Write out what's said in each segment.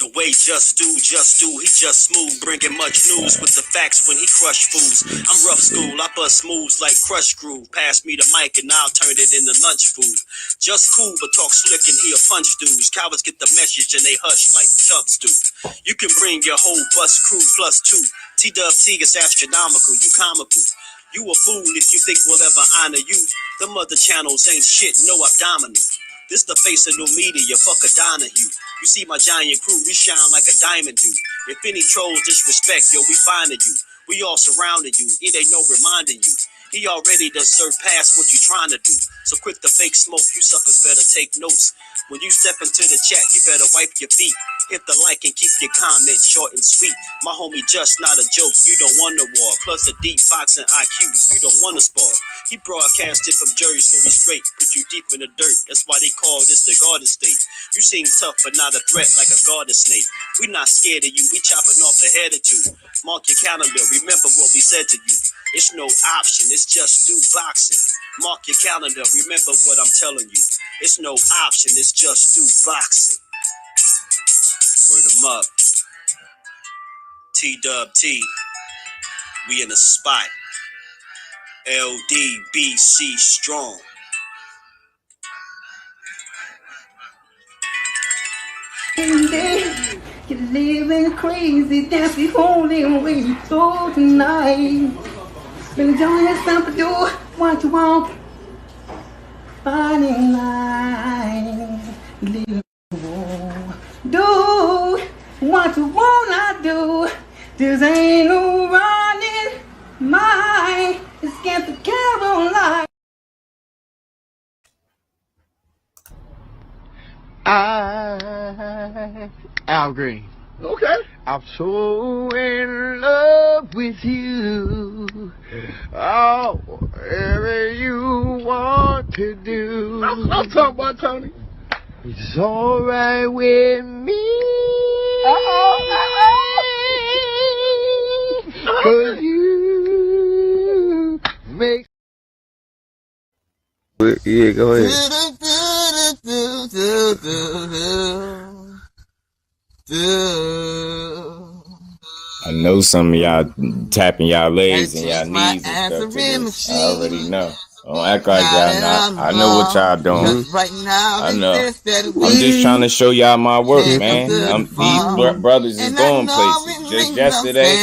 The way just do, he just smooth, bringing much news with the facts when he crush fools. I'm rough school, I bust moves like crush groove. Pass me the mic and I'll turn it into lunch food. Just cool, but talk slick and he'll punch dudes. Cowards get the message and they hush like Tubbs do. You can bring your whole bus crew plus two. TWT is astronomical, you comical. You a fool if you think we'll ever honor you. Them other channels ain't shit, no abdominal. This the face of new media, fuck a Donahue. You see my giant crew, we shine like a diamond do. If any trolls disrespect, yo, we finding you. We all surrounding you, it ain't no reminding you. He already done surpassed what you trying to do. So quit the fake smoke, you suckers better take notes. When you step into the chat, you better wipe your feet. Hit the like and keep your comments short and sweet. My homie just not a joke, you don't want a war. Plus a deep boxing IQ, you don't want to spar. He broadcasted from Jersey, so we straight. Put you deep in the dirt, that's why they call this the Garden State. You seem tough, but not a threat like a garden snake. We not scared of you, we chopping off a head or two. Mark your calendar, remember what we said to you. It's no option, it's just do boxing. Mark your calendar, remember what I'm telling you. It's no option, it's just do boxing. Word 'em up. TWT, we in the spot. LDBC strong. You're living crazy, that's the only way you go tonight. Been doing this time to do what you want. Finding life, do what you wanna do. This ain't no running my. It's get the Caroline. Al Green. Okay. I'm so in love with you. Oh, whatever you want to do. I'm talking about Tony. It's alright with me. Cause you make. Yeah, go ahead. I know some of y'all tapping y'all legs and y'all knees and stuff to this. I already know. Don't act like y'all not. I know what y'all doing. I know. I'm just trying to show y'all my work, man. These brothers is going places. Just yesterday,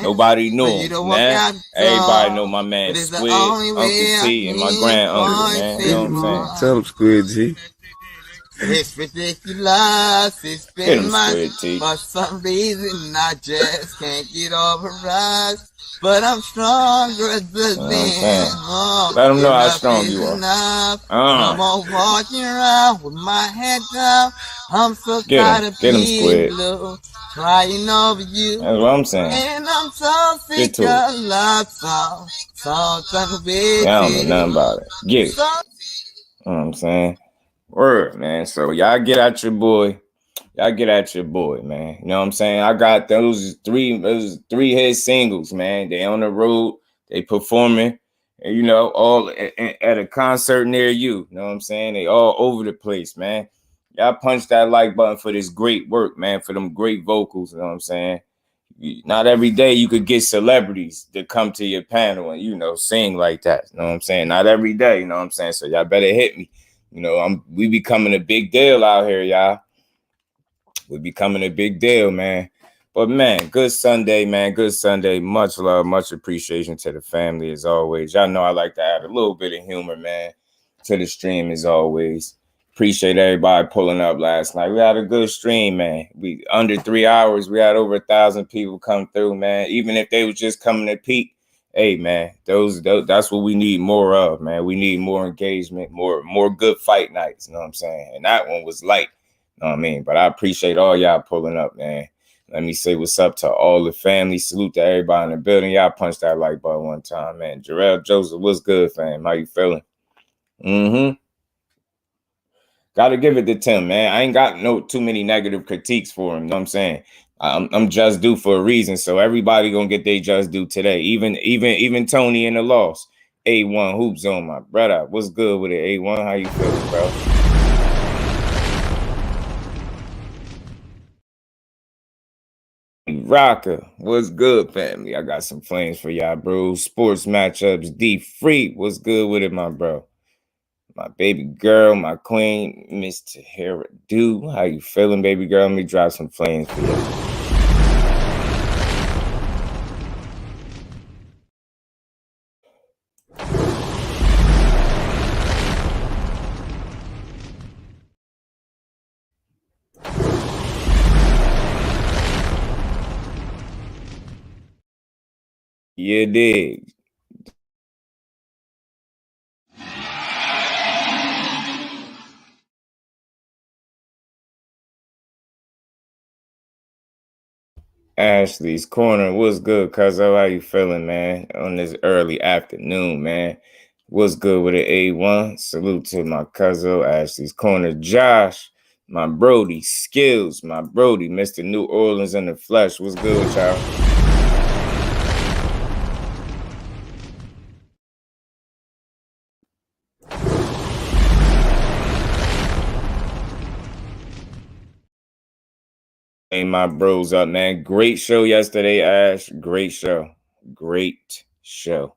nobody knew him. Now, everybody know my man Squid, Uncle T, and my grand uncle, man. You know what I'm saying? Tell him Squid G. It's ridiculous, it's been much, T. for some reason I just can't get over us. But I'm stronger than let them know how strong you are. I'm all walking around with my head down. I'm so tired of being blue, crying over you. That's what I'm saying. And I'm so sick of love songs. Songs on the I don't know nothing about it. Get it. You know what I'm saying? Word, man. So y'all get at your boy. Y'all get at your boy, man. You know what I'm saying? I got those three hit singles, man. They on the road. They performing, you know, all at a concert near you. You know what I'm saying? They all over the place, man. Y'all punch that like button for this great work, man, for them great vocals. You know what I'm saying? Not every day you could get celebrities to come to your panel and, you know, sing like that. You know what I'm saying? Not every day, you know what I'm saying? So y'all better hit me. You know, we becoming a big deal out here, y'all. We becoming a big deal, man. But, man, good Sunday, man. Good Sunday. Much love, much appreciation to the family, as always. Y'all know I like to add a little bit of humor, man, to the stream, as always. Appreciate everybody pulling up last night. We had a good stream, man. We under 3 hours, we had over 1,000 people come through, man. Even if they was just coming to peek. Hey, man, those that's what we need more of, man. We need more engagement, more good fight nights, you know what I'm saying? And that one was light, you know what I mean? But I appreciate all y'all pulling up, man. Let me say what's up to all the family. Salute to everybody in the building. Y'all punch that like button one time, man. Jarrell Joseph, what's good, fam? How you feeling? Gotta give it to Tim, man. I ain't got too many negative critiques for him, you know what I'm saying? I'm just due for a reason, so everybody gonna get their just due today. Even Tony in the loss. A1 Hoop Zone, my brother. What's good with it, A1? How you feeling, bro? Rocker, what's good, family? I got some flames for y'all, bro. Sports matchups, D Free, what's good with it, my bro? My baby girl, my queen, Miss Tahira Do. How you feeling, baby girl? Let me drop some flames for you. You dig? Ashley's Corner, what's good, cuzzo? How you feeling, man? On this early afternoon, man. What's good with the A1? Salute to my cuzzo, Ashley's Corner. Josh, my Brody. Skills, my Brody. Mr. New Orleans in the flesh. What's good with y'all? Hey, my bros up, man. Great show yesterday, Ash. Great show. Great show.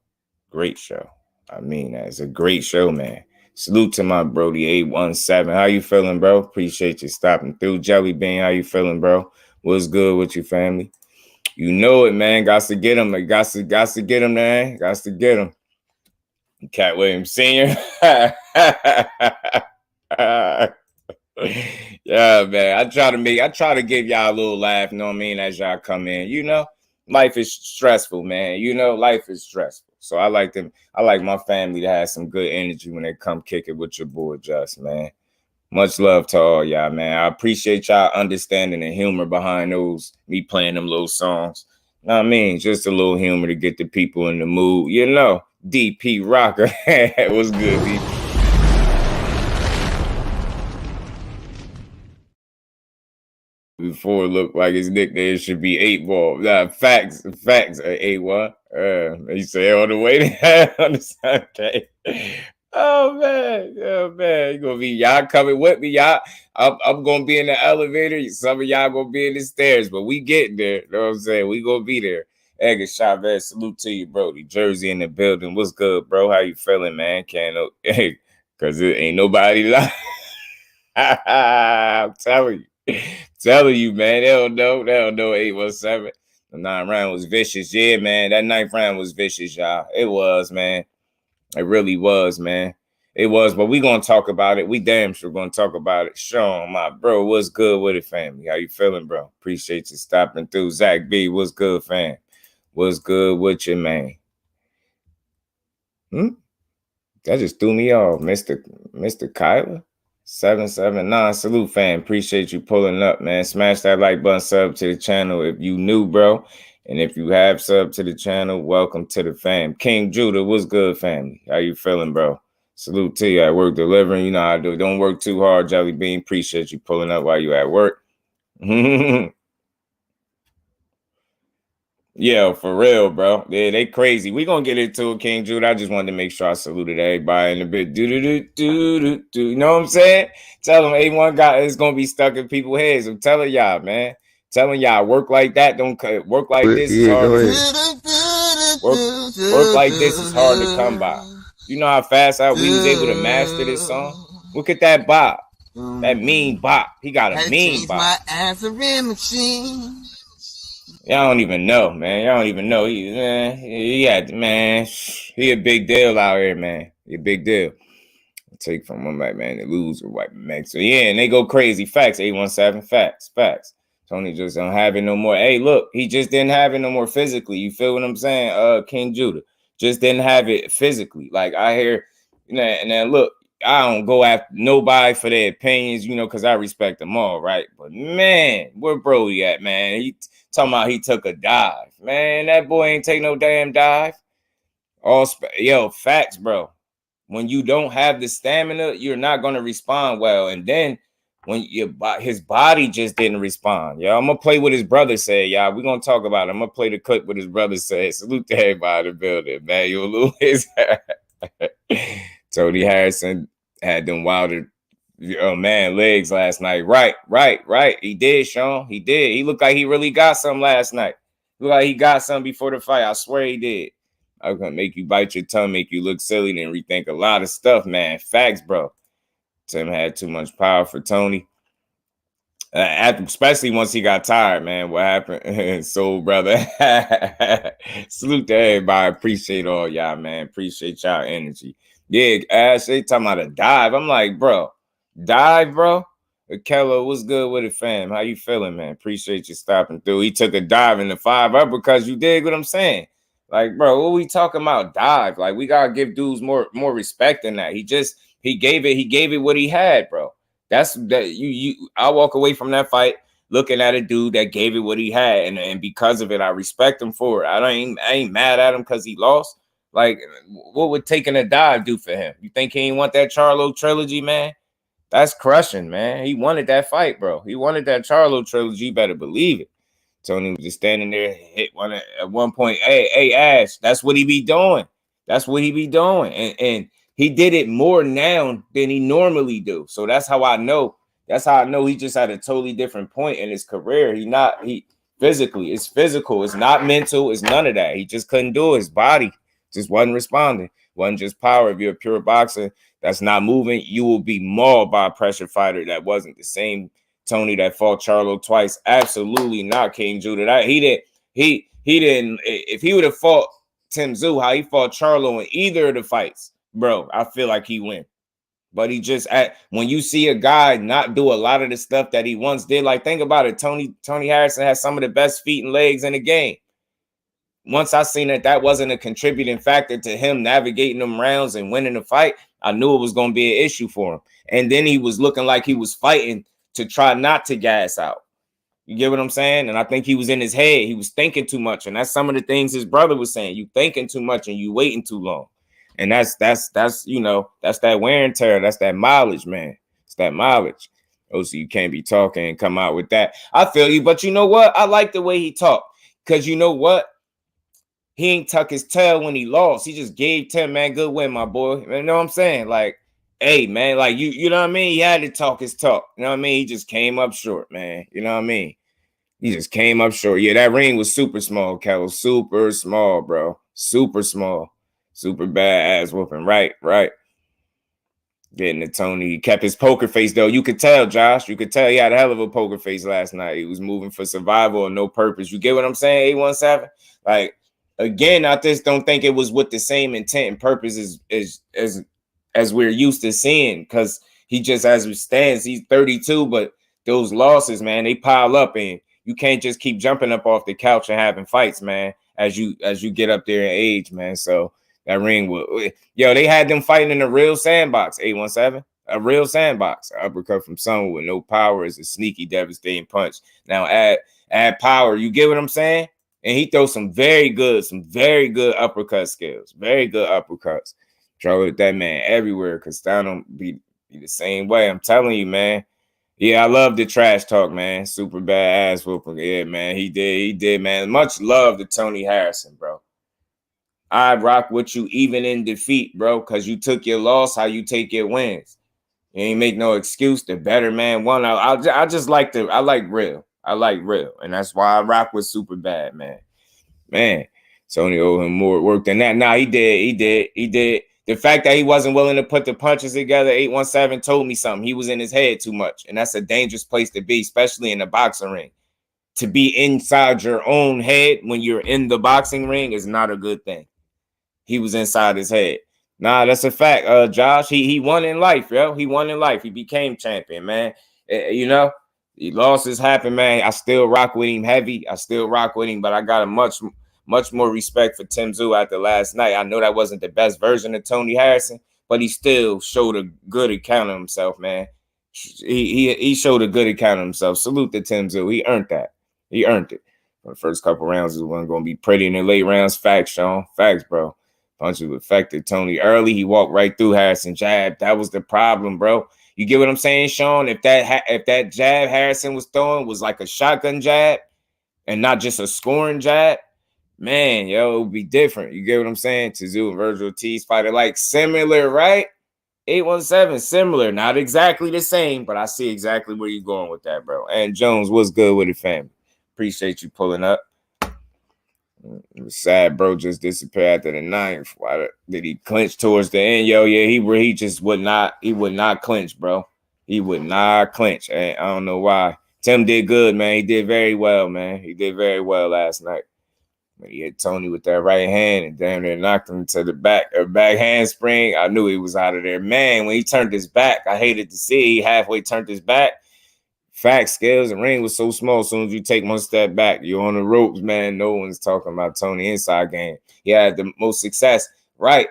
Great show. I mean, it's a great show, man. Salute to my Brody 817. How you feeling, bro? Appreciate you stopping through. Jelly Bean, how you feeling, bro? What's good with you, family? You know it, man. Got to get him. Got to get him, man. Got to get him. Cat Williams Sr. Yeah, man. I try to give y'all a little laugh, you know what I mean, as y'all come in. You know, life is stressful, man. You know, life is stressful. So I like my family to have some good energy when they come kick it with your boy Just, man. Much love to all y'all, man. I appreciate y'all understanding the humor behind me playing them little songs. You know what I mean? Just a little humor to get the people in the mood. You know, DP Rocker. What's good, DP? Before it looked like his nickname should be 8 Ball. Nah, facts, A1. He said on the way to on the Sunday. Oh man, you gonna be y'all coming with me, y'all. I'm gonna be in the elevator. Some of y'all gonna be in the stairs, but we getting there. You know what I'm saying? We gonna be there. Edgar Chavez, salute to you, Brody. Jersey in the building. What's good, bro? How you feeling, man? Hey, cause it ain't nobody like. I'm telling you, man. They don't know 817. The 9th round was vicious. Yeah, man. That 9th round was vicious, y'all. It was, man. It really was, man. It was, but we gonna talk about it. We damn sure gonna talk about it. Sean, my bro, what's good with it, family? How you feeling, bro? Appreciate you stopping through. Zach B, what's good, fam? What's good with you, man? That just threw me off, Mr. Kyler. 779. Salute, fam. Appreciate you pulling up, man. Smash that like button, sub to the channel if you new, bro. And if you have sub to the channel, welcome to the fam. King Judah, what's good, family? How you feeling, bro? Salute to you at work delivering. You know how I do. Don't work too hard, Jelly Bean. Appreciate you pulling up while you at work. Yeah, for real, bro. Yeah, they crazy. We gonna get into it, King Jude. I just wanted to make sure I saluted everybody in a bit. You know what I'm saying? Tell them A1 guy is gonna be stuck in people's heads. I'm telling y'all, man. Telling y'all, work like that. Don't work like this is hard. Work like this is hard to come by. You know how fast we was able to master this song? Look at that bop. That mean bop. He got a mean bop. My answering machine. Y'all don't even know, man. Y'all don't even know. He a big deal out here, man. He a big deal. Take from one white man to lose with white man. So yeah, and they go crazy. Facts, 817. Facts. Tony just don't have it no more. Hey, look, he just didn't have it no more physically. You feel what I'm saying? King Judah just didn't have it physically. Like I hear, you know, and then look, I don't go after nobody for their opinions, you know, because I respect them all, right? But man, where Brody at, man? He talking about he took a dive. Man, that boy ain't take no damn dive. Facts, bro. When you don't have the stamina, you're not going to respond well. And then when his body just didn't respond. I'm going to play what his brother said, y'all. We're going to talk about it. I'm going to play the clip what his brother said. Salute to everybody in the building, Manuel Lewis. Tony Harrison had them Wilder Oh man, legs last night. Right. He did, Sean. He did. He looked like he really got some last night. Looked like he got some before the fight. I swear he did. I'm gonna make you bite your tongue, make you look silly, and rethink a lot of stuff, man. Facts, bro. Tim had too much power for Tony. Especially once he got tired, man. What happened? Soul brother. Salute to everybody. Appreciate all y'all, man. Appreciate y'all energy. Yeah, Ash, they talking about a dive. I'm like, bro, dive, bro. Kello, what's good with it, fam? How you feeling, man? Appreciate you stopping through. He took a dive in the 5 up because you dig what I'm saying. Like, bro, what we talking about? Dive. Like, we gotta give dudes more respect than that. He gave it what he had, bro. That's that I walk away from that fight looking at a dude that gave it what he had, and because of it, I respect him for it. I ain't mad at him because he lost. Like, what would taking a dive do for him? You think he ain't want that Charlo trilogy, man? That's crushing, man. He wanted that fight, bro. He wanted that Charlo trilogy. You better believe it. Tony was just standing there, hit one at one point. Hey, Ash, that's what he be doing. That's what he be doing, and he did it more now than he normally do. So that's how I know. That's how I know he just had a totally different point in his career. He physically, it's physical. It's not mental. It's none of that. He just couldn't do it. His body just wasn't responding. Wasn't just power. If you're a pure boxer that's not moving, you will be mauled by a pressure fighter that wasn't the same Tony that fought Charlo twice. Absolutely not, King Judah. He didn't. If he would have fought Tszyu, how he fought Charlo in either of the fights, bro, I feel like he win. But he just when you see a guy not do a lot of the stuff that he once did, like think about it. Tony Harrison has some of the best feet and legs in the game. Once I seen that wasn't a contributing factor to him navigating them rounds and winning the fight, I knew it was going to be an issue for him. And then he was looking like he was fighting to try not to gas out. You get what I'm saying? And I think he was in his head. He was thinking too much. And that's some of the things his brother was saying. You thinking too much and you waiting too long. And that's you know, that's that wear and tear. That's that mileage, man. It's that mileage. Oh, so you can't be talking and come out with that. I feel you. But you know what? I like the way he talked. Because you know what? He ain't tuck his tail when he lost. He just gave Tim, man, good win, my boy. You know what I'm saying? Like, hey, man, like you know what I mean? He had to talk his talk. You know what I mean? He just came up short, man. You know what I mean? He just came up short. Yeah, that ring was super small, Kel. Super small, bro. Super small. Super bad ass whooping. Right. Getting to Tony. He kept his poker face, though. You could tell, Josh. You could tell he had a hell of a poker face last night. He was moving for survival and no purpose. You get what I'm saying, 817? Like, again, I just don't think it was with the same intent and purpose as we're used to seeing, because he just, as it stands, he's 32, but those losses, man, they pile up, and you can't just keep jumping up off the couch and having fights, man, as you get up there in age, man. So that ring will, yo, they had them fighting in a real sandbox, 817, a real sandbox. Uppercut from someone with no power is a sneaky, devastating punch. Now add power. You get what I'm saying? And he throws some very good uppercut skills. Very good uppercuts. Trouble with that man everywhere. Castano be the same way. I'm telling you, man. Yeah, I love the trash talk, man. Super bad ass whooping. Yeah, man. He did, man. Much love to Tony Harrison, bro. I rock with you even in defeat, bro, because you took your loss how you take your wins. You ain't make no excuse. The better man won. I like real. I like real. And that's why I rock with super bad, man. Man, Tony owed him more work than that. Nah, he did. The fact that he wasn't willing to put the punches together, 817, told me something. He was in his head too much. And that's a dangerous place to be, especially in the boxing ring. To be inside your own head when you're in the boxing ring is not a good thing. He was inside his head. Nah, that's a fact, Josh. He won in life, yo. He won in life. He became champion, man. You know, the losses happen, man. I still rock with him heavy. But I got a much more respect for Tszyu after last night. I know that wasn't the best version of Tony Harrison, but he still showed a good account of himself, man. He showed a good account of himself. Salute to Tszyu. He earned that. He earned it. For the first couple rounds, it wasn't going to be pretty in the late rounds. Facts, Sean. Facts, bro. Punches affected Tony early. He walked right through Harrison jab. That was the problem, bro. You get what I'm saying, Sean? If that jab Harrison was throwing was like a shotgun jab and not just a scoring jab, man, yo, it would be different. You get what I'm saying? Tszyu and Virgil Ortiz fighting like similar, right? 817, similar, not exactly the same, but I see exactly where you're going with that, bro. And Jones, what's good with it, family? Appreciate you pulling up. It was sad, bro. Just disappeared after the 9th. Why did he clinch towards the end? Yo, yeah, he just would not. He would not clinch, bro. He would not clinch. And I don't know why. Tim did good, man. He did very well, man. He did very well last night. He hit Tony with that right hand and damn near knocked him to the back handspring. I knew he was out of there. Man, when he turned his back, I hated to see he halfway turned his back. Fact, Scales, the ring was so small. As soon as you take one step back, you're on the ropes, man. No one's talking about Tony inside game. He had the most success. Right.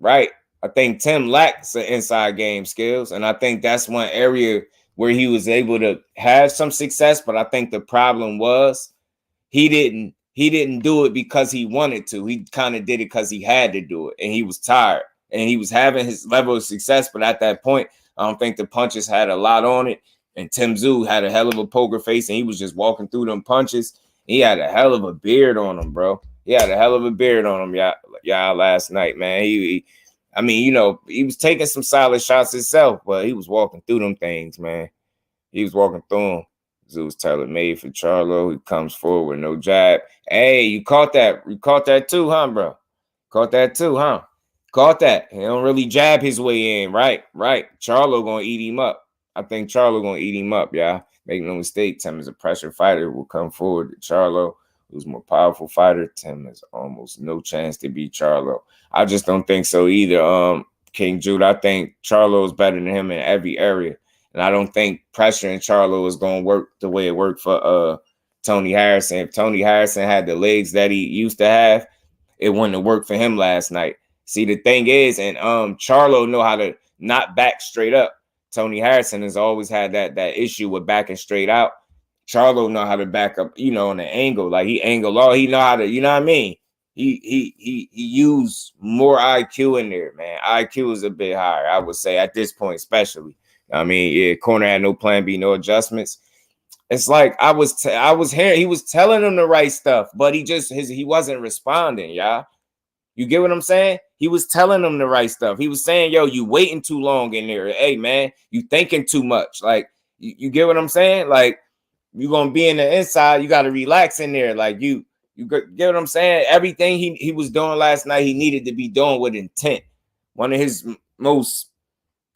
I think Tim lacks an inside game, Skills. And I think that's one area where he was able to have some success. But I think the problem was he didn't do it because he wanted to. He kind of did it because he had to do it. And he was tired. And he was having his level of success. But at that point, I don't think the punches had a lot on it. And Tszyu had a hell of a poker face, and he was just walking through them punches. He had a hell of a beard on him, bro. He had a hell of a beard on him, y'all last night, man. I mean, you know, he was taking some solid shots himself, but he was walking through them things, man. He was walking through them. Zeus tailor-made for Charlo. He comes forward with no jab. Hey, you caught that. You caught that too, huh, bro? Caught that too, huh? Caught that. He don't really jab his way in. Right. Charlo gonna eat him up. I think Charlo gonna eat him up, y'all. Make no mistake, Tim is a pressure fighter. Will come forward to Charlo, who's a more powerful fighter. Tim has almost no chance to beat Charlo. I just don't think so either. King Jude, I think Charlo is better than him in every area. And I don't think pressuring Charlo is gonna work the way it worked for Tony Harrison. If Tony Harrison had the legs that he used to have, it wouldn't have worked for him last night. See, the thing is, and Charlo know how to not back straight up. Tony Harrison has always had that issue with backing straight out. Charlo know how to back up, you know, on an angle. Like he angle all. He know how to, you know what I mean? He used more IQ in there, man. IQ is a bit higher, I would say, at this point, especially. I mean, yeah, corner had no plan B, no adjustments. It's like I was hearing he was telling him the right stuff, but he wasn't responding, y'all. You get what I'm saying? He was telling them the right stuff. He was saying, yo, you waiting too long in there. Hey, man, you thinking too much. Like, you get what I'm saying? Like, you're going to be in the inside. You got to relax in there. Like, you get what I'm saying? Everything he was doing last night, he needed to be doing with intent. One of his most,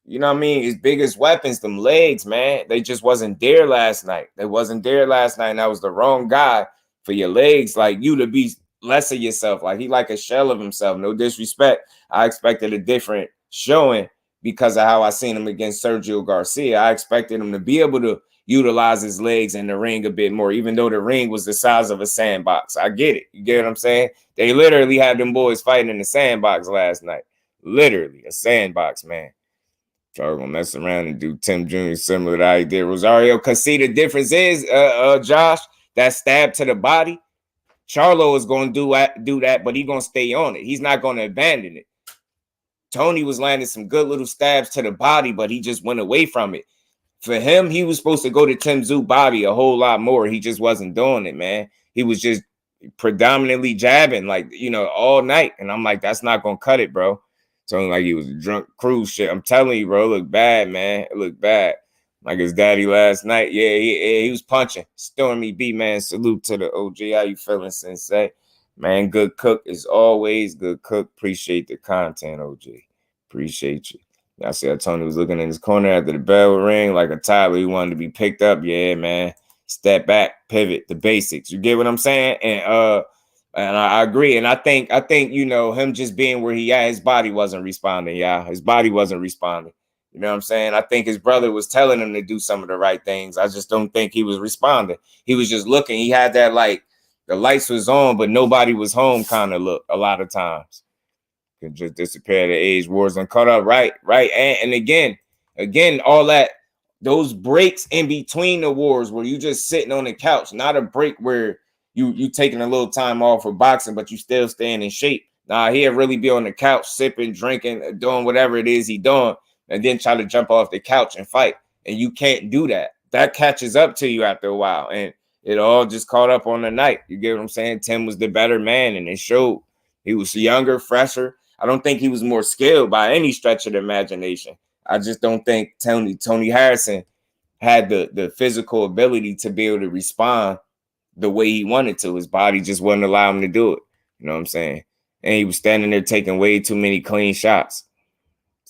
you know what I mean, his biggest weapons, them legs, man. They just wasn't there last night. They wasn't there last night, and that was the wrong guy for your legs. Like, you to be less of yourself. Like he like a shell of himself. No disrespect. I expected a different showing because of how I seen him against Sergio Garcia. I expected him to be able to utilize his legs in the ring a bit more, even though the ring was the size of a sandbox. I get it. You get what I'm saying? They literally had them boys fighting in the sandbox last night. Literally a sandbox, man. Charlo gonna mess around and do Tim Jr. similar to how he did Rosario. Cause see, the difference is, Josh, that stab to the body. Charlo is going to do that, but he's going to stay on it. He's not going to abandon it. Tony was landing some good little stabs to the body, but he just went away from it. For him, he was supposed to go to Tszyu body a whole lot more. He just wasn't doing it, man. He was just predominantly jabbing, like, you know, all night. And I'm like, that's not going to cut it, bro. So like he was a drunk cruise shit. I'm telling you, bro, it looked bad, man. It looked bad. Like his daddy last night. Yeah, he was punching. Stormy B, man. Salute to the OG. How you feeling, Sensei? Man, good cook is always good cook. Appreciate the content, OG. Appreciate you. I see Tony was looking in his corner after the bell ring like a toddler. He wanted to be picked up. Yeah, man. Step back, pivot, the basics. You get what I'm saying? And I agree. And I think, you know, him just being where he at, his body wasn't responding, y'all. His body wasn't responding. You know what I'm saying? I think his brother was telling him to do some of the right things. I just don't think he was responding. He was just looking. He had that, like, the lights was on, but nobody was home kind of look a lot of times. Could just disappear. The age wars and cut up. Right. And again, all that, those breaks in between the wars where you just sitting on the couch, not a break where you taking a little time off for boxing, but you still staying in shape. Nah, he'd really be on the couch, sipping, drinking, doing whatever it is he doing, and then try to jump off the couch and fight. And you can't do that. That catches up to you after a while. And it all just caught up on the night. You get what I'm saying? Tim was the better man, and it showed. He was younger, fresher. I don't think he was more skilled by any stretch of the imagination. I just don't think Tony Harrison had the physical ability to be able to respond the way he wanted to. His body just wouldn't allow him to do it. You know what I'm saying? And he was standing there taking way too many clean shots.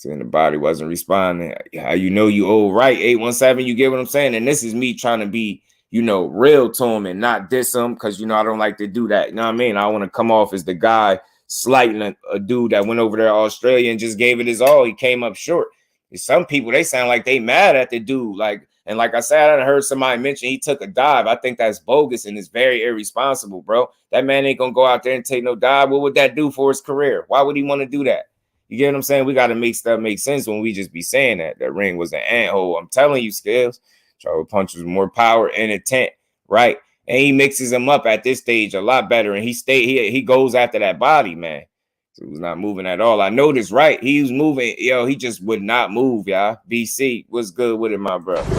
And the body wasn't responding. How you know you old, right? 817, you get what I'm saying? And this is me trying to be, real to him and not diss him, because, I don't like to do that. You know what I mean? I want to come off as the guy slighting a dude that went over there to Australia and just gave it his all. He came up short. And some people, they sound like they mad at the dude. Like I said, I heard somebody mention he took a dive. I think that's bogus and it's very irresponsible, bro. That man ain't going to go out there and take no dive. What would that do for his career? Why would he want to do that? You get what I'm saying? We got to make stuff make sense when we just be saying that. That ring was an ant-hole. I'm telling you, Skills. Charlo punches with more power and intent, right? And he mixes them up at this stage a lot better. And he goes after that body, man. So he was not moving at all. I noticed, right? He was moving. He just would not move, y'all. BC, what's good with it, my brother?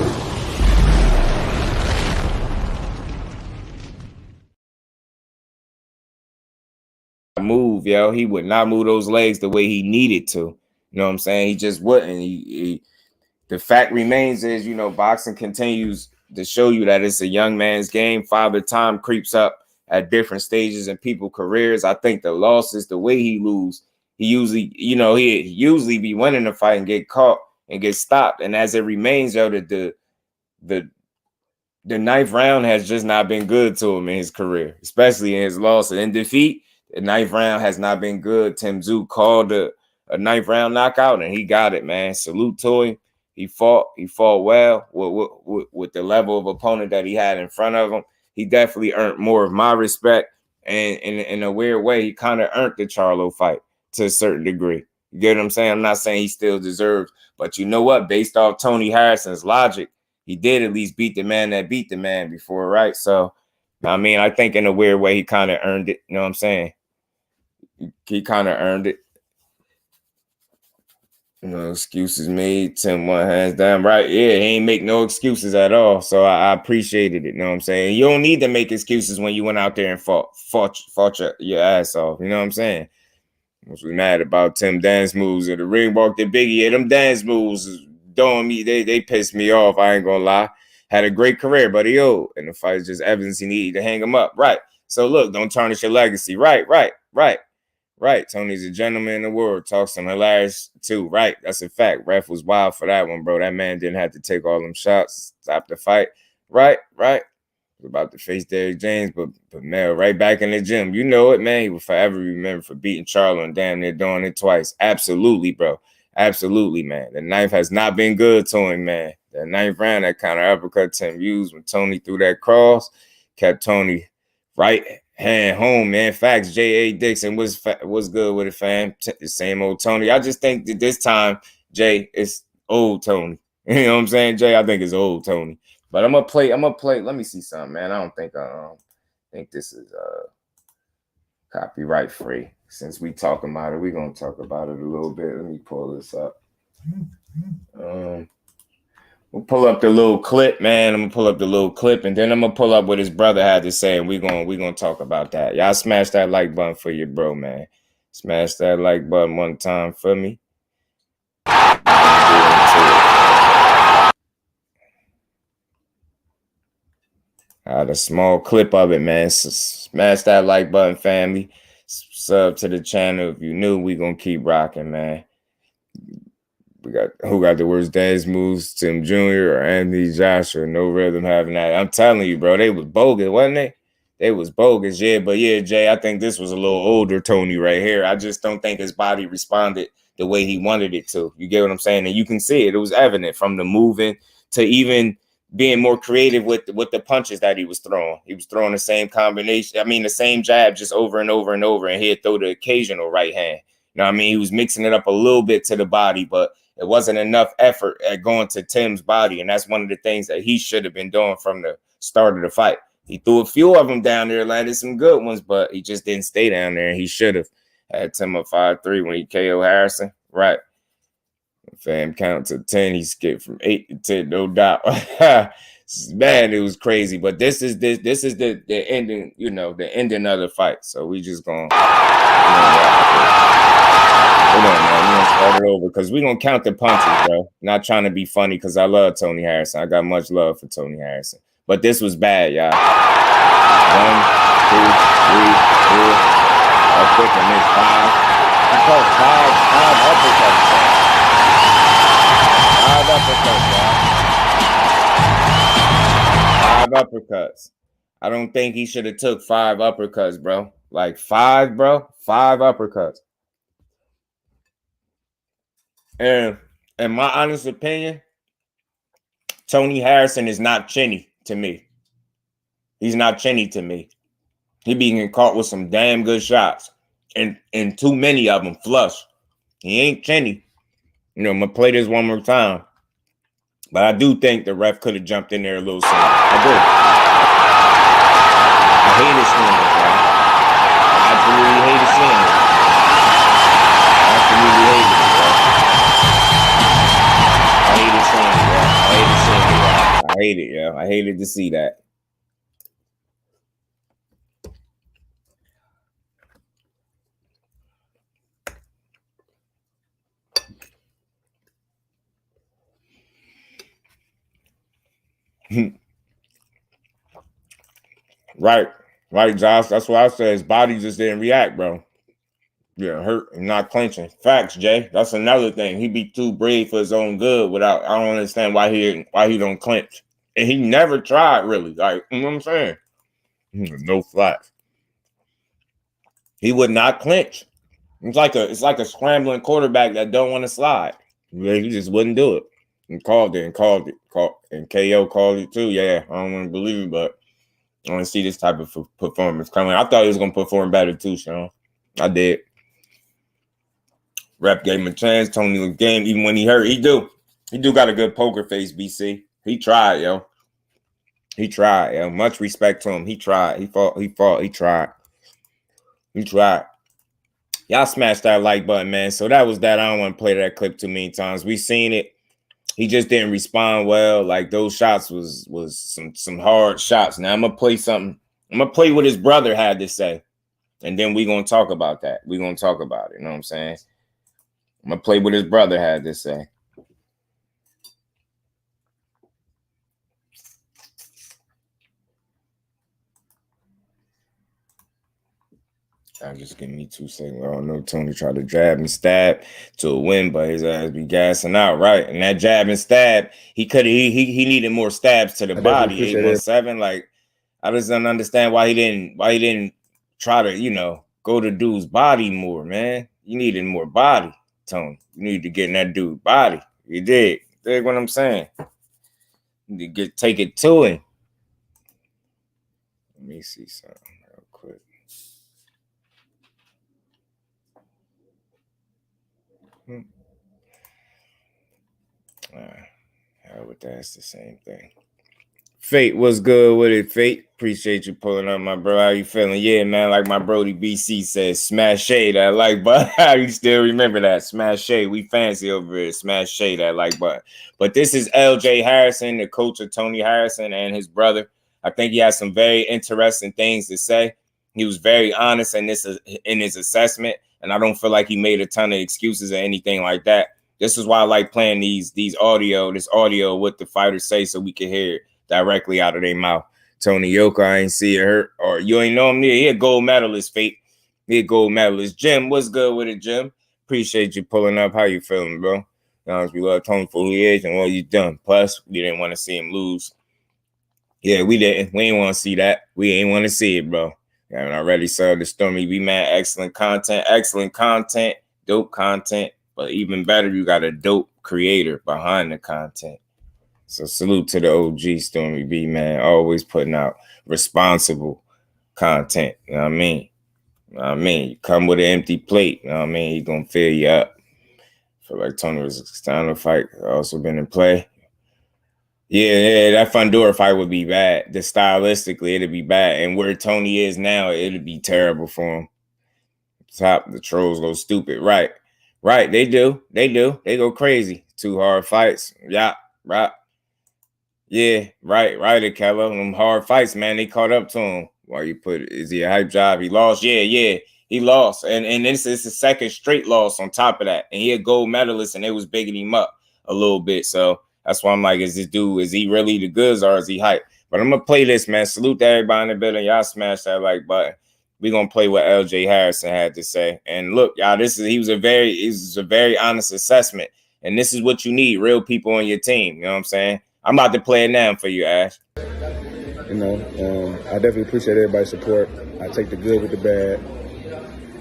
Move, he would not move those legs the way he needed to. You know what I'm saying? He just wouldn't. The fact remains is, boxing continues to show you that it's a young man's game. Father Time creeps up at different stages in people's careers. I think the losses, the way he lose, he usually be winning the fight and get caught and get stopped. And as it remains, the ninth round has just not been good to him in his career, especially in his losses. In defeat, the ninth round has not been good. Tszyu called a ninth round knockout, and he got it, man. Salute to him. He fought well with the level of opponent that he had in front of him. He definitely earned more of my respect, and in a weird way, he kind of earned the Charlo fight to a certain degree. You get what I'm saying? I'm not saying he still deserves, but you know what? Based off Tony Harrison's logic, he did at least beat the man that beat the man before, right? So, I think in a weird way, he kind of earned it. You know what I'm saying? He kind of earned it. Excuses made. Tim one hands down, right? Yeah, he ain't make no excuses at all. So I appreciated it. You know what I'm saying? You don't need to make excuses when you went out there and fought your ass off. You know what I'm saying? I was mad about Tim dance moves or the ring walk the Biggie. Yeah, them dance moves doing me. They pissed me off. I ain't gonna lie. Had a great career, but he old. And the fight is just evidence he needed to hang him up. Right. So look, don't tarnish your legacy. Right. Tony's a gentleman in the world. Talks some hilarious too. Right. That's a fact. Ref was wild for that one, bro. That man didn't have to take all them shots. Stop the fight. Right. Was about to face Derrick James, but Mel right back in the gym. You know it, man. He will forever remember for beating Charlo and damn near doing it twice. Absolutely, bro. Absolutely, man. The knife has not been good to him, man. That ninth round, that kind of uppercut Tim used when Tony threw that cross, kept Tony right hand home, man. Facts. J.A. Dixon was good with it, fam. The same old Tony. I just think that this time, Jay, it's old Tony. You know what I'm saying, Jay? I think it's old Tony. But I'm gonna play. Let me see something, man. I don't think this is copyright free. Since we talking about it, we're gonna talk about it a little bit. Let me pull this up. We'll pull up the little clip, man. I'm gonna pull up the little clip, and then I'm gonna pull up what his brother had to say, and we're gonna talk about that. Y'all smash that like button for your bro, man. Smash that like button one time for me. I had a small clip of it, man. So smash that like button, family. Sub to the channel. If you new, we gonna keep rocking, man. We got who got the worst dance moves, Tim Jr. or Anthony Joshua. No rhythm having that. I'm telling you, bro, they was bogus, wasn't they? They was bogus, yeah. But yeah, Jay, I think this was a little older Tony right here. I just don't think his body responded the way he wanted it to. You get what I'm saying? And you can see it. It was evident from the moving to even being more creative with the punches that he was throwing. He was throwing the same combination. The same jab just over and over and over, and he'd throw the occasional right hand. You know what I mean? He was mixing it up a little bit to the body, but it wasn't enough effort at going to Tim's body. And that's one of the things that he should have been doing from the start of the fight. He threw a few of them down there, landed some good ones, but he just didn't stay down there. And he should have had Tim up 5-3 when he KO Harrison. Right. Fam count to 10. He skipped from 8 to 10, no doubt. Man, it was crazy. But this is the ending, the ending of the fight. So we just gonna Hold on, man. We're gonna start it over because we're gonna count the punches, bro. Not trying to be funny because I love Tony Harrison. I got much love for Tony Harrison. But this was bad, y'all. 1, 2, 3, 4. I think I missed 5. He caught 5 uppercuts, bro. 5 uppercuts, y'all. 5 uppercuts. I don't think he should have took 5 uppercuts, bro. Like 5, bro. 5 uppercuts. And in my honest opinion, Tony Harrison is not chinny to me. He's not chinny to me. He being caught with some damn good shots. And too many of them flush. He ain't chinny. You know, I'm going to play this one more time. But I do think the ref could have jumped in there a little sooner. I do. I hated seeing this, man. I absolutely hated seeing it. Absolutely hated it, bro. I hated seeing it, bro. I hate it, yo. I hated to see that. Right, Josh. That's why I said his body just didn't react, bro. Yeah, hurt and not clenching. Facts, Jay. That's another thing. He be too brave for his own good. I don't understand why he don't clench. And he never tried really. Like, you know what I'm saying? No flash. He would not clench. It's like a scrambling quarterback that don't want to slide. He just wouldn't do it. And called it. And KO called it too. Yeah, I don't want to believe it, but I want to see this type of performance coming. I thought he was going to perform better too, Sean. I did. Rep gave him a chance. Tony was game even when he hurt. He do got a good poker face, BC. He tried, yo. He tried, yo. Much respect to him. He tried. He fought. He tried. Y'all smash that like button, man. So that was that. I don't want to play that clip too many times. We seen it. He just didn't respond well. Like those shots was some hard shots. Now I'm gonna play something. I'm gonna play what his brother had to say, and then we're gonna talk about that. We're gonna talk about it. You know what I'm saying? I'm gonna play what his brother had to say. Just give me 2 seconds. I don't know. Tony tried to jab and stab to a win, but his ass be gassing out, right? And that jab and stab, he needed more stabs to the body. 817. Like, I just don't understand why he didn't try to, go to dude's body more, man. You needed more body, Tony. You need to get in that dude's body. You did. Dig what I'm saying? You need to take it to him. Let me see something real quick. That's the same thing. Fate, what's good with it, Fate? Appreciate you pulling up, my bro. How you feeling? Yeah, man, like my Brody BC says, smash shade, that like button. How you still remember that? Smash shade. We fancy over here. Smash shade, that like button. But this is LJ Harrison, the coach of Tony Harrison and his brother. I think he has some very interesting things to say. He was very honest in his assessment, and I don't feel like he made a ton of excuses or anything like that. This is why I like playing this audio what the fighters say so we can hear it directly out of their mouth. Tony YOKA, I ain't see it hurt. Or you ain't know him there. He a gold medalist, Fate. He a gold medalist. Jim, what's good with it, Jim? Appreciate you pulling up. How you feeling, bro? We love Tony for who he is and what he's done. Plus, we didn't want to see him lose. Yeah, we didn't. We ain't want to see that. We ain't want to see it, bro. I already saw the Stormy B Man. Excellent content, dope content. But even better, you got a dope creator behind the content. So salute to the OG Stormy B, man. Always putting out responsible content. You know what I mean? You come with an empty plate. You know what I mean? He's going to fill you up. I feel like Tony was starting to fight. Also been in play. Yeah, that Fundora fight would be bad. Stylistically, it'd be bad. And where Tony is now, it'd be terrible for him. The trolls go stupid. Right, they do. They go crazy. 2 hard fights. Yeah, right. Yeah, right, Akella. Them hard fights, man, they caught up to him. Why you put it? Is he a hype job? He lost? Yeah. He lost, and this is his second straight loss on top of that. And he a gold medalist, and they was bigging him up a little bit. So that's why I'm like, is he really the goods or is he hype? But I'm gonna play this, man. Salute to everybody in the building. Y'all smash that like button. We're gonna play what LJ Harrison had to say. And look, y'all, he was a very honest assessment. And this is what you need, real people on your team. You know what I'm saying? I'm about to play it now for you, Ash. You know, I definitely appreciate everybody's support. I take the good with the bad.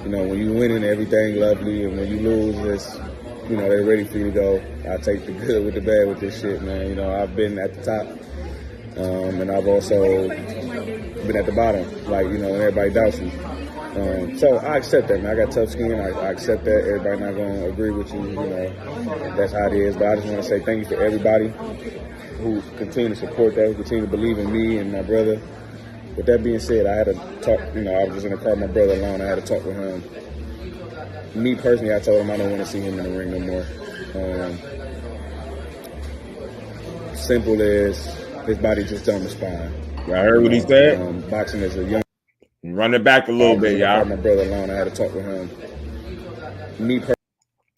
You know, when you winning, everything lovely, and when you lose, it's, you know, they're ready for you to go. I take the good with the bad with this shit, man. You know, I've been at the top, and I've also been at the bottom, like, you know, when everybody doubts you. So I accept that, man. I got tough skin. I accept that. Everybody not going to agree with you, you know. That's how it is. But I just want to say thank you for everybody who continue to support that, who continue to believe in me and my brother. With that being said, I had to talk, you know, I was just in the car with my brother alone. I had to talk with him. Me personally, I told him I don't want to see him in the ring no more. Simple as his body just don't respond. Y'all heard what he said? Boxing is a young... Run it back a little bit, y'all. My brother alone, I had to talk with him. Me personally,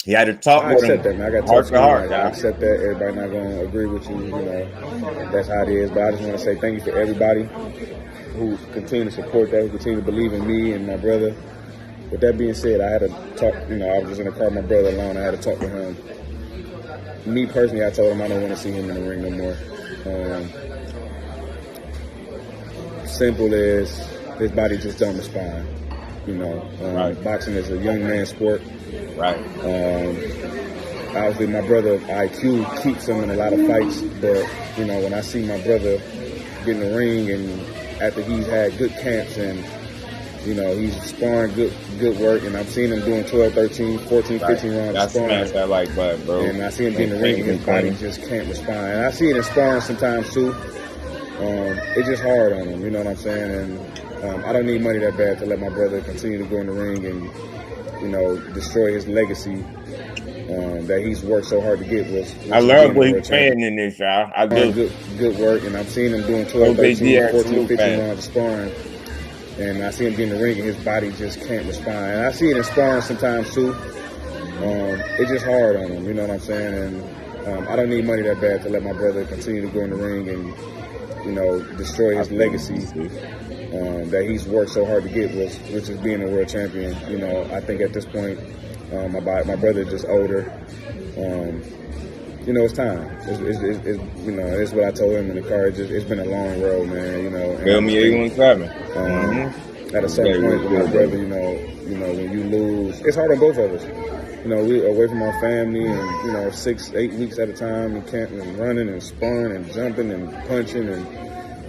he had to talk with him. I accept that, man. I got tough skin. I accept that. Everybody not going to agree with you, you know. That's how it is. But I just want to say thank you for everybody who continue to support that, who continue to believe in me and my brother. With that being said, I had to talk, you know, I was just in the car with my brother alone. I had to talk with him. Me personally, I told him I don't want to see him in the ring no more. Simple as his body just don't respond. You know, right. Boxing is a young man's sport. Right. Obviously, my brother IQ keeps him in a lot of fights, but, you know, when I see my brother get in the ring and after he's had good camps and, you know, he's sparring good work, and I've seen him doing 12, 13, 14, 15 rounds of sparring. That like button, bro. And I see him get in the ring and his body just can't respond. And I see it in sparring sometimes too. It's just hard on him, you know what I'm saying? And I don't need money that bad to let my brother continue to go in the ring and, you know, destroy his legacy that he's worked so hard to get. I love what he's saying in this, y'all. I do. Good work, and I've seen him doing 12, 13, 14, 15 rounds of sparring. And I see him get in the ring and his body just can't respond. And I see it in sparring sometimes too. It's just hard on him, you know what I'm saying? And I don't need money that bad to let my brother continue to go in the ring and, you know, destroy his legacy that he's worked so hard to get, which is being a world champion. You know, I think at this point, my brother is just older. You know, it's time. It's you know, it's what I told him in the car. It's been a long road, man. You know, Bill me 817. At a certain point with my brother, you know, when you lose, it's hard on both of us. You know, we're away from our family, and, you know, 6-8 weeks at a time, and camping and running and sparring and jumping and punching, and,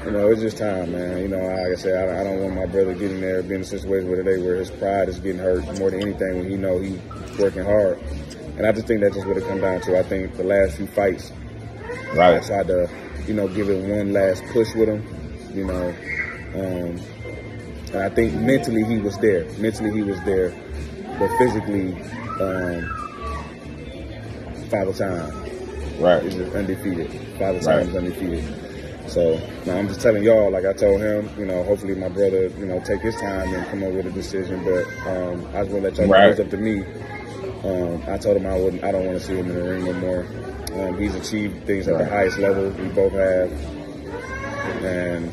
you know, it's just time, man. You know, like I said, I don't want my brother getting there, being in a situation where his pride is getting hurt more than anything when he know he's working hard. And I just think that's just what it comes down to. I think the last few fights, I tried to, you know, give it one last push with him, you know. And I think mentally he was there. But physically, Father Time is just undefeated. Father Time is undefeated. So now I'm just telling y'all, like I told him, you know, hopefully my brother, you know, take his time and come up with a decision. But I just want to let y'all know it's up to me. I told him I don't want to see him in the ring no more. He's achieved things at the highest level we both have, and,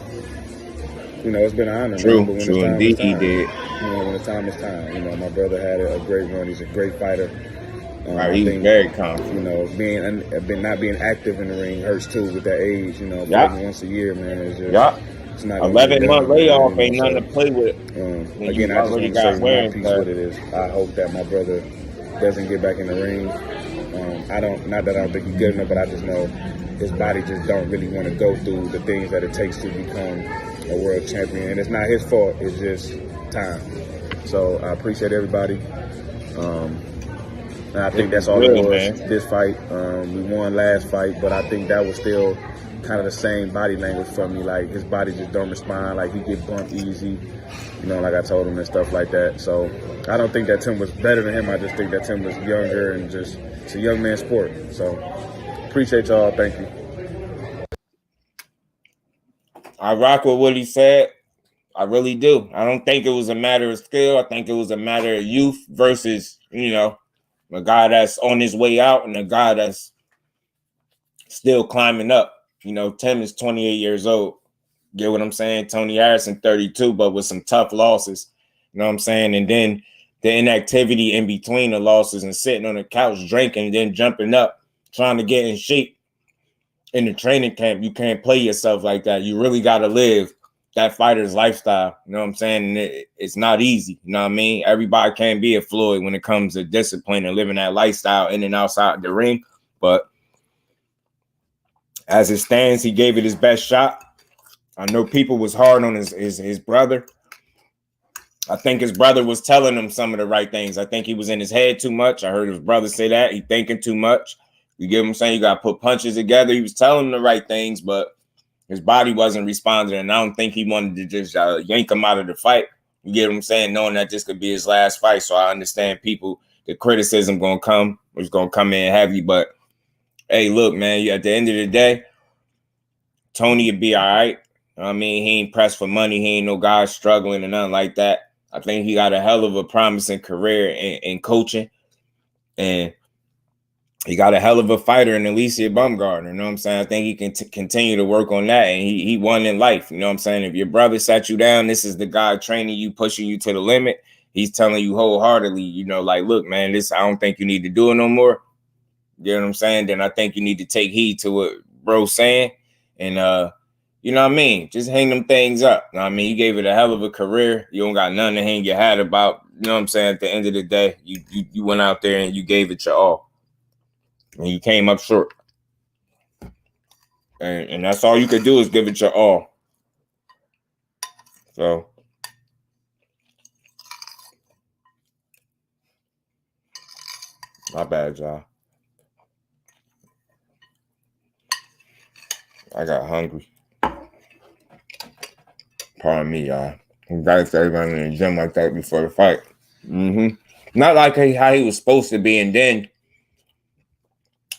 you know, it's been an honor. True, but when true, indeed, he did. You know, when it's time, it's time. You know, my brother had a great run. He's a great fighter. He's very confident. You know, not being active in the ring hurts too with that age. You know, fighting once a year, man. It's just, it's not 11-month layoff ain't nothing to play with. Again, I just want to say my piece what it is. I hope that my brother doesn't get back in the ring. Not that I don't think he's good enough, but I just know his body just don't really want to go through the things that it takes to become a world champion. And it's not his fault, it's just time. So I appreciate everybody. And I think that's all it was, this fight. We won last fight, but I think that was still kind of the same body language for me. Like, his body just don't respond. Like, he get bumped easy, you know, like I told him and stuff like that. So I don't think that Tim was better than him. I just think that Tim was younger and just, it's a young man's sport. So appreciate y'all. Thank you. I rock with what he said. I really do. I don't think it was a matter of skill. I think it was a matter of youth versus, you know, a guy that's on his way out and a guy that's still climbing up. You know, Tim is 28 years old. Get what I'm saying? Tony Harrison, 32, but with some tough losses. You know what I'm saying? And then the inactivity in between the losses and sitting on the couch drinking and then jumping up, trying to get in shape in the training camp. You can't play yourself like that. You really got to live that fighter's lifestyle. You know what I'm saying? And it's not easy. You know what I mean? Everybody can't be a Floyd when it comes to discipline and living that lifestyle in and outside the ring. But as it stands, he gave it his best shot. I know people was hard on his brother. I think his brother was telling him some of the right things. I think he was in his head too much. I heard his brother say that. He thinking too much. You get what I'm saying? You got to put punches together. He was telling him the right things, but his body wasn't responding. And I don't think he wanted to just yank him out of the fight. You get what I'm saying? Knowing that this could be his last fight. So I understand people, the criticism going to come. It's going to come in heavy. But, hey, look, man, at the end of the day, Tony would be all right. I mean, he ain't pressed for money. He ain't no guy struggling or nothing like that. I think he got a hell of a promising career in coaching. And he got a hell of a fighter in Alicia Baumgartner. You know what I'm saying? I think he can continue to work on that. And he won in life. You know what I'm saying? If your brother sat you down, this is the guy training you, pushing you to the limit. He's telling you wholeheartedly, you know, like, look, man, I don't think you need to do it no more. You know what I'm saying? Then I think you need to take heed to what bro's saying. And, you know what I mean? Just hang them things up. You know what I mean? You gave it a hell of a career. You don't got nothing to hang your hat about. You know what I'm saying? At the end of the day, you went out there and you gave it your all. And you came up short. And that's all you could do is give it your all. So, my bad, y'all. I got hungry. Pardon me, y'all. I'm glad to everybody in the gym like that before the fight. Not like how he was supposed to be. And then,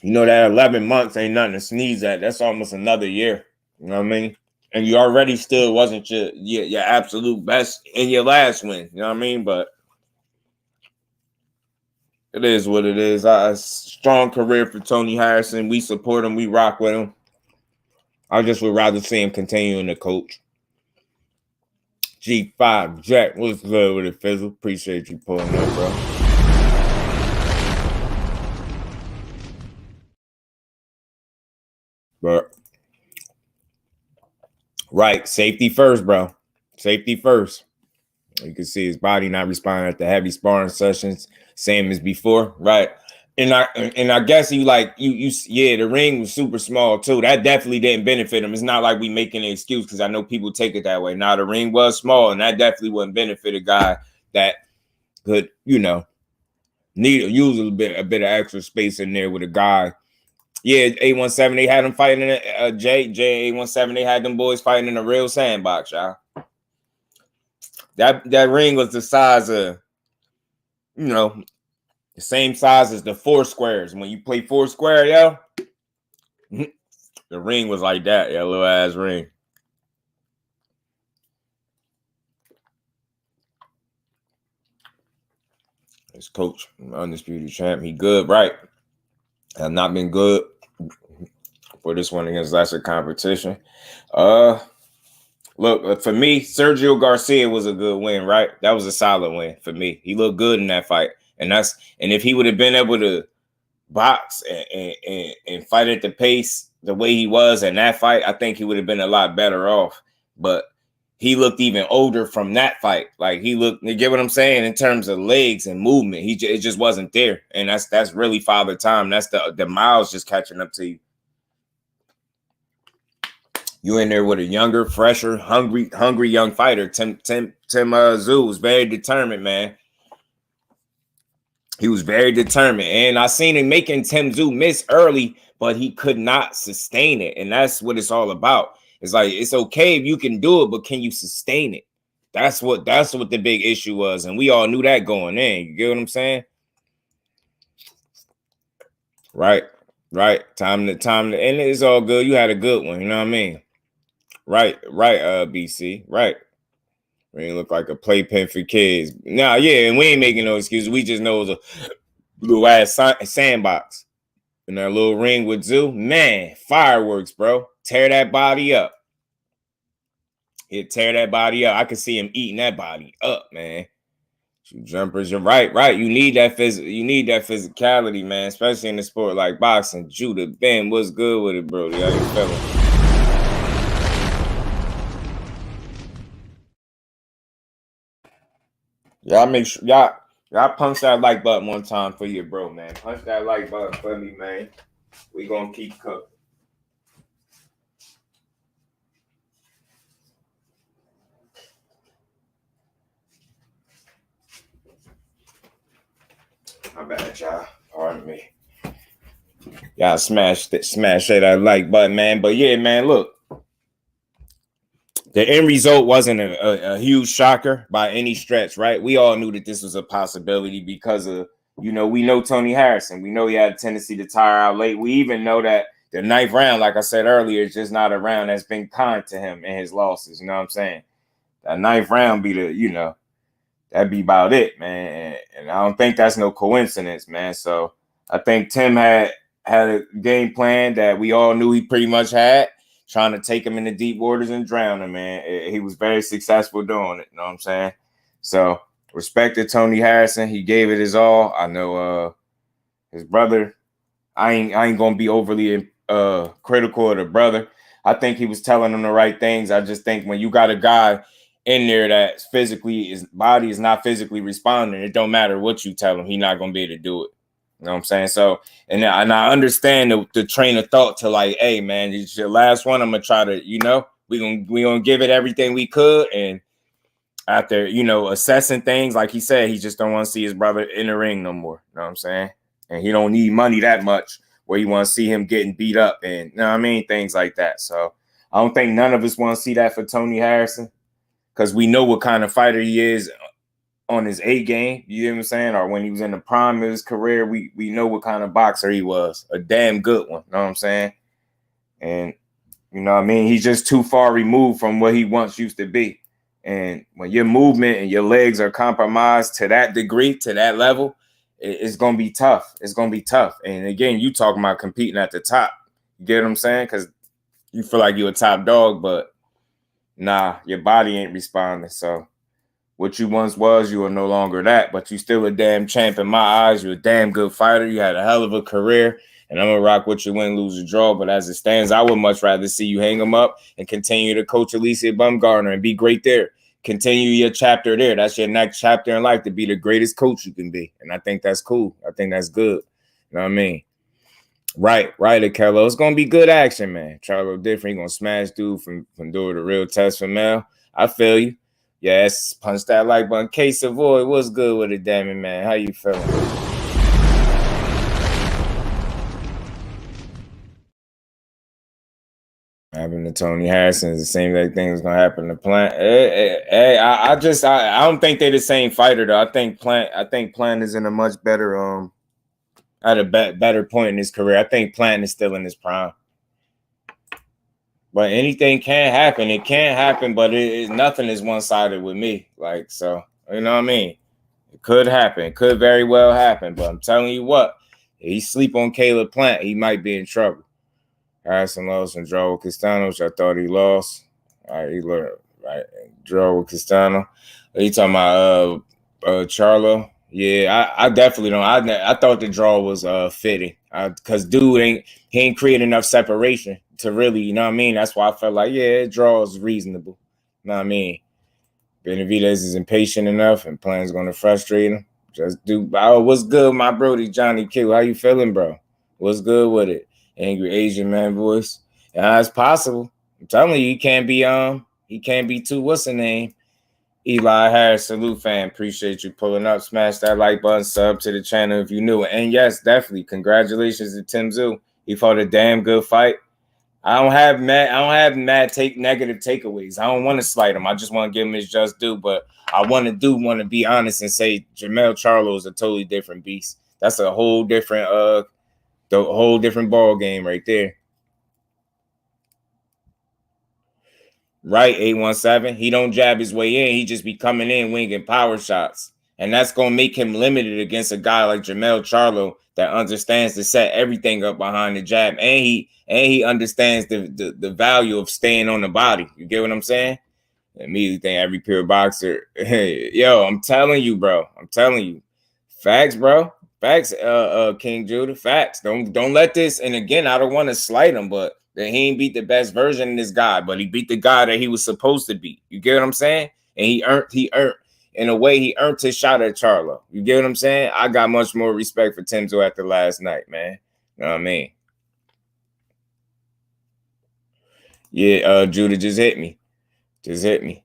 you know, that 11 months ain't nothing to sneeze at. That's almost another year. You know what I mean? And you already still wasn't your absolute best in your last win. You know what I mean? But it is what it is. A strong career for Tony Harrison. We support him. We rock with him. I just would rather see him continuing to coach. G5 Jack, what's good with it, Fizzle? Appreciate you pulling up, bro. But right, safety first, bro. Safety first. You can see his body not responding at the heavy sparring sessions, same as before, right? And I guess the ring was super small too. That definitely didn't benefit him. It's not like we making an excuse because I know people take it that way. Now the ring was small, and that definitely wouldn't benefit a guy that could, you know, use a bit of extra space in there with a guy. Yeah, 817, they had him fighting in J817, they had them boys fighting in a real sandbox, y'all. That ring was the size of, you know, the same size as the 4 squares. When you play 4 square, yo, the ring was like that, yeah, little ass ring. His coach, undisputed champ, he good, right? Have not been good for this one against lesser competition. Look, for me, Sergio Garcia was a good win, right? That was a solid win for me. He looked good in that fight. And if he would have been able to box and fight at the pace the way he was in that fight, I think he would have been a lot better off. But he looked even older from that fight. Like he looked, you get what I'm saying, in terms of legs and movement. It just wasn't there. And that's really father time. That's the miles just catching up to you. You in there with a younger, fresher, hungry young fighter. Tim Tszyu was very determined, man. He was very determined. And I seen him making Tim Tszyu miss early, but he could not sustain it. And that's what it's all about. It's like, it's okay if you can do it, but can you sustain it? That's what the big issue was. And we all knew that going in. You get what I'm saying? Right. Time to, and it's all good. You had a good one. You know what I mean? Right, BC. Right. Ring look like a playpen for kids. Nah, yeah, and we ain't making no excuses. We just know it was a little ass sandbox. And that little ring with Tszyu, man, fireworks, bro. Tear that body up. He'd tear that body up. I could see him eating that body up, man. Jumpers, you're right. You need that physicality, man, especially in a sport like boxing. Judah, Ben, what's good with it, bro? How you feeling? Y'all make sure y'all punch that like button one time for your bro, man. Punch that like button for me, man. We gonna keep cooking. My bad, y'all. Pardon me. Y'all smash that like button, man. But yeah, man, look. The end result wasn't a huge shocker by any stretch, right? We all knew that this was a possibility because of, we know Tony Harrison. We know he had a tendency to tire out late. We even know that the 9th round, like I said earlier, is just not a round that's been kind to him in his losses. You know what I'm saying? That 9th round be that'd be about it, man. And I don't think that's no coincidence, man. So I think Tim had a game plan that we all knew he pretty much had, trying to take him into deep waters and drown him, man. He was very successful doing it, you know what I'm saying? So respect to Tony Harrison. He gave it his all. I know his brother, I ain't gonna be overly critical of the brother. I think he was telling him the right things. I just think when you got a guy in there that his body is not physically responding, it don't matter what you tell him, he's not gonna be able to do it. You know what I'm saying? So, and I understand the train of thought to like, hey man, it's your last one. I'm gonna try to, we gonna give it everything we could. And after, assessing things, like he said, he just don't want to see his brother in the ring no more. You know what I'm saying? And he don't need money that much where you want to see him getting beat up and, you know what I mean? Things like that. So I don't think none of us want to see that for Tony Harrison, because we know what kind of fighter he is on his A game, you know what I'm saying? Or when he was in the prime of his career, we know what kind of boxer he was. A damn good one, you know what I'm saying? And, you know what I mean? He's just too far removed from what he once used to be. And when your movement and your legs are compromised to that degree, to that level, it's going to be tough. It's going to be tough. And again, you talking about competing at the top. You get what I'm saying? Because you feel like you're a top dog, but nah, your body ain't responding. So what you once was, you are no longer that, but you still a damn champ in my eyes. You're a damn good fighter. You had a hell of a career, and I'm going to rock with you, win, lose, or draw. But as it stands, I would much rather see you hang them up and continue to coach Alicia Bumgarner and be great there. Continue your chapter there. That's your next chapter in life, to be the greatest coach you can be. And I think that's cool. I think that's good. You know what I mean? Right, Akello. It's going to be good action, man. Charlo different. He going to smash dude from doing the real test for Mel. I feel you. Yes, punch that like button. K Savoy, what's good with it, damn it, man? How you feeling? Happened to Tony Harrison is the same thing that's gonna happen to Plant. Hey, I don't think they're the same fighter though. I think Plant is in a much better at a better point in his career. I think Plant is still in his prime. But anything can happen. It can happen, but nothing is one-sided with me. Like, so, you know what I mean? It could happen. It could very well happen. But I'm telling you what, if he sleep on Caleb Plant, he might be in trouble. Harrison lost and draw with Castano, which I thought he lost. All right, he learned. Right, draw with Castano. You talking about Charlo? Yeah, I definitely don't. I thought the draw was fitting because dude ain't created enough separation to really, you know what I mean? That's why I felt like, yeah, draw is reasonable. You know what I mean? Benavidez is impatient enough and Plan's going to frustrate him. Just do. Oh, what's good, my brody Johnny Q? How you feeling, bro? What's good with it? Angry Asian man voice. Yeah, it's possible. I'm telling you, he can't be too. What's the name? Eli Harris, salute fan. Appreciate you pulling up. Smash that like button, sub to the channel if you knew it. And yes, definitely, congratulations to Tim Tszyu. He fought a damn good fight. I don't have negative takeaways. I don't want to slight him. I just want to give him his just due. But I want to be honest and say Jermell Charlo is a totally different beast. That's a whole different ball game right there. Right, 817. He don't jab his way in. He just be coming in winging power shots. And that's going to make him limited against a guy like Jermell Charlo that understands to set everything up behind the jab. And he understands the value of staying on the body. You get what I'm saying? Immediately think every pure boxer. Hey, yo, I'm telling you, bro. I'm telling you. Facts, bro. Facts, King Judah. Facts. Don't let this, and again, I don't want to slight him, but that he ain't beat the best version of this guy, but he beat the guy that he was supposed to beat. You get what I'm saying? And he earned in a way, he earned his shot at Charlo. You get what I'm saying? I got much more respect for Tszyu after last night, man. You know what I mean? Yeah, Judah just hit me. Just hit me.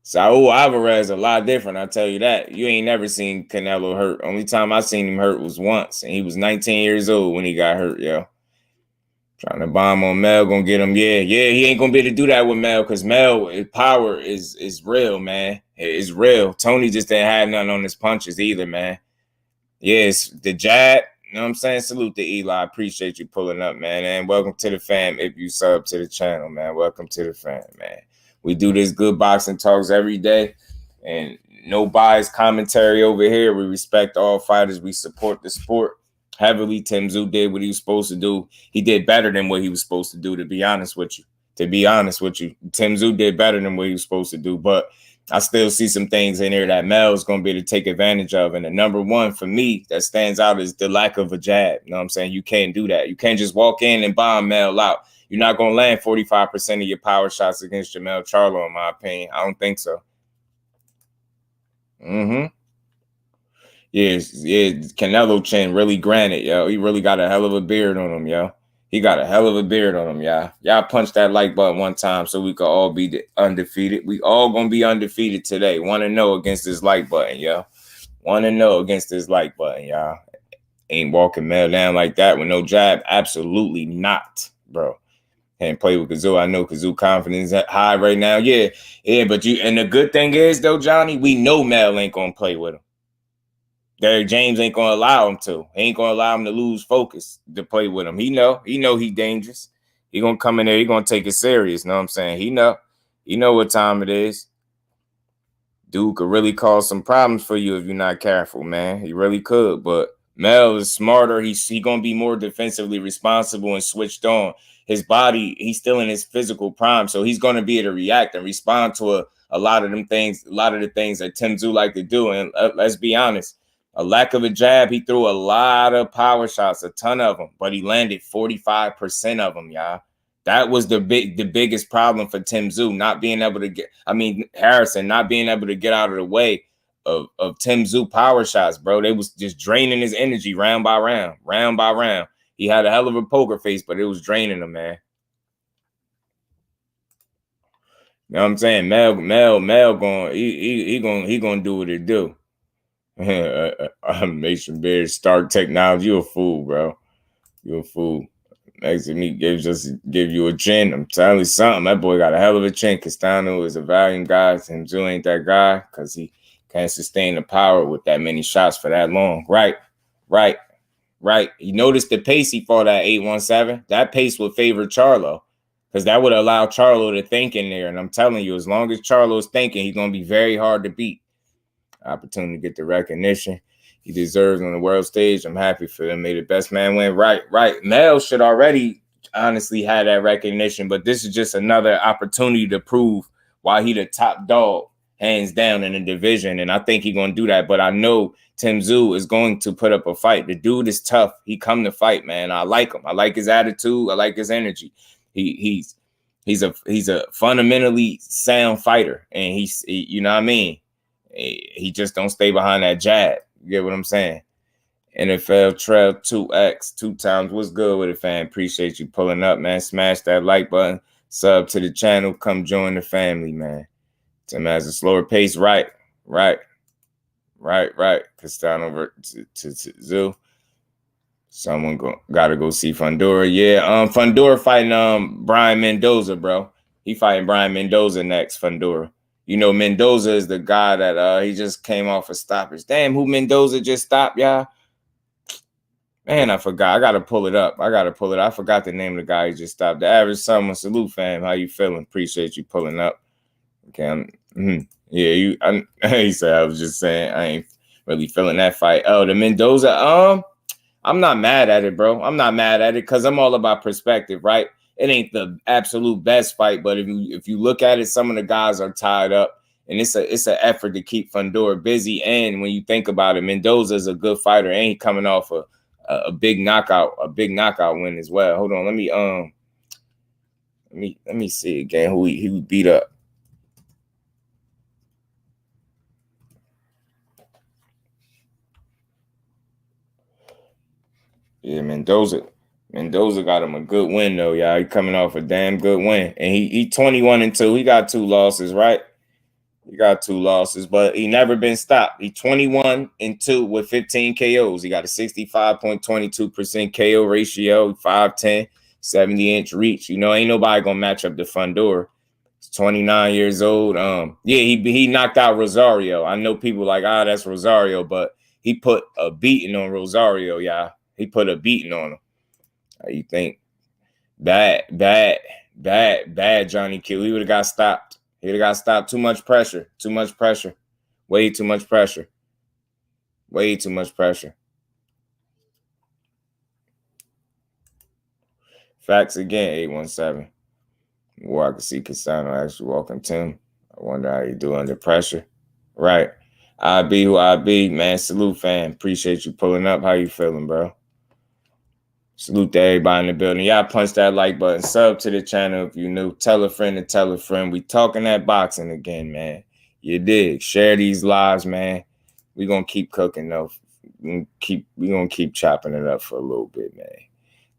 Saul Alvarez a lot different, I'll tell you that. You ain't never seen Canelo hurt. Only time I seen him hurt was once, and he was 19 years old when he got hurt, yo. Trying to bomb on Mel, gonna get him. Yeah, he ain't gonna be able to do that with Mel, because Mel, his power is real, man. It's real. Tony just didn't have nothing on his punches either, man. Yes, the jab, you know what I'm saying? Salute to Eli. I appreciate you pulling up, man. And welcome to the fam if you sub to the channel, man. Welcome to the fam, man. We do this good boxing talks every day, and no biased commentary over here. We respect all fighters. We support the sport heavily. Tszyu did what he was supposed to do. He did better than what he was supposed to do, to be honest with you. Tszyu did better than what he was supposed to do, but I still see some things in here that Mel's going to be able to take advantage of. And the number one for me that stands out is the lack of a jab. You know what I'm saying? You can't do that. You can't just walk in and bomb Mel out. You're not going to land 45% of your power shots against Jermell Charlo, in my opinion. I don't think so. Yeah, Canelo chin really granted, yo. He really got a hell of a beard on him, yo. He got a hell of a beard on him, y'all. Y'all punch that like button one time so we could all be undefeated. We all gonna be undefeated today. 1-0 against this like button, yo. 1-0 against this like button, y'all. Ain't walking Mel down like that with no jab. Absolutely not, bro. Can't play with Kazoo. I know Kazoo confidence high right now. Yeah, but and the good thing is, though, Johnny, we know Mel ain't gonna play with him. Derrick James ain't gonna allow him to. He ain't gonna allow him to lose focus to play with him. He know he dangerous. He gonna come in there. He gonna take it serious. Know what I'm saying? He know what time it is. Dude could really cause some problems for you if you're not careful, man. He really could. But Mel is smarter. He gonna be more defensively responsible and switched on. His body, he's still in his physical prime, so he's gonna be able to react and respond to a lot of them things, a lot of the things that Tszyu like to do. And let's be honest. A lack of a jab, he threw a lot of power shots, a ton of them, but he landed 45% of them, y'all. That was the biggest problem for Tszyu, not being able to Harrison not being able to get out of the way of Tszyu power shots, bro. They was just draining his energy round by round. He had a hell of a poker face, but it was draining him, man. You know what I'm saying? Mel going he gonna do what it do. Mason Beard, Stark Technology. You a fool, bro. You a fool. Next to me give you a chin. I'm telling you something. That boy got a hell of a chin. Castano is a valiant guy. Tszyu ain't that guy because he can't sustain the power with that many shots for that long. Right. You notice the pace he fought at 817. That pace would favor Charlo because that would allow Charlo to think in there. And I'm telling you, as long as Charlo's thinking, he's going to be very hard to beat. Opportunity to get the recognition he deserves on the world stage. I'm happy for him. May the best man win. Right. Mel should already honestly have that recognition, but this is just another opportunity to prove why he the top dog, hands down, in the division. And I think he's going to do that. But I know Tszyu is going to put up a fight. The dude is tough. He come to fight, man. I like him. I like his attitude. I like his energy. He's a fundamentally sound fighter, and he's you know what I mean. He just don't stay behind that jab. You get what I'm saying? NFL Trev 2X 2 times. What's good with it, fam? Appreciate you pulling up, man. Smash that like button. Sub to the channel. Come join the family, man. Tim has a slower pace. Right. Castano over to Zoo. Someone gotta go see Fundora. Yeah, Fundora fighting Brian Mendoza, bro. He fighting Brian Mendoza next, Fundora. You know, Mendoza is the guy that he just came off a stoppage. Damn, who Mendoza just stopped, y'all? Man, I forgot. I gotta pull it up. I forgot the name of the guy who just stopped. The average summer salute, fam. How you feeling? Appreciate you pulling up. Okay, yeah, he said I was just saying I ain't really feeling that fight. Oh, the Mendoza. I'm not mad at it, bro. I'm not mad at it because I'm all about perspective, right? It ain't the absolute best fight, but if you look at it, some of the guys are tied up. And it's an effort to keep Fundora busy. And when you think about it, Mendoza is a good fighter, and he coming off a big knockout win as well. Hold on, let me see again who he beat up. Yeah, Mendoza got him a good win though, y'all. He coming off a damn good win, and he 21-2. He got 2 losses, right? He got 2 losses, but he never been stopped. He 21-2 with 15 KOs. He got a 65.22% KO ratio, 5'10", 70-inch reach. You know, ain't nobody gonna match up to Fundora. He's 29 years old. Yeah, he knocked out Rosario. I know people like, that's Rosario, but he put a beating on Rosario, y'all. He put a beating on him. How you think? Bad, Johnny Q. He would have got stopped. He would have got stopped. Too much pressure. Way too much pressure. Facts again, 817. Well, I can see Cassano actually walking to him. I wonder how you do under pressure. Right. I be who I be, man. Salute, fam. Appreciate you pulling up. How you feeling, bro? Salute to everybody in the building. Y'all punch that like button. Sub to the channel if you new. Tell a friend to tell a friend. We talking that boxing again, man. You dig. Share these lives, man. We gonna keep cooking though. We gonna keep chopping it up for a little bit, man.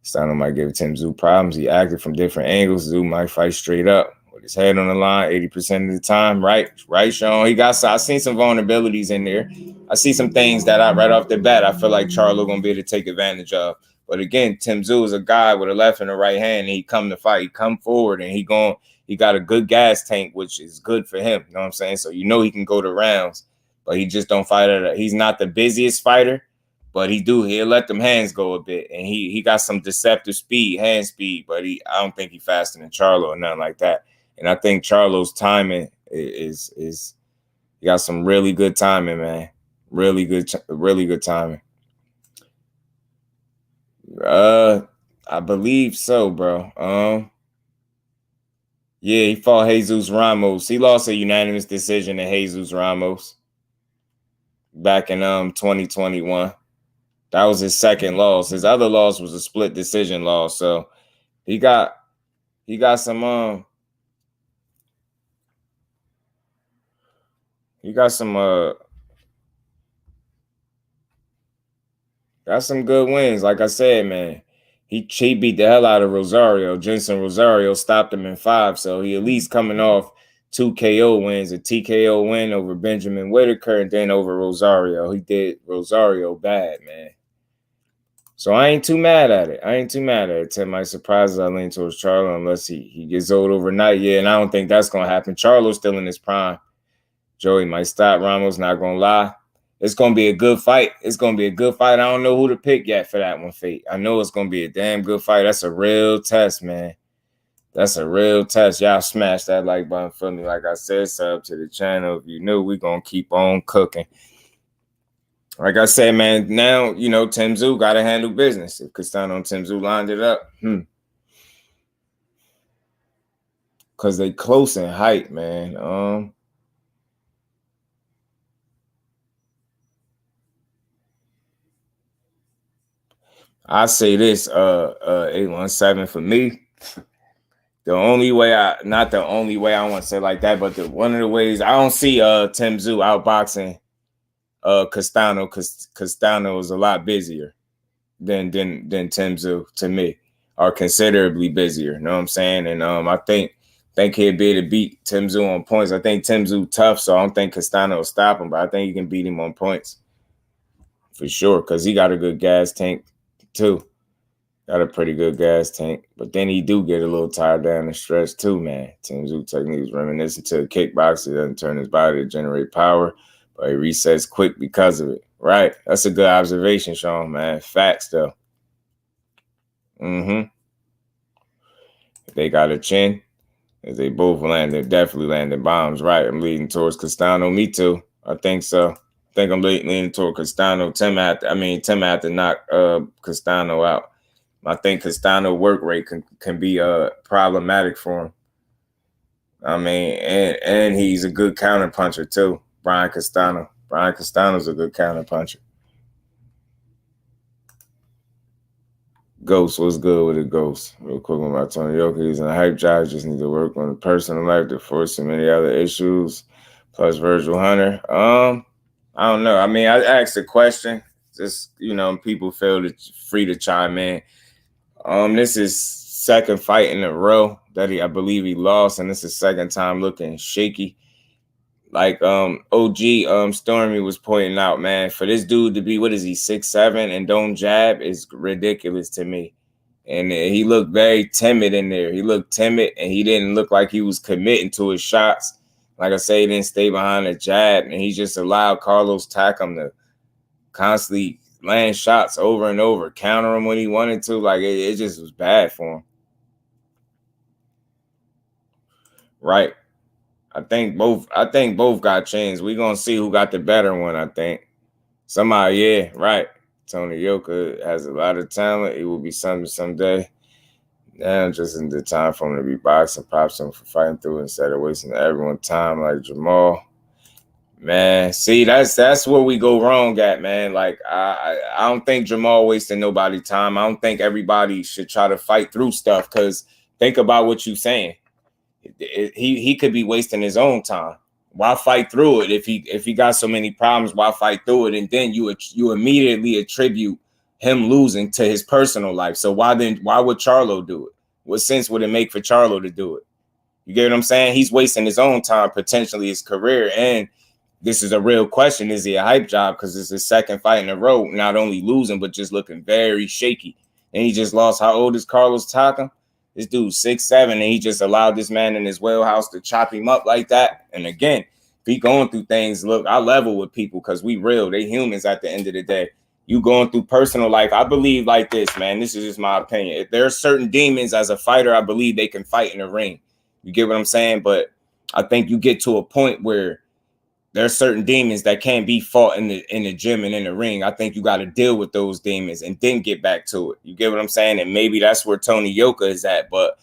Stano might give Tszyu problems. He acted from different angles. Tszyu might fight straight up with his head on the line 80% of the time. Right, Sean. I seen some vulnerabilities in there. I see some things that right off the bat I feel like Charlo gonna be able to take advantage of. But again, Tszyu is a guy with a left and a right hand, and he come to fight. He come forward, and he got a good gas tank, which is good for him. You know what I'm saying? So you know he can go to rounds, but he just don't fight he's not the busiest fighter, but he'll let them hands go a bit, and he got some deceptive speed, hand speed, but I don't think he's faster than Charlo or nothing like that. And I think Charlo's timing is he got some really good timing, man. Really good timing. I believe so, bro. Yeah, he fought Jesus Ramos. He lost a unanimous decision to Jesus Ramos back in 2021. That was his second loss. His other loss was a split decision loss. So he got some got some good wins. Like I said, man, he beat the hell out of Rosario. Jensen Rosario stopped him in 5. So he at least coming off 2 KO wins, a TKO win over Benjamin Whitaker and then over Rosario. He did Rosario bad, man. So I ain't too mad at it. To my surprises, I lean towards Charlo unless he gets old overnight. Yeah, and I don't think that's going to happen. Charlo's still in his prime. Joey might stop. Ramos, not going to lie. It's going to be a good fight. I don't know who to pick yet for that one, Fate. I know it's going to be a damn good fight. That's a real test, man. That's a real test. Y'all smash that like button for me. Like I said, sub to the channel. If you knew, we going to keep on cooking. Like I said, man, now, you know, Tszyu got to handle business. If Castano and Tszyu lined it up, because they close in height, man. I say this, 817 for me. The only way not the only way I want to say like that, but one of the ways I don't see Tszyu outboxing Castano, because Castano is a lot busier than Tszyu to me, or considerably busier. You know what I'm saying? And I think he'd be able to beat Tszyu on points. I think Tszyu tough, so I don't think Castano will stop him, but I think he can beat him on points for sure, because he got a good gas tank too. Got a pretty good gas tank, but then he do get a little tired down the stretch too, man. Tszyu technique is reminiscent to a kickboxer. Doesn't turn his body to generate power, but he resets quick because of it. Right. That's a good observation, Sean, man. Facts, though. If they got a chin, if they both definitely landed bombs. Right. I'm leading towards Castano. Me too. I think so. I think I'm leaning toward Castano. Tim had to knock Castano out. I think Castano work rate can be problematic for him. I mean, and he's a good counter puncher too. Brian Castano. Brian Castano's a good counter puncher. Ghost, what's good with it, Ghost? Real quick about Tony Yoka. He's in a hype job. Just need to work on the personal life to force so many other issues. Plus Virgil Hunter. I don't know. I mean, I asked a question. Just, people feel free to chime in. This is second fight in a row that I believe he lost, and this is second time looking shaky. Like OG Stormy was pointing out, man, for this dude to be, 6'7" and don't jab is ridiculous to me. And he looked very timid in there. He looked timid, and he didn't look like he was committing to his shots. Like I say, he didn't stay behind the jab, and he just allowed Carlos Takam to constantly land shots over and over, counter him when he wanted to. Like it just was bad for him. Right. I think both got chins. We're gonna see who got the better one, I think. Somebody, yeah, right. Tony Yoka has a lot of talent. It will be something someday. Now just in the time for him to be boxing, props him for fighting through instead of wasting everyone's time like Jamal. Man, see, that's where we go wrong at, man. Like, I don't think Jamal wasting nobody's time. I don't think everybody should try to fight through stuff, because think about what you're saying. He could be wasting his own time. Why fight through it if he got so many problems? Why fight through it? And then you immediately attribute him losing to his personal life. So why would Charlo do it? What sense would it make for Charlo to do it? You get what I'm saying? He's wasting his own time, potentially his career. And this is a real question. Is he a hype job? Because it's his second fight in a row, not only losing, but just looking very shaky. And he just lost. How old is Carlos Takam? This dude's 6'7", and he just allowed this man in his wheelhouse to chop him up like that. And again, if he going through things, look, I level with people because we real. They humans at the end of the day. You going through personal life. I believe like this, man. This is just my opinion. If there are certain demons as a fighter, I believe they can fight in the ring. You get what I'm saying? But I think you get to a point where there are certain demons that can't be fought in the gym and in the ring. I think you got to deal with those demons and then get back to it. You get what I'm saying? And maybe that's where Tony Yoka is at. But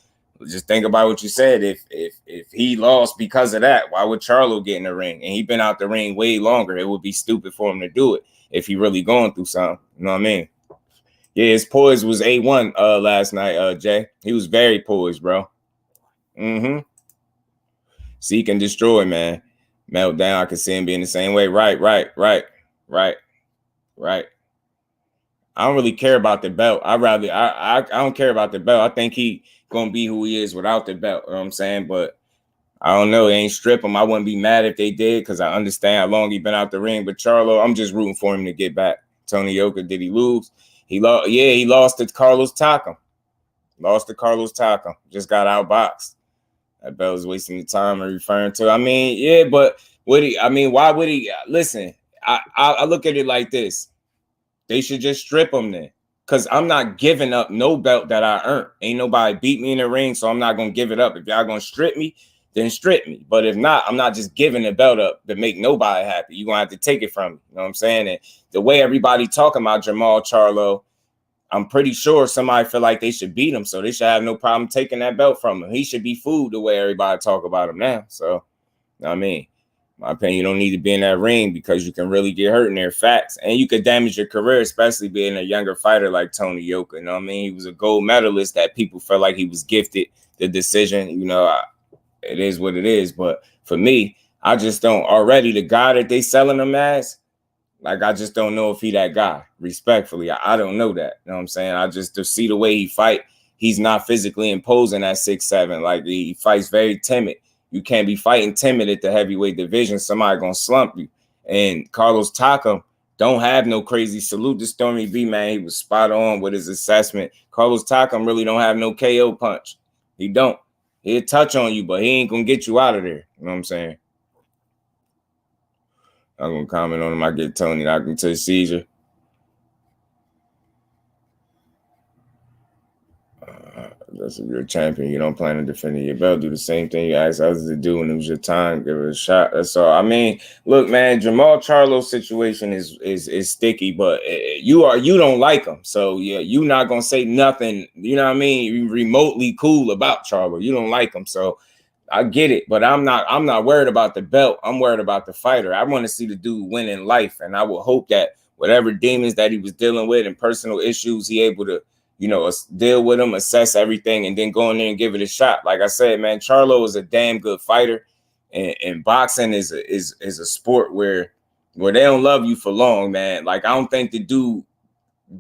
just think about what you said. If he lost because of that, why would Charlo get in the ring? And he been out the ring way longer. It would be stupid for him to do it if he really going through something. You know what I mean? Yeah, his poise was A1 last night, Jay. He was very poised, bro. Seek and destroy, man. Meltdown, I can see him being the same way. Right. I don't really care about the belt. I don't care about the belt. I think he gonna be who he is without the belt. You know what I'm saying? But I don't know. They ain't strip him. I wouldn't be mad if they did, because I understand how long he been out the ring. But Charlo, I'm just rooting for him to get back. Tony Yoka, did he lose? He lost. Yeah, he lost to Carlos Takam. Just got outboxed. That belt was wasting the time I'm referring to. I mean, yeah, but why would he? Listen, I look at it like this. They should just strip him then. Because I'm not giving up no belt that I earned. Ain't nobody beat me in the ring, so I'm not going to give it up. If y'all going to strip me, then strip me. But if not, I'm not just giving the belt up to make nobody happy. You're going to have to take it from me. You know what I'm saying? And the way everybody talking about Jamal Charlo, I'm pretty sure somebody feel like they should beat him, so they should have no problem taking that belt from him. He should be fooled the way everybody talk about him now. So, you know what I mean? My opinion, you don't need to be in that ring because you can really get hurt in there. Facts. And you could damage your career, especially being a younger fighter like Tony Yoka. You know what I mean? He was a gold medalist that people felt like he was gifted the decision. You know, it is what it is. But for me, I just don't. Already the guy that they selling him as, like, I just don't know if he that guy. Respectfully, I don't know that. You know what I'm saying? I just to see the way he fight, he's not physically imposing at 6'7". Like, he fights very timid. You can't be fighting timid at the heavyweight division. Somebody gonna slump you. And Carlos Takam don't have no crazy. Salute to Stormy B, man. He was spot on with his assessment. Carlos Takam really don't have no KO punch. He don't. He'll touch on you, but he ain't gonna get you out of there. You know what I'm saying? I'm gonna comment on him. I get Tony knocking to Caesar. That's if you're a champion. You don't plan on defending your belt. Do the same thing you ask others to do when it was your time. Give it a shot. That's all. I mean, look, man, Jamal Charlo's situation is sticky, but you don't like him, so yeah, you not gonna say nothing. You know what I mean? Remotely cool about Charlo. You don't like him, so I get it. But I'm not worried about the belt. I'm worried about the fighter. I want to see the dude win in life, and I will hope that whatever demons that he was dealing with and personal issues, he able to, deal with them, assess everything, and then go in there and give it a shot. Like I said, man, Charlo is a damn good fighter, and boxing is a sport where they don't love you for long, man. Like, I don't think the dude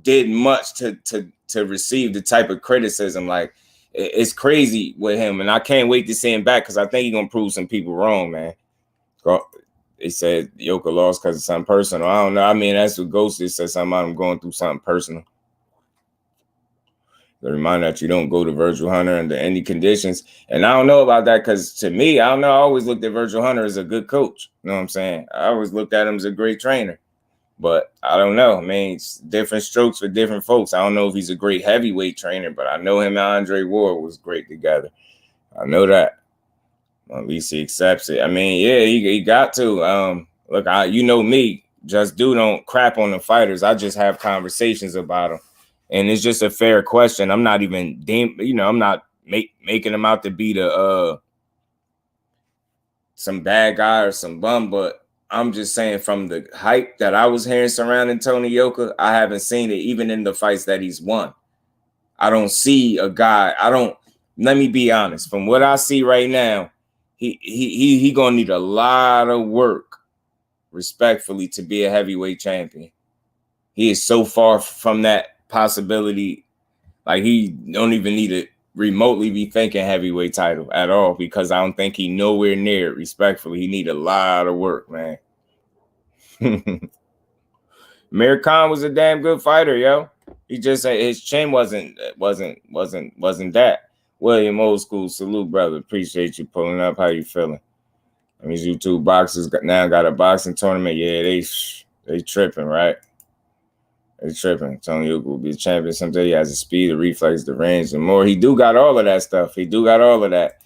did much to receive the type of criticism. Like, it's crazy with him, and I can't wait to see him back because I think he's gonna prove some people wrong, man. They said YOKA lost because of something personal. I don't know. I mean, that's what Ghost said, something about him going through something personal. The reminder that you don't go to Virgil Hunter under any conditions. And I don't know about that because, to me, I don't know. I always looked at Virgil Hunter as a good coach. You know what I'm saying? I always looked at him as a great trainer. But I don't know. I mean, it's different strokes for different folks. I don't know if he's a great heavyweight trainer, but I know him and Andre Ward was great together. I know that. At least he accepts it. I mean, yeah, he got to. Look, you know me. JusDueBoxing don't crap on the fighters. I just have conversations about them. And it's just a fair question. I'm not even, I'm not making him out to be some bad guy or some bum, but I'm just saying from the hype that I was hearing surrounding Tony YOKA, I haven't seen it even in the fights that he's won. I don't see a guy. Let me be honest. From what I see right now, he gonna need a lot of work, respectfully, to be a heavyweight champion. He is so far from that possibility. Like, he don't even need to remotely be thinking heavyweight title at all, because I don't think he nowhere near it, respectfully. He need a lot of work, man. Amir Khan was a damn good fighter, yo. He just said his chin wasn't that. William Old School, salute, brother. Appreciate you pulling up. How you feeling? I mean, YouTube boxers now got a boxing tournament. Yeah, they tripping, right? They tripping. Tony YOKA will be a champion someday. He has the speed, the reflex, the range, and more. He do got all of that stuff. He do got all of that.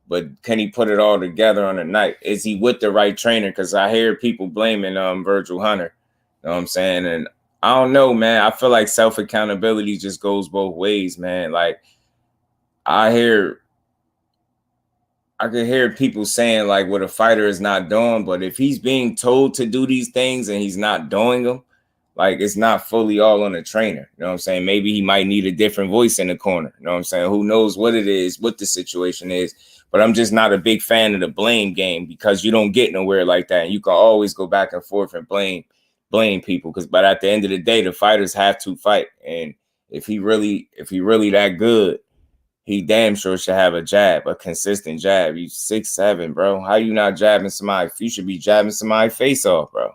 But can he put it all together on a night? Is he with the right trainer? Because I hear people blaming Virgil Hunter. You know what I'm saying? And I don't know, man. I feel like self-accountability just goes both ways, man. Like, I can hear people saying, like, what a fighter is not doing. But if he's being told to do these things and he's not doing them, like, it's not fully all on the trainer. You know what I'm saying? Maybe he might need a different voice in the corner. You know what I'm saying? Who knows what it is, what the situation is. But I'm just not a big fan of the blame game, because you don't get nowhere like that. And you can always go back and forth and blame people. But at the end of the day, the fighters have to fight. And if he really that good, he damn sure should have a jab, a consistent jab. You 6'7", bro. How you not jabbing somebody? You should be jabbing somebody face off, bro.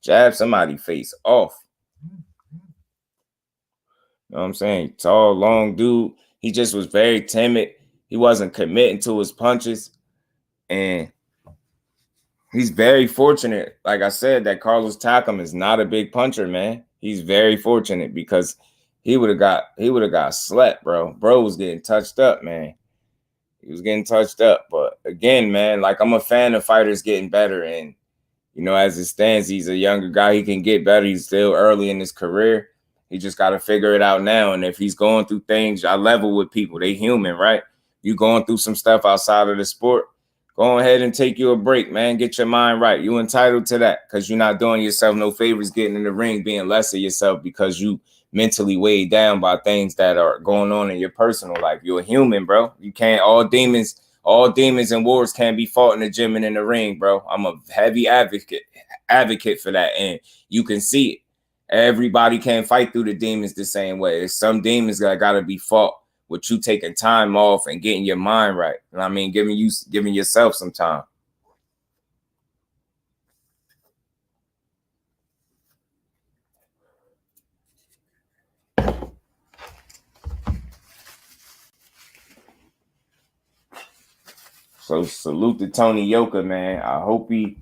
Jab somebody face off. You know what I'm saying? Tall, long dude. He just was very timid. He wasn't committing to his punches. And he's very fortunate, like I said, that Carlos Takam is not a big puncher, man. He's very fortunate, because he would have got slept, bro. Bro was getting touched up, man. He was getting touched up. But again, man, like, I'm a fan of fighters getting better. And, as it stands, he's a younger guy. He can get better. He's still early in his career. He just got to figure it out now. And if he's going through things, I level with people. They human, right? You going through some stuff outside of the sport, go ahead and take you a break, man. Get your mind right. You entitled to that, because you're not doing yourself no favors getting in the ring, being less of yourself because you mentally weighed down by things that are going on in your personal life. You're a human, bro. You can't, all demons and wars can't be fought in the gym and in the ring, bro. I'm a heavy advocate for that. And you can see it. Everybody can't fight through the demons the same way. There's some demons that got to be fought with you taking time off and getting your mind right. And I mean, giving yourself some time. So salute to Tony YOKA, man. I hope he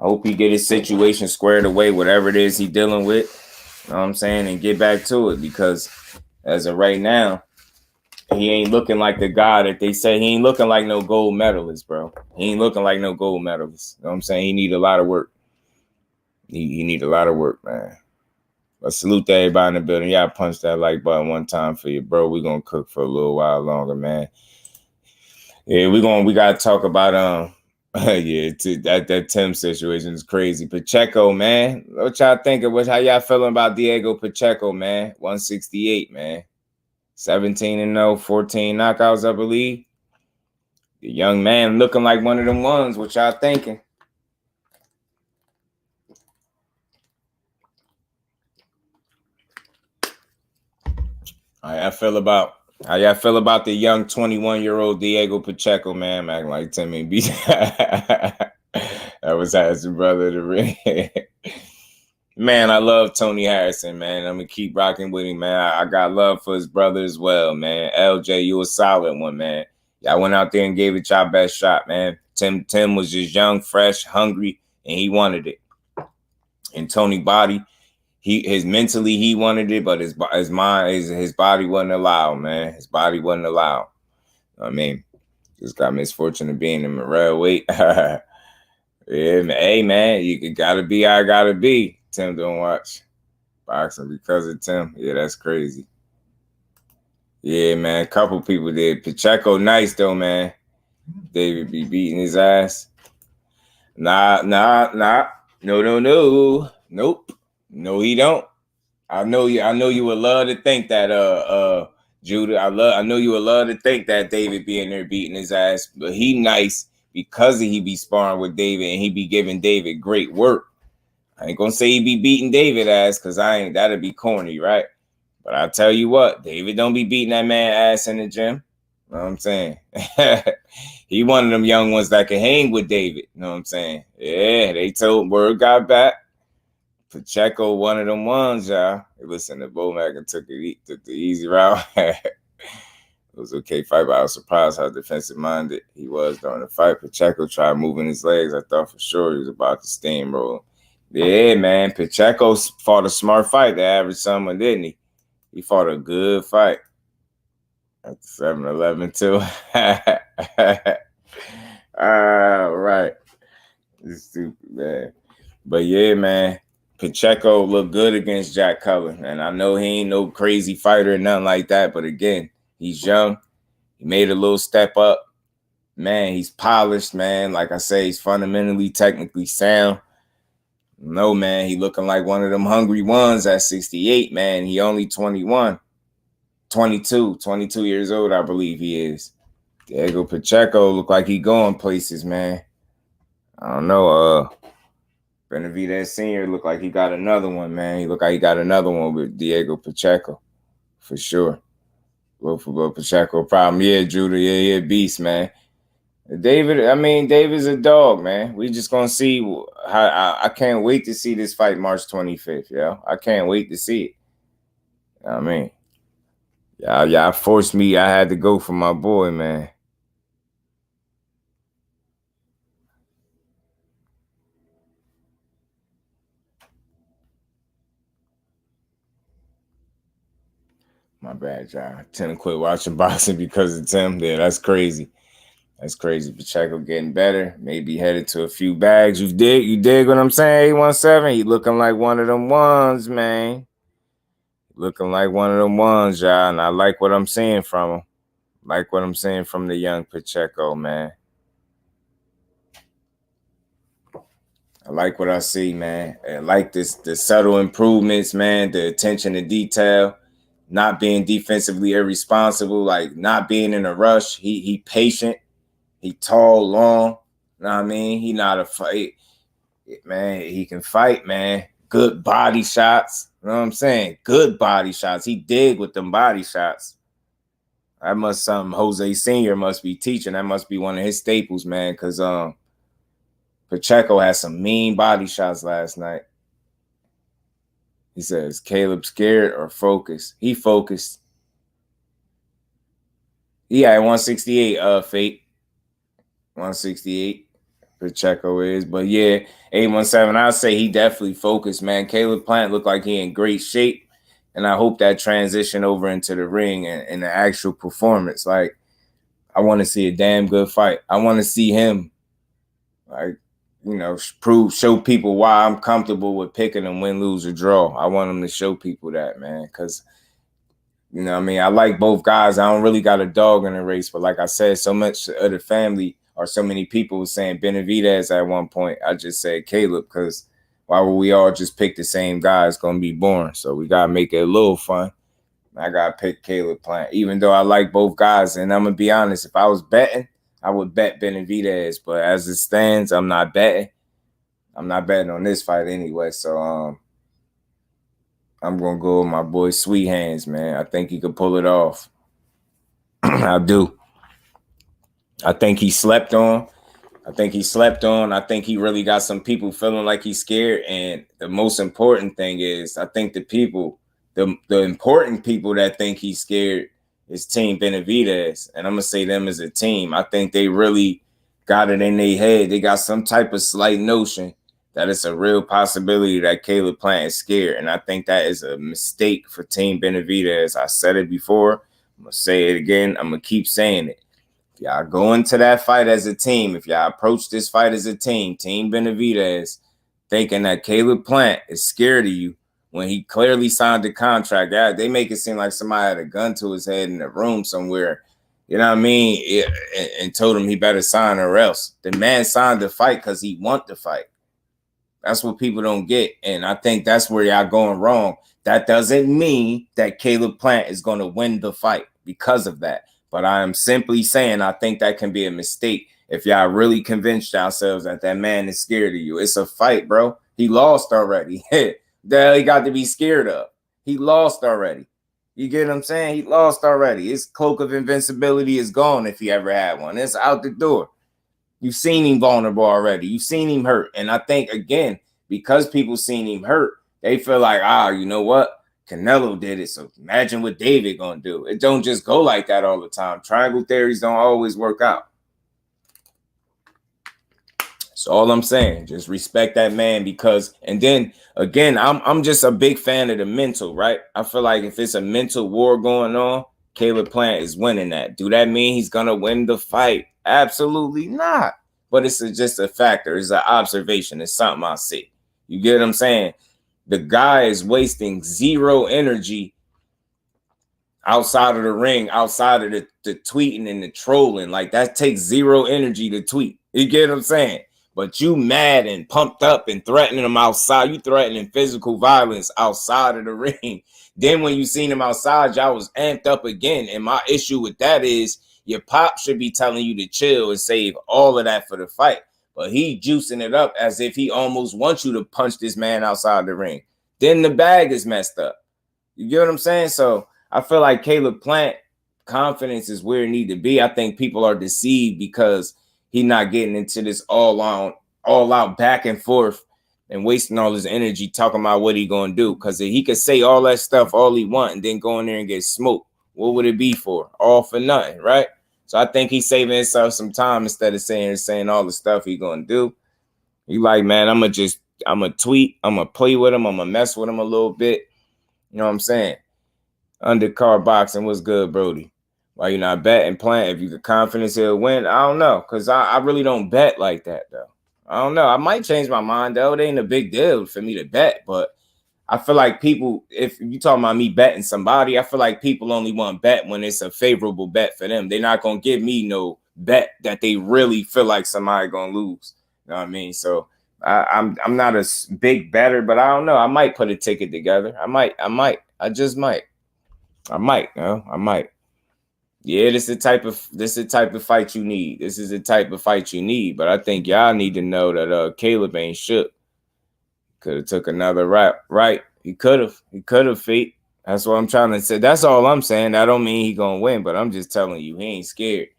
I hope he get his situation squared away, whatever it is he dealing with. You know what I'm saying? And get back to it, because as of right now, he ain't looking like the guy that they say. He ain't looking like no gold medalist, bro. He ain't looking like no gold medalist. You know what I'm saying? He need a lot of work. He need a lot of work, man. But salute to everybody in the building. Y'all punch that like button one time for you, bro. We gonna cook for a little while longer, man. Yeah, we gotta talk about that Tim situation is crazy. Pacheco, man. What y'all thinking? How y'all feeling about Diego Pacheco, man? 168, man. 17-0, 14 knockouts, I believe. The young man looking like one of them ones. What y'all thinking? How y'all feel about the young 21-year-old Diego Pacheco, man? I'm acting like Timmy B. That was Harrison, brother. The ring. Man, I love Tony Harrison, man. I'm gonna keep rocking with him, man. I got love for his brother as well, man. LJ, you a solid one, man. Y'all went out there and gave it y'all best shot, man. Tim was just young, fresh, hungry, and he wanted it. And Tony body, mentally he wanted it, but his body wasn't allowed, man. His body wasn't allowed. I mean, just got misfortune of being in Morel weight. Yeah, man. Hey, man, you gotta be. I gotta be. Tim don't watch boxing because of Tim. Yeah, that's crazy. Yeah, man. A couple people did. Pacheco nice though, man. David be beating his ass. Nah. No. Nope. No, he don't. I know you would love to think that Judah. I know you would love to think that David be in there beating his ass, but he nice because he be sparring with David and he be giving David great work. I ain't gonna say he be beating David ass, because that'd be corny, right? But I tell you what, David don't be beating that man ass in the gym. You know what I'm saying? He one of them young ones that can hang with David. You know what I'm saying? Yeah, they told word got back. Pacheco, one of them ones, y'all. Listen, the Bomac and took the easy route. It was okay fight, but I was surprised how defensive minded he was during the fight. Pacheco tried moving his legs. I thought for sure he was about to steamroll. Yeah, man. Pacheco fought a smart fight, the average someone, didn't he? He fought a good fight. At 7-11 too. All right. This stupid, man. But yeah, man. Pacheco looked good against Jack Cullen. And I know he ain't no crazy fighter or nothing like that. But again, he's young. He made a little step up. Man, he's polished, man. Like I say, he's fundamentally, technically sound. No, man, he looking like one of them hungry ones at 68, man. He only 22 years old, I believe he is. Diego Pacheco look like he going places, man. I don't know. Benavidez Sr. look like he got another one, man. He look like he got another one with Diego Pacheco, for sure. Well, Pacheco problem. Yeah, Judah. Yeah, beast, man. David's a dog, man. We just gonna see how. I can't wait to see this fight March 25th, yo. I can't wait to see it. I mean, y'all forced me. I had to go for my boy, man. My bad, y'all. Tim quit watching boxing because of Tim. Yeah, that's crazy. That's crazy. Pacheco getting better. Maybe headed to a few bags. You dig what I'm saying? 817. He looking like one of them ones, man. Looking like one of them ones, y'all. And I like what I'm seeing from him. Like what I'm seeing from the young Pacheco, man. I like what I see, man. I like the subtle improvements, man. The attention to detail. Not being defensively irresponsible. Like not being in a rush. He patient. He tall, long. You know what I mean? He not a fight. Man, he can fight, man. Good body shots. You know what I'm saying? Good body shots. He dig with them body shots. That must something Jose Sr. must be teaching. That must be one of his staples, man. Because Pacheco had some mean body shots last night. He says, Caleb scared or focused? He focused. He had 168, Fate. 168. Pacheco is. But yeah, 817, I'll say he definitely focused, man. Caleb Plant looked like he in great shape. And I hope that transition over into the ring and the actual performance. Like, I want to see a damn good fight. I want to see him, like, you know, show people why I'm comfortable with picking him, win, lose, or draw. I want him to show people that, man, because, you know what I mean, I like both guys. I don't really got a dog in the race, but like I said, so much of the family or so many people were saying Benavidez at one point. I just said Caleb because why would we all just pick the same guy? It's going to be boring. So we got to make it a little fun. I got to pick Caleb Plant, even though I like both guys. And I'm going to be honest, if I was betting, I would bet Benavidez. But as it stands, I'm not betting. I'm not betting on this fight anyway. So I'm going to go with my boy Sweet Hands, man. I think he could pull it off. I do. I think he slept on. I think he really got some people feeling like he's scared. And the most important thing is, I think the important people that think he's scared is Team Benavidez. And I'm going to say them as a team. I think they really got it in their head. They got some type of slight notion that it's a real possibility that Caleb Plant is scared. And I think that is a mistake for Team Benavidez. I said it before. I'm going to say it again. I'm going to keep saying it. If y'all go into that fight as a team, if y'all approach this fight as a team, Team Benavidez, thinking that Caleb Plant is scared of you when he clearly signed the contract, they make it seem like somebody had a gun to his head in a room somewhere, you know what I mean, and told him he better sign or else. The man signed the fight because he want the fight. That's what people don't get, and I think that's where y'all going wrong. That doesn't mean that Caleb Plant is going to win the fight because of that. But I am simply saying I think that can be a mistake if y'all really convinced yourselves that that man is scared of you. It's a fight, bro. He lost already. The hell he got to be scared of? He lost already. You get what I'm saying? He lost already. His cloak of invincibility is gone if he ever had one. It's out the door. You've seen him vulnerable already. You've seen him hurt. And I think, again, because people seen him hurt, they feel like, you know what? Canelo did it, so imagine what David gonna do. It don't just go like that all the time. Triangle theories don't always work out. That's all I'm saying. Just respect that man because, and then again, I'm just a big fan of the mental, right? I feel like if it's a mental war going on, Caleb Plant is winning that. Do that mean he's gonna win the fight? Absolutely not. But it's just a factor. It's an observation. It's something I see. You get what I'm saying? The guy is wasting zero energy outside of the ring, outside of the tweeting and the trolling. Like, that takes zero energy to tweet. You get what I'm saying? But you mad and pumped up and threatening him outside. You threatening physical violence outside of the ring. Then when you seen him outside, y'all was amped up again. And my issue with that is your pop should be telling you to chill and save all of that for the fight. But he juicing it up as if he almost wants you to punch this man outside the ring. Then the bag is messed up. You get what I'm saying? So I feel like Caleb Plant confidence is where it need to be. I think people are deceived because he's not getting into this all out back and forth and wasting all his energy talking about what he gonna do. Because he could say all that stuff all he want and then go in there and get smoked. What would it be for? All for nothing, right? So I think he's saving himself some time instead of saying all the stuff he gonna do. He like, man, I'm gonna tweet, I'm gonna play with him, I'm gonna mess with him a little bit. You know what I'm saying? Undercard boxing, what's good, Brody? Why you not betting Plant? If you got confidence he'll win, I don't know, because I really don't bet like that, though. I don't know. I might change my mind, though. It ain't a big deal for me to bet, but I feel like people, if you talking about me betting somebody, I feel like people only want to bet when it's a favorable bet for them. They're not going to give me no bet that they really feel like somebody going to lose. You know what I mean? So I'm not a big bettor, but I don't know. I might put a ticket together. I might. I just might. I might. Yeah, this is the type of fight you need. This is the type of fight you need. But I think y'all need to know that Caleb ain't shook. Could have took another rap, right? He could have, feet. That's what I'm trying to say. That's all I'm saying. That don't mean he gonna win, but I'm just telling you, he ain't scared.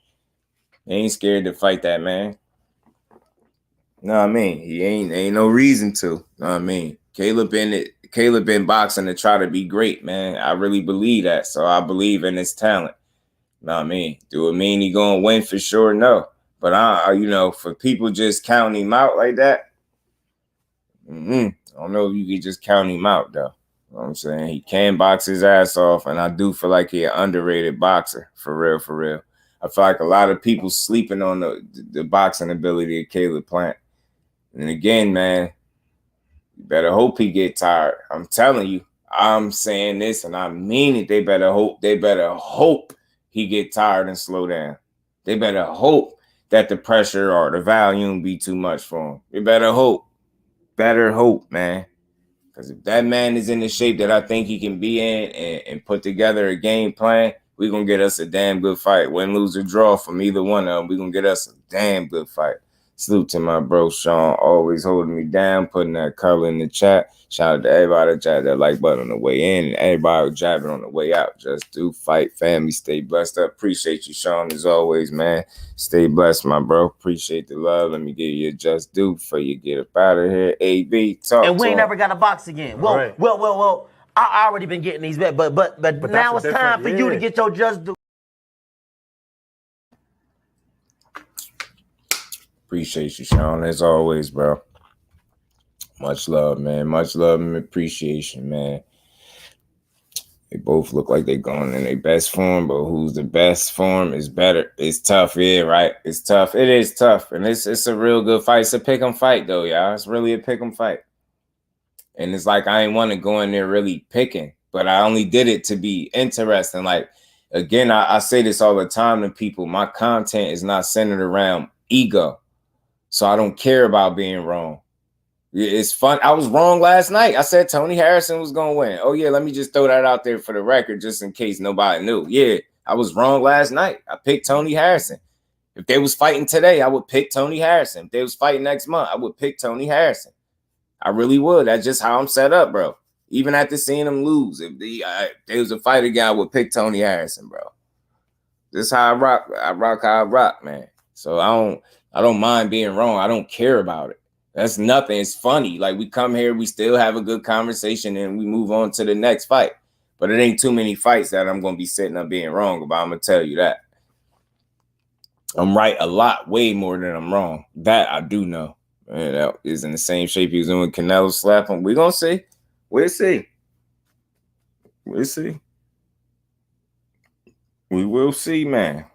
He ain't scared to fight that man. Know what I mean? He ain't no reason to. Know what I mean? Caleb been boxing to try to be great, man. I really believe that. So I believe in his talent. Know what I mean? Do it mean he gonna win for sure? No. But you know, for people just counting him out like that, I don't know if you could just count him out though. You know what I'm saying? He can box his ass off, and I do feel like he's an underrated boxer, for real, for real. I feel like a lot of people sleeping on the boxing ability of Caleb Plant. And again, man, you better hope he get tired. I'm telling you, I'm saying this, and I mean it. They better hope he get tired and slow down. They better hope that the pressure or the volume be too much for him. They better hope. Better hope, man. Because if that man is in the shape that I think he can be in and put together a game plan, we're going to get us a damn good fight. Win, lose, or draw from either one of them, we're going to get us a damn good fight. Salute to my bro, Sean, always holding me down, putting that color in the chat. Shout out to everybody that jabbed that like button on the way in and everybody jabbing on the way out. Just do fight, family. Stay blessed up. Appreciate you, Sean, as always, man. Stay blessed, my bro. Appreciate the love. Let me give you a just do before you get up out of here. AB, talk and we ain't to never got to box again. Well, right. well. I already been getting these bets, but now it's time for you to get your just do. Appreciate you, Sean, as always, bro. Much love, man. Much love and appreciation, man. They both look like they're going in their best form, but who's the best form is better. It's tough, yeah, right? It's tough. It is tough, and it's a real good fight. It's a pick-em fight, though, y'all. It's really a pick-em fight. And it's like I ain't want to go in there really picking, but I only did it to be interesting. Like, again, I say this all the time to people. My content is not centered around ego. So I don't care about being wrong. It's fun. I was wrong last night. I said Tony Harrison was going to win. Oh, yeah, let me just throw that out there for the record just in case nobody knew. Yeah, I was wrong last night. I picked Tony Harrison. If they was fighting today, I would pick Tony Harrison. If they was fighting next month, I would pick Tony Harrison. I really would. That's just how I'm set up, bro. Even after seeing him lose, if there was a fight again, I would pick Tony Harrison, bro. This is how I rock. I rock how I rock, man. So I don't mind being wrong. I don't care about it. That's nothing. It's funny. Like, we come here, we still have a good conversation, and we move on to the next fight. But it ain't too many fights that I'm going to be sitting up being wrong about. I'm going to tell you that. I'm right a lot, way more than I'm wrong. That I do know. Man, that is in the same shape he was doing Canelo slap him. We're going to see. We'll see. We'll see. We will see, man.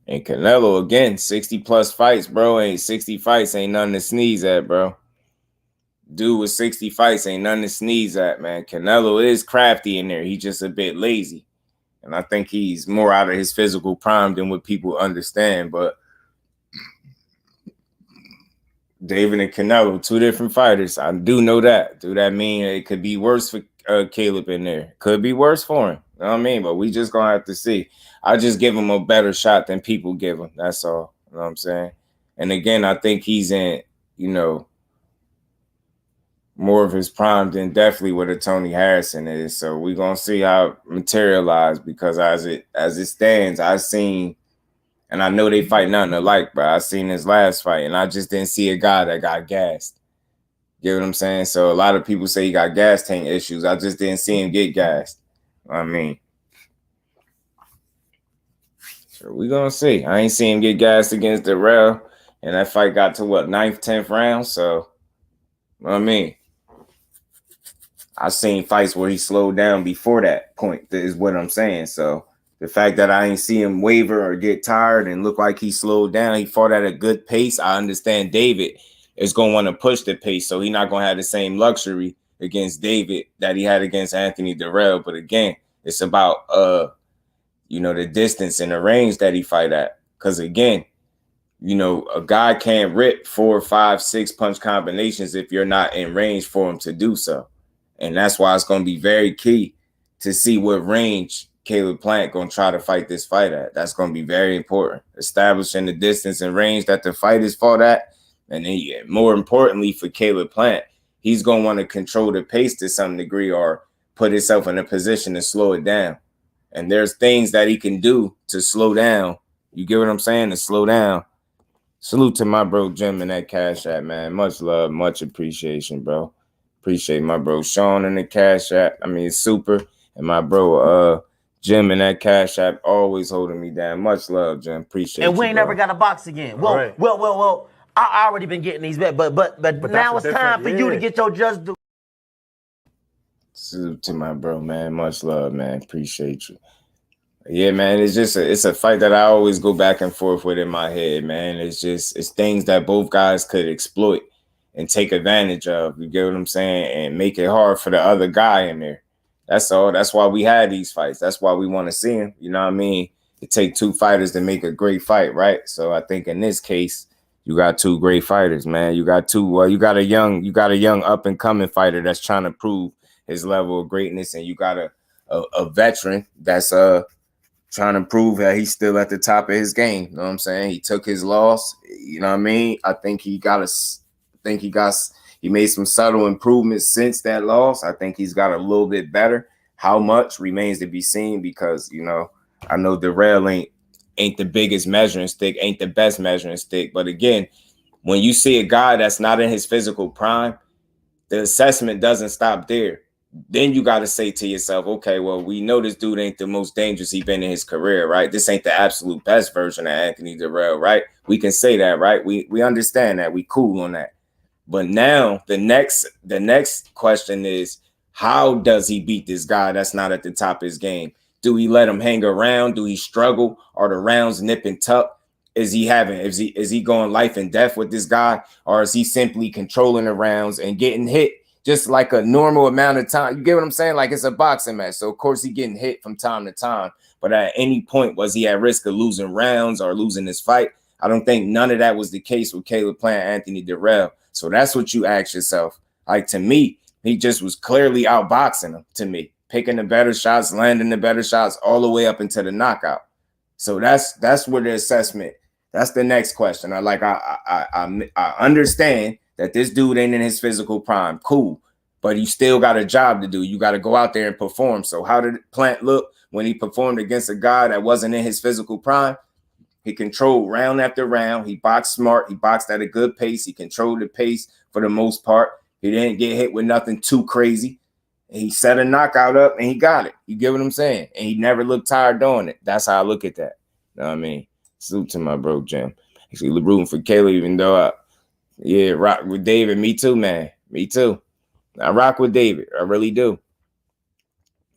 And Canelo, again, 60-plus fights, bro. Ain't 60 fights, ain't nothing to sneeze at, bro. Dude with 60 fights ain't nothing to sneeze at, man. Canelo is crafty in there. He's just a bit lazy. And I think he's more out of his physical prime than what people understand. But David and Canelo, two different fighters. I do know that. Do that mean it could be worse for Caleb in there? Could be worse for him. You know what I mean? But we just going to have to see. I just give him a better shot than people give him. That's all. You know what I'm saying? And again, I think he's in, more of his prime than definitely what a Tony Harrison is. So we're going to see how it materializes, because as it stands, I've seen, and I know they fight nothing alike, but I seen his last fight, and I just didn't see a guy that got gassed. You know what I'm saying? So a lot of people say he got gas tank issues. I just didn't see him get gassed. I mean, so we're going to see. I ain't seen him get gassed against Darrell, and that fight got to, 9th, 10th round? So, I mean, I've seen fights where he slowed down before that point, is what I'm saying. So the fact that I ain't see him waver or get tired and look like he slowed down, he fought at a good pace. I understand David is going to want to push the pace, so he's not going to have the same luxury against David that he had against Anthony Darrell. But again, it's about the distance and the range that he fight at. Because again, a guy can't rip 4, 5, 6 punch combinations if you're not in range for him to do so. And that's why it's going to be very key to see what range Caleb Plant going to try to fight this fight at. That's going to be very important. Establishing the distance and range that the fight is fought at. And then, more importantly for Caleb Plant, he's going to want to control the pace to some degree or put himself in a position to slow it down. And there's things that he can do to slow down. You get what I'm saying? To slow down. Salute to my bro Jim and that Cash App, man. Much love, much appreciation, bro. Appreciate my bro Sean in the Cash App. I mean, it's super. And my bro Jim and that Cash App always holding me down. Much love, Jim. Appreciate you. And we ain't never got to box again. Well. I already been getting these bets, but now it's time for you to get your just due. Salute to my bro, man. Much love, man. Appreciate you. Yeah, man. It's just it's a fight that I always go back and forth with in my head, man. It's things that both guys could exploit and take advantage of. You get what I'm saying? And make it hard for the other guy in there. That's all. That's why we had these fights. That's why we want to see them. You know what I mean? It take two fighters to make a great fight, right? So I think in this case, you got two great fighters, man. You got two. Well, you got a young up and coming fighter that's trying to prove his level of greatness, and you got a veteran that's trying to prove that he's still at the top of his game. You know what I'm saying? He took his loss. You know what I mean? I think he made some subtle improvements since that loss. I think he's got a little bit better. How much remains to be seen, because I know Darrell ain't the biggest measuring stick, ain't the best measuring stick. But again, when you see a guy that's not in his physical prime, the assessment doesn't stop there. Then you got to say to yourself, okay, well, we know this dude ain't the most dangerous he's been in his career, right? This ain't the absolute best version of Anthony Darrell, right? We can say that, right? We understand that. We cool on that. But now the next question is, how does he beat this guy that's not at the top of his game? Do he let him hang around? Do he struggle? Are the rounds nip and tuck? Is he going life and death with this guy? Or is he simply controlling the rounds and getting hit just like a normal amount of time? You get what I'm saying? Like it's a boxing match. So of course he getting hit from time to time. But at any point, was he at risk of losing rounds or losing this fight? I don't think none of that was the case with Caleb playing Anthony Darrell. So that's what you ask yourself. Like, to me, he just was clearly outboxing him, to me. Picking the better shots, landing the better shots all the way up into the knockout. So that's where the assessment, that's the next question. I understand that this dude ain't in his physical prime. Cool. But you still got a job to do. You got to go out there and perform. So how did Plant look when he performed against a guy that wasn't in his physical prime? He controlled round after round. He boxed smart. He boxed at a good pace. He controlled the pace for the most part. He didn't get hit with nothing too crazy. He set a knockout up and he got it. You get what I'm saying? And he never looked tired doing it. That's how I look at that. You know what I mean? Salute to my bro, Jim. Actually, rooting for Caleb, even though rock with David. Me too, man. Me too. I rock with David. I really do.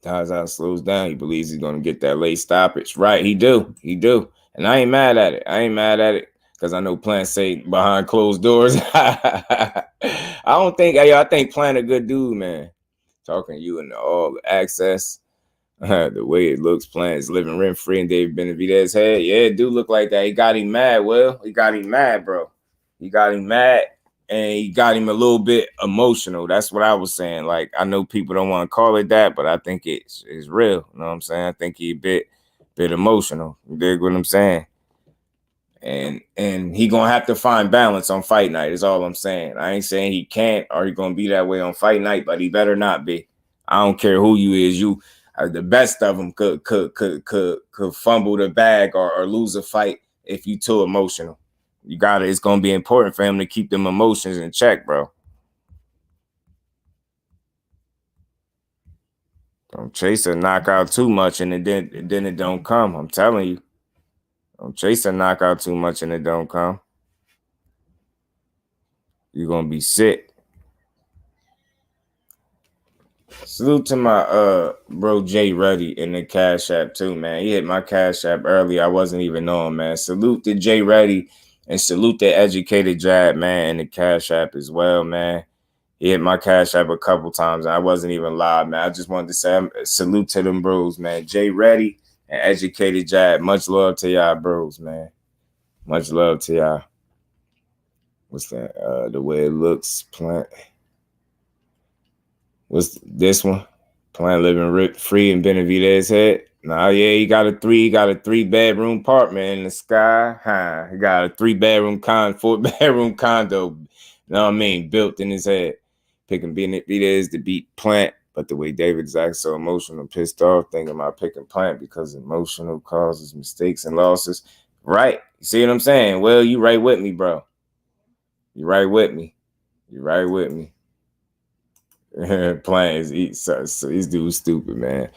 Tarzan slows down. He believes he's going to get that late stoppage. Right, he do. He do. And I ain't mad at it. Because I know Plant say behind closed doors. I think Plant a good dude, man. Talking to you and all the access. The way it looks, Plant is living rent-free in David Benavidez's head. Yeah, it do look like that. He got him mad, He got him mad, bro. He got him mad. And he got him a little bit emotional. That's what I was saying. Like, I know people don't want to call it that, but I think it's real. You know what I'm saying? I think he a bit emotional. You dig what I'm saying? And he gonna have to find balance on fight night, is all I'm saying. I ain't saying he can't or he gonna be that way on fight night, but he better not be. I don't care who you is. You are the best of them could fumble the bag or lose a fight if you too emotional. It's gonna be important for him to keep them emotions in check, bro. Don't chase a knockout too much and then it don't come. I'm telling you. Don't chase a knockout too much and it don't come. You're gonna be sick. Salute to my bro Jay Ruddy in the Cash App too, man. He hit my Cash App earlier. I wasn't even on, man. Salute to Jay Ruddy and salute the Educated Jab, man, in the Cash App as well, man. He hit my Cash App a couple times. And I wasn't even live, man. I just wanted to say salute to them bros, man. Jay Reddy and Educated Jab. Much love to y'all bros, man. Much love to y'all. What's that? The way it looks, Plant. What's this one? Plant living free in Benavidez's head. Nah, yeah, he got a 3-bedroom apartment in the sky. He got a 3-bedroom 4-bedroom condo. You know what I mean? Built in his head. Picking Benavidez to beat Plant, but the way David's acting so emotional, pissed off, thinking about picking Plant because emotional causes mistakes and losses. Right. You see what I'm saying? Well, you right with me, bro. You right with me. Plant is these dudes stupid, man.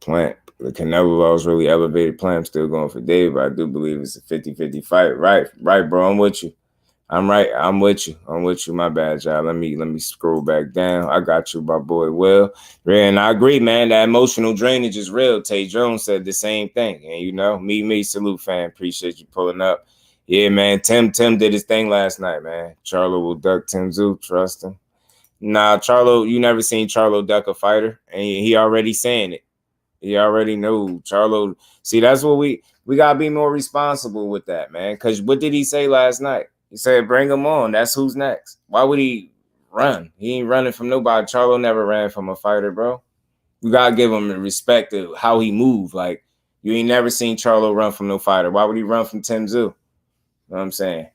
Plant the Canelo laws really elevated play. I'm still going for Dave, but I do believe it's a 50-50 fight. Right, bro. I'm with you. I'm right. I'm with you. My bad, y'all. Let me scroll back down. I got you, my boy Will. And I agree, man. That emotional drainage is real. Tay Jones said the same thing. And you know, me, salute fan. Appreciate you pulling up. Yeah, man. Tim did his thing last night, man. Charlo will duck Tszyu. Trust him. Nah, Charlo, you never seen Charlo duck a fighter, and he already saying it. He already knew Charlo. See, that's what we gotta be more responsible with that, man. Because what did he say last night? He said, "Bring him on. That's who's next." Why would he run? He ain't running from nobody. Charlo never ran from a fighter, bro. You gotta give him the respect of how he moved. Like you ain't never seen Charlo run from no fighter. Why would he run from Tszyu? You know what I'm saying?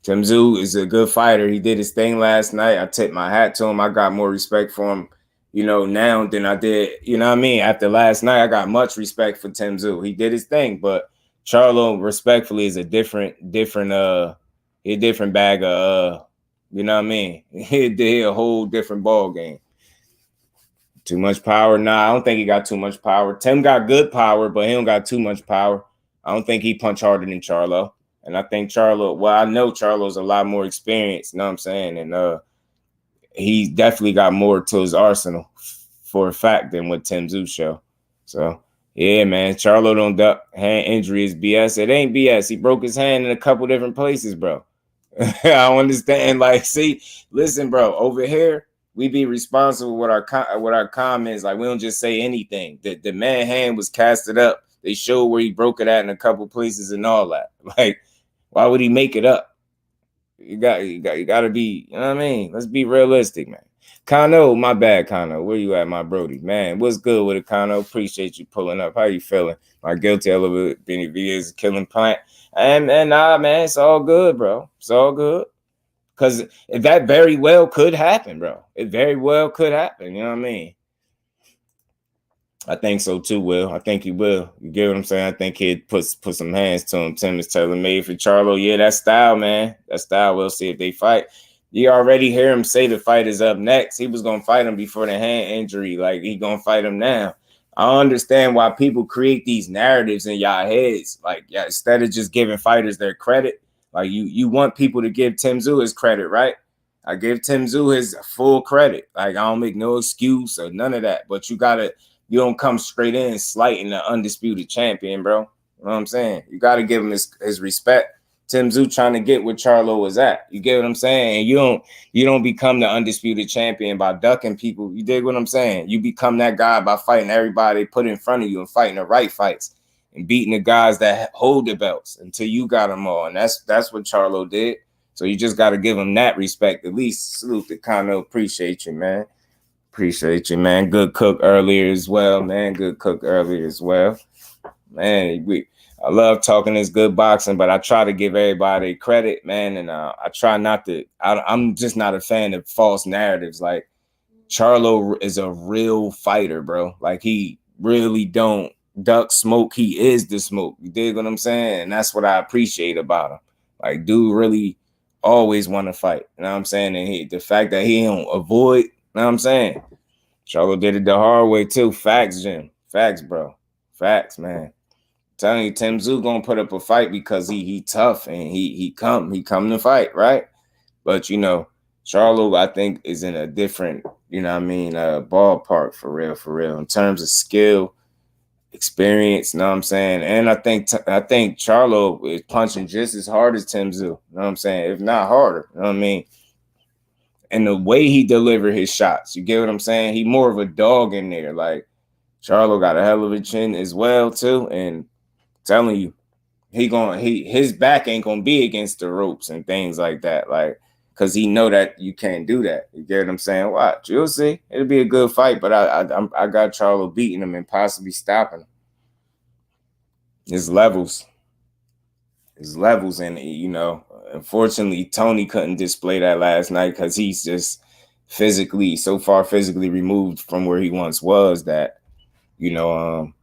Tszyu is a good fighter. He did his thing last night. I tipped my hat to him. I got more respect for him, you know, now than I did, you know what I mean? After last night, I got much respect for Tszyu. He did his thing, but Charlo, respectfully, is a different bag of, you know what I mean? He did a whole different ball game. Too much power? Nah, I don't think he got too much power. Tim got good power, but he don't got too much power. I don't think he punch harder than Charlo. And I think Charlo, well, I know Charlo's a lot more experienced, you know what I'm saying? And he definitely got more to his arsenal for a fact than what Tszyu show. So, yeah, man, Charlo don't duck. Hand injury is BS. It ain't BS. He broke his hand in a couple different places, bro. I don't understand. Like, see, listen, bro, over here, we be responsible with our comments. Like, we don't just say anything. The man hand was casted up. They showed where he broke it at in a couple places and all that. Like, why would he make it up? You got to be, you know what I mean? Let's be realistic, man. Kano, my bad, Kano. Where you at, my Brody? Man, what's good with it, Kano? Appreciate you pulling up. How you feeling? My guilty element, Benavidez, killing plant. And nah, man, it's all good, bro. It's all good. Because that very well could happen, bro. It very well could happen. You know what I mean? I think so too, Will. I think he will. You get what I'm saying? I think he'd put some hands to him. Tim is telling me for Charlo. Yeah, that style, man. That style. We'll see if they fight. You already hear him say the fight is up next. He was going to fight him before the hand injury. Like, he going to fight him now. I don't understand why people create these narratives in y'all heads. Like, yeah, instead of just giving fighters their credit, like you want people to give Tszyu his credit, right? I give Tszyu his full credit. Like, I don't make no excuse or none of that. But you don't come straight in slighting the undisputed champion, bro. You know what I'm saying? You got to give him his respect. Tszyu trying to get where Charlo was at. You get what I'm saying? And you don't become the undisputed champion by ducking people. You dig what I'm saying? You become that guy by fighting everybody put in front of you and fighting the right fights and beating the guys that hold the belts until you got them all. And that's what Charlo did. So you just got to give him that respect. At least salute to Kano. Appreciate you, man. Appreciate you, man. Good cook earlier as well, man. Good cook earlier as well. Man, I love talking this good boxing, but I try to give everybody credit, man. And I try not to, I'm just not a fan of false narratives. Like, Charlo is a real fighter, bro. Like, he really don't duck smoke. He is the smoke. You dig what I'm saying? And that's what I appreciate about him. Like, dude really always want to fight. You know what I'm saying? And the fact that he don't avoid, you know what I'm saying? Charlo did it the hard way too. Facts, Jim. Facts, bro. Facts, man. I'm telling you, Tszyu gonna put up a fight because he tough and he come to fight, right? But you know, Charlo, I think, is in a different, you know what I mean, ballpark for real. In terms of skill, experience, you know what I'm saying? And I think Charlo is punching just as hard as Tszyu, you know what I'm saying? If not harder, you know what I mean? And the way he delivered his shots, you get what I'm saying? He more of a dog in there. Like, Charlo got a hell of a chin as well too. And I'm telling you, his back ain't gonna be against the ropes and things like that. Like, cause he know that you can't do that. You get what I'm saying? Watch, you'll see. It'll be a good fight, but I got Charlo beating him and possibly stopping him. His levels, and you know, unfortunately, Tony couldn't display that last night because he's just so far physically removed from where he once was that, him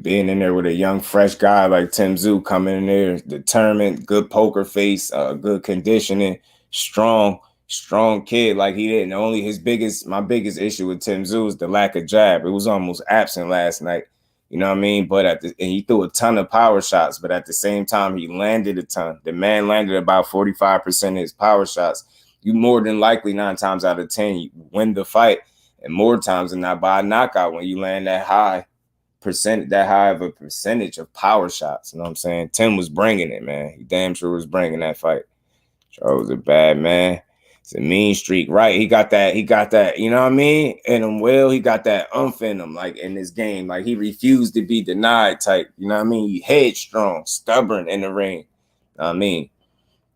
being in there with a young, fresh guy like Tszyu coming in there, determined, good poker face, good conditioning, strong, strong kid. Like he didn't. My biggest issue with Tszyu is the lack of jab. It was almost absent last night. You know what I mean? But and he threw a ton of power shots, but at the same time, he landed a ton. The man landed about 45% of his power shots. You more than likely 9 times out of 10, you win the fight, and more times than not by a knockout when you land that high of a percentage of power shots. You know what I'm saying? Tim was bringing it, man. He damn sure was bringing that fight. Charlo was a bad man. It's a mean streak, right? He got that, you know what I mean? In him, he got that in him, like in this game. Like he refused to be denied type, you know what I mean? He headstrong, stubborn in the ring. You know what I mean?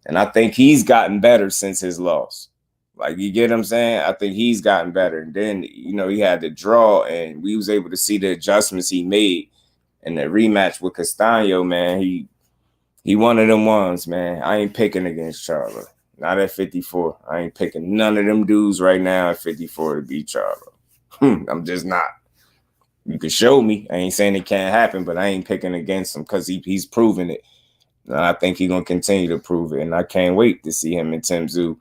And I think he's gotten better since his loss. Like, you get what I'm saying? I think he's gotten better. And then, you know, he had the draw, and we was able to see the adjustments he made in the rematch with Castaño, man. He one of them ones, man. I ain't picking against Charlo. Not at 54. I ain't picking none of them dudes right now at 54 to beat Charlo. I'm just not. You can show me. I ain't saying it can't happen, but I ain't picking against him because he's proven it. And I think he's going to continue to prove it. And I can't wait to see him and Tszyu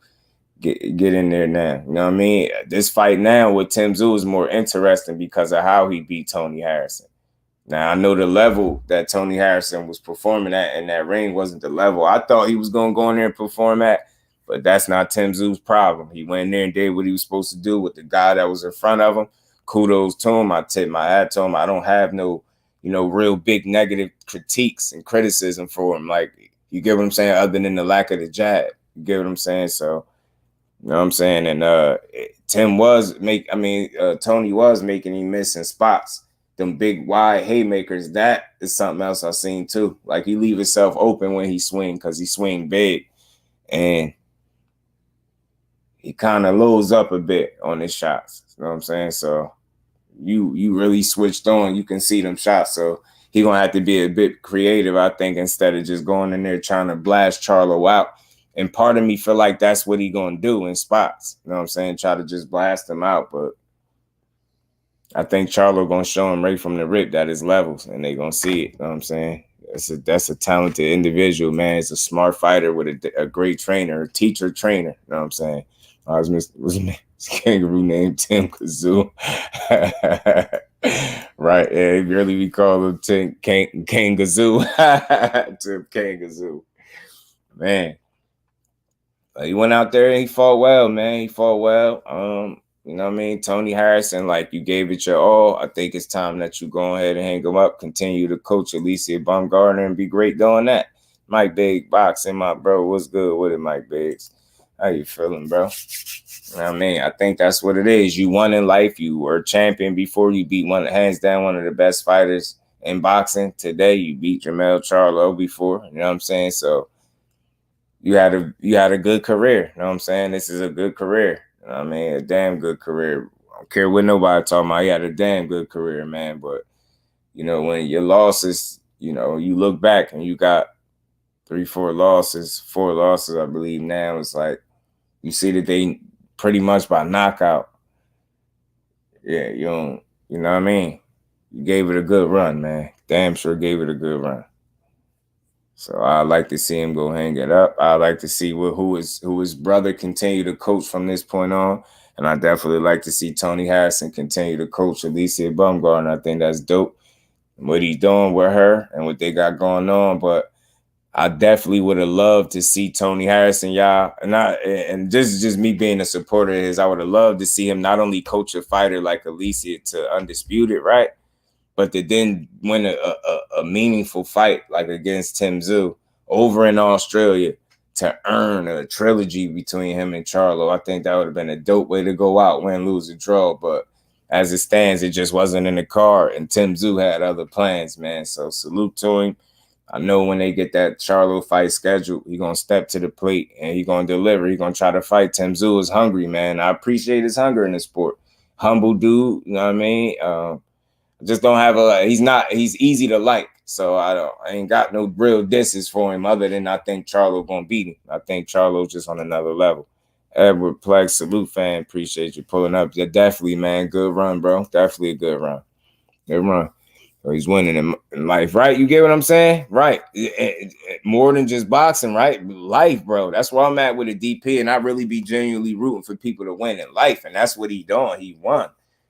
get in there now. You know what I mean? This fight now with Tszyu is more interesting because of how he beat Tony Harrison. Now, I know the level that Tony Harrison was performing at in that ring wasn't the level I thought he was going to go in there and perform at, but that's not Tszyu's problem. He went in there and did what he was supposed to do with the guy that was in front of him. Kudos to him. I tip my hat to him. I don't have no, you know, real big negative critiques and criticism for him. Like, you get what I'm saying? Other than the lack of the jab. You get what I'm saying? So, you know what I'm saying? And Tony was making him miss in spots. Them big wide haymakers, that is something else I've seen too. Like, he leave himself open when he swing because he swing big. And he kind of loads up a bit on his shots. You know what I'm saying? So you really switched on. You can see them shots. So he going to have to be a bit creative, I think, instead of just going in there trying to blast Charlo out. And part of me feel like that's what he going to do in spots. You know what I'm saying? Try to just blast him out. But I think Charlo going to show him right from the rip that his levels, and they going to see it. You know what I'm saying? That's a talented individual, man. He's a smart fighter with a great trainer, a teacher trainer. You know what I'm saying? Was his kangaroo named Tim Kazoo. Right. Yeah, he really we call him Tim Kangazoo. Tim Kangazoo. Man. He went out there and he fought well, man. He fought well. You know what I mean? Tony Harrison, like, you gave it your all. I think it's time that you go ahead and hang him up, continue to coach Alicia Baumgartner and be great doing that. Mike Biggs boxing, my bro. What's good with it, Mike Biggs? How you feeling, bro? You know what I mean? I think that's what it is. You won in life. You were a champion before. You beat hands down one of the best fighters in boxing. Today, you beat Jermell Charlo before. You know what I'm saying? So you had a good career. You know what I'm saying? This is a good career. You know what I mean? A damn good career. I don't care what nobody talking about. He had a damn good career, man. But, you know, when your losses, you know, you look back and you got 4 losses, I believe now. It's like you see that they pretty much by knockout. Yeah, you know what I mean? You gave it a good run, man. Damn sure gave it a good run. So I'd like to see him go hang it up. I'd like to see who his brother continue to coach from this point on. And I definitely like to see Tony Harrison continue to coach Alicia Baumgartner. I think that's dope. What he's doing with her and what they got going on. But I definitely would have loved to see Tony Harrison, y'all. And this is just me being a supporter of his. I would have loved to see him not only coach a fighter like Alicia to Undisputed, right? But to then win a meaningful fight like against Tszyu over in Australia to earn a trilogy between him and Charlo. I think that would have been a dope way to go out, win, lose, or draw. But as it stands, it just wasn't in the card. And Tszyu had other plans, man. So salute to him. I know when they get that Charlo fight scheduled, he's going to step to the plate and he's going to deliver. He's going to try to fight. Tszyu is hungry, man. I appreciate his hunger in the sport. Humble dude, you know what I mean? Just don't have he's easy to like. So I ain't got no real disses for him other than I think Charlo gonna beat him. I think Charlo's just on another level. Edward Plex, salute fan. Appreciate you pulling up. Yeah, definitely, man. Good run, bro. Definitely a good run. Good run. So he's winning in life, right? You get what I'm saying? Right. More than just boxing, right? Life, bro. That's where I'm at with a DP, and I really be genuinely rooting for people to win in life, and that's what he doing. He won.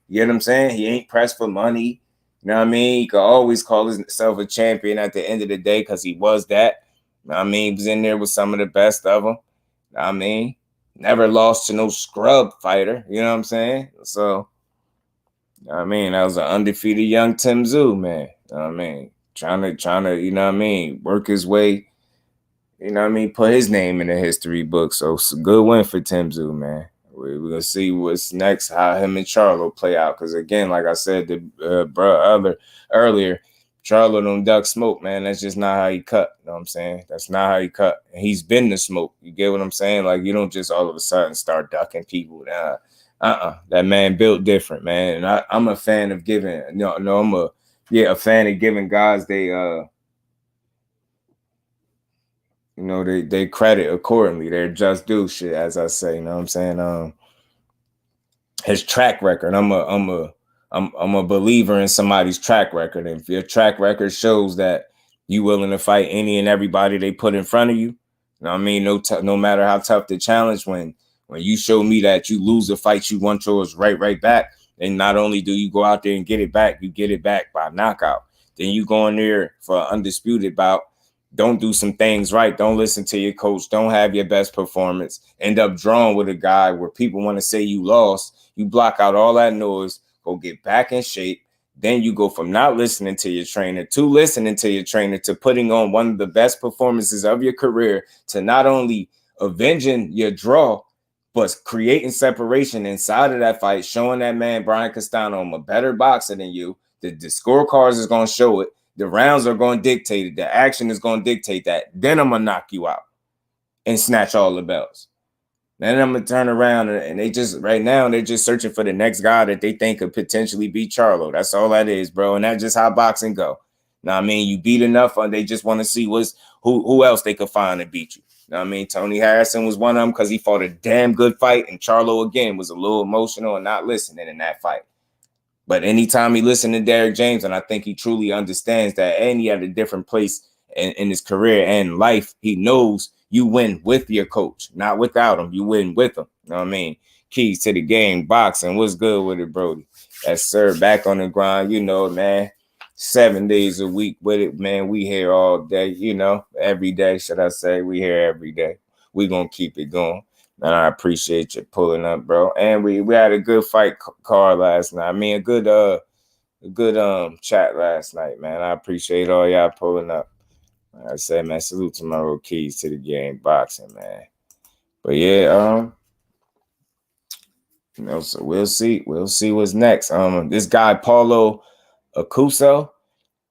You get what I'm saying? He ain't pressed for money. You know what I mean? He could always call himself a champion at the end of the day because he was that. You know what I mean? He was in there with some of the best of them. You know what I mean? Never lost to no scrub fighter. You know what I'm saying? So, you know what I mean? That was an undefeated young Tszyu, man. You know what I mean? Trying to, you know what I mean, work his way, you know what I mean, put his name in the history book. So it's a good win for Tszyu, man. We're going to see what's next, how him and Charlo play out. Because, again, like I said earlier, Charlo don't duck smoke, man. That's just not how he cut. You know what I'm saying? That's not how he cut. And he's been the smoke. You get what I'm saying? Like, you don't just all of a sudden start ducking people. That man built different, man. And I'm a fan of giving, I'm a fan of giving guys they credit accordingly. They're just do shit, as I say. You know what I'm saying? His track record. I'm a believer in somebody's track record. And if your track record shows that you willing to fight any and everybody they put in front of you, you know what I mean? No matter how tough the challenge, when you show me that you lose a fight, you want yours right back. And not only do you go out there and get it back, you get it back by knockout. Then you go in there for an undisputed bout. Don't do some things right. Don't listen to your coach. Don't have your best performance. End up drawing with a guy where people want to say you lost. You block out all that noise. Go get back in shape. Then you go from not listening to your trainer to listening to your trainer to putting on one of the best performances of your career, to not only avenging your draw, but creating separation inside of that fight, showing that man Brian Castano, I'm a better boxer than you. The scorecards is going to show it. The rounds are going to dictate it. The action is going to dictate that. Then I'm going to knock you out and snatch all the belts. Then I'm going to turn around and right now, they're just searching for the next guy that they think could potentially beat Charlo. That's all that is, bro. And that's just how boxing go. Now, I mean, you beat enough, and they just want to see who else they could find to beat you. Know what I mean? Tony Harrison was one of them because he fought a damn good fight, and Charlo, again, was a little emotional and not listening in that fight. But anytime he listened to Derrick James, and I think he truly understands that, and he had a different place in his career and life, he knows you win with your coach, not without him. You win with him. You know what I mean? Keys to the game, boxing. What's good with it, Brody? Yes, sir. Back on the grind, man. 7 days a week with it, man. We here all day, every day, should I say. We here every day. We gonna keep it going. Man, I appreciate you pulling up, bro. And we had a good fight card last night. I mean, a good chat last night, man. I appreciate all y'all pulling up. Like I said, man, salute to my little keys to the game, boxing, man. But yeah, so we'll see. We'll see what's next. This guy Paulo AOKUSO,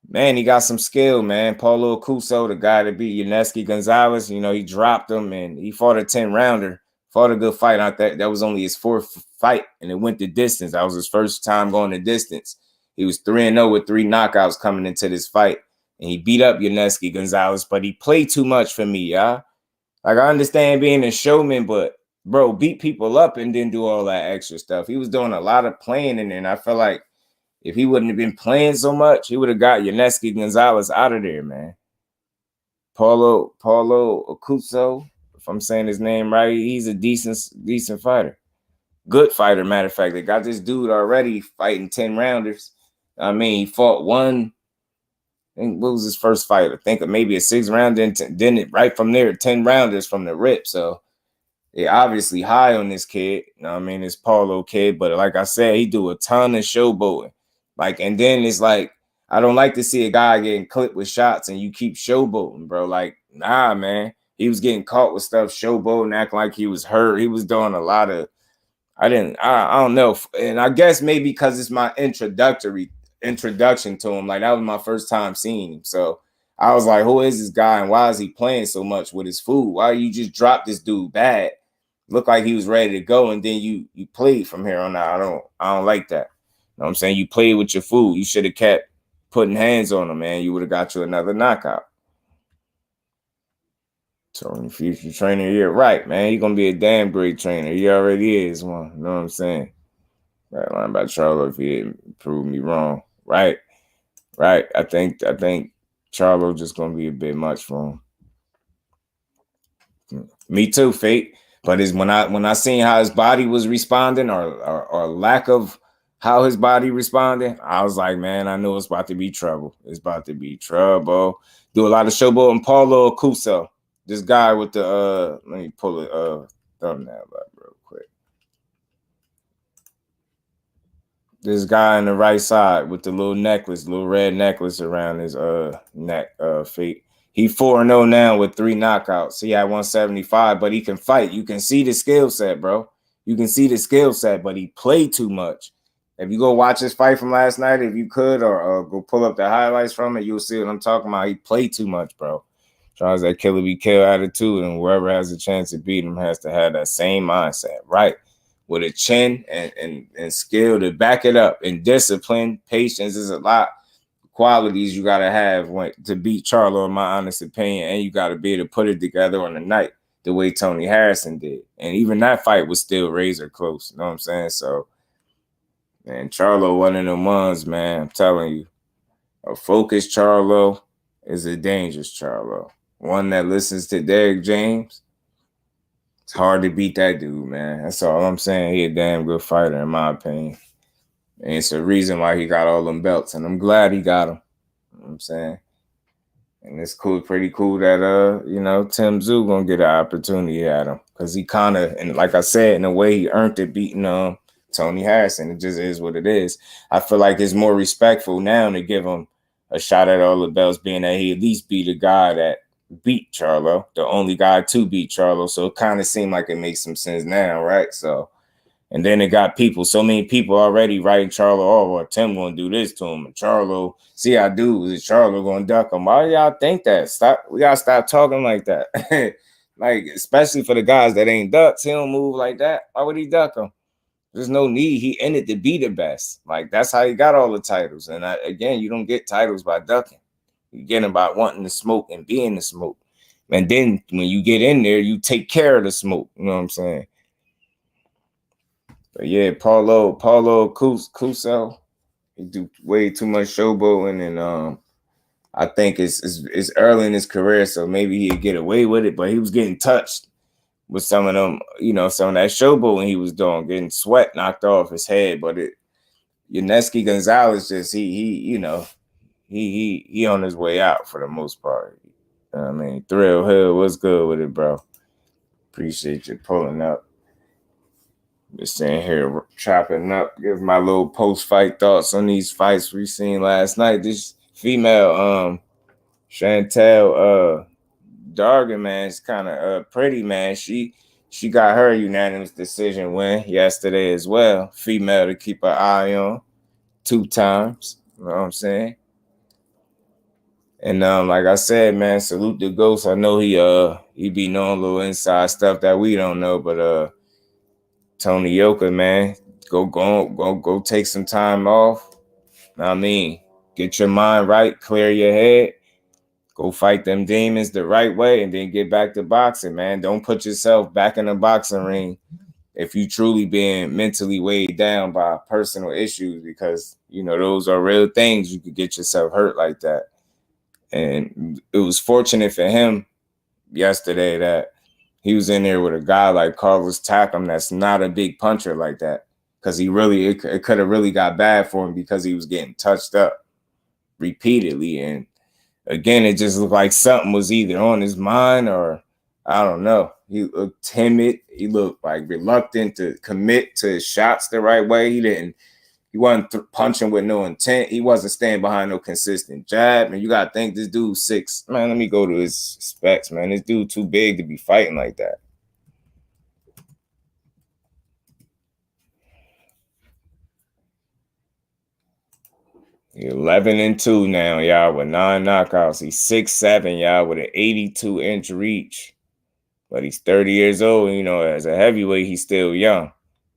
man, he got some skill, man. Paulo AOKUSO, the guy that beat YUNIESKI Gonzalez, he dropped him and he fought a 10-rounder. Fought a good fight out there. That was only his fourth fight, and it went the distance. That was his first time going the distance. He was 3-0 with 3 knockouts coming into this fight, and he beat up YUNIESKI Gonzalez, but he played too much for me, y'all. Like, I understand being a showman, but, bro, beat people up and then do all that extra stuff. He was doing a lot of playing in there, and I feel like if he wouldn't have been playing so much, he would have got YUNIESKI Gonzalez out of there, man. Paulo AOKUSO, if I'm saying his name right, he's a decent fighter. Good fighter, matter of fact. They got this dude already fighting 10-rounders. I mean, he fought one. I think what was his first fight? I think maybe a 6-round, then it right from there, 10-rounders from the rip. So they obviously high on this kid. This Paulo kid. But like I said, he do a ton of showboating. Like, and then it's like, I don't like to see a guy getting clipped with shots and you keep showboating, bro. Like, nah, man. He was getting caught with stuff, showboating, acting like he was hurt. He was doing a lot of, I don't know. And I guess maybe because it's my introduction to him. Like, that was my first time seeing him. So I was like, who is this guy and why is he playing so much with his food? Why you just drop this dude bad? Looked like he was ready to go, and then you played from here on out. I don't like that. You know what I'm saying? You played with your food. You should have kept putting hands on him, man. You would have got you another knockout. So in the future trainer, you're right, man. You're gonna be a damn great trainer. He already is one. You know what I'm saying? Right line by Charlo if he didn't prove me wrong. Right. right? I think Charlo just gonna be a bit much for him. Me too, Fate. But is when I seen how his body was responding or lack of how his body responded, I was like, man, I know it's about to be trouble. It's about to be trouble. Do a lot of showboat and Paulo AOKUSO. This guy with the let me pull it thumbnail up real quick. This guy on the right side with the little necklace, little red necklace around his neck, feet. He 4-0 now with 3 knockouts. He had 175, but he can fight. You can see the skill set, bro. You can see the skill set, but he played too much. If you go watch his fight from last night, if you could, or go pull up the highlights from it, you'll see what I'm talking about. He played too much, bro. Tries that killer be kill attitude, and whoever has a chance to beat him has to have that same mindset, right? With a chin and skill to back it up, and discipline, patience is a lot of qualities you gotta have to beat Charlo, in my honest opinion, and you gotta be able to put it together on the night the way Tony Harrison did. And even that fight was still razor close. You know what I'm saying? So, man, Charlo, one of them ones, man. I'm telling you, a focused Charlo is a dangerous Charlo. One that listens to Derek James, it's hard to beat that dude, man. That's all I'm saying. He a damn good fighter, in my opinion. And it's a reason why he got all them belts, and I'm glad he got them. You know what I'm saying? And it's cool, pretty cool that Tszyu gonna get an opportunity at him. Because he kind of, and like I said, in a way he earned it beating Tony Harrison. It just is what it is. I feel like it's more respectful now to give him a shot at all the belts, being that he at least beat a guy that beat Charlo, the only guy to beat Charlo. So it kind of seemed like it makes some sense now, right? So, and then it got so many people already writing Charlo, oh, well, Tim gonna do this to him. And Charlo, see, I do. Is Charlo gonna duck him? Why do y'all think that? We gotta stop talking like that. Like, especially for the guys that ain't ducks, he don't move like that. Why would he duck him? There's no need. He in it to be the best. Like, that's how he got all the titles. And again, you don't get titles by ducking. You get them by wanting to smoke and being the smoke. And then when you get in there, you take care of the smoke. You know what I'm saying? But yeah, Paulo AOKUSO, he do way too much showboating, and I think it's early in his career, so maybe he'd get away with it. But he was getting touched with some of them, some of that showboating he was doing, getting sweat knocked off his head. But YUNIESKI Gonzalez just he on his way out for the most part. I mean, Thrill Hill, what's good with it, bro? Appreciate you pulling up. Just sitting here chopping up, give my little post-fight thoughts on these fights we seen last night. This female, Chantel Dargan, man, is kind of pretty, man. She got her unanimous decision win yesterday as well. Female to keep an eye on 2 times. You know what I'm saying? And like I said, man, salute the Ghost. I know he be knowing a little inside stuff that we don't know, but Tony Yoka, man, go take some time off. I mean, get your mind right, clear your head, go fight them demons the right way, and then get back to boxing, man. Don't put yourself back in the boxing ring if you truly being mentally weighed down by personal issues, because those are real things. You could get yourself hurt like that. And it was fortunate for him yesterday that he was in there with a guy like Carlos Takam that's not a big puncher like that, because it could have really got bad for him because he was getting touched up repeatedly. And again, it just looked like something was either on his mind or I don't know. He looked timid. He looked like reluctant to commit to his shots the right way. He wasn't punching with no intent. He wasn't staying behind no consistent jab. And you got to think this dude's 6. Man, let me go to his specs, man. This dude too big to be fighting like that. He's 11-2 now, y'all, with 9 knockouts. He's 6'7", y'all, with an 82-inch reach. But he's 30 years old. As a heavyweight, he's still young.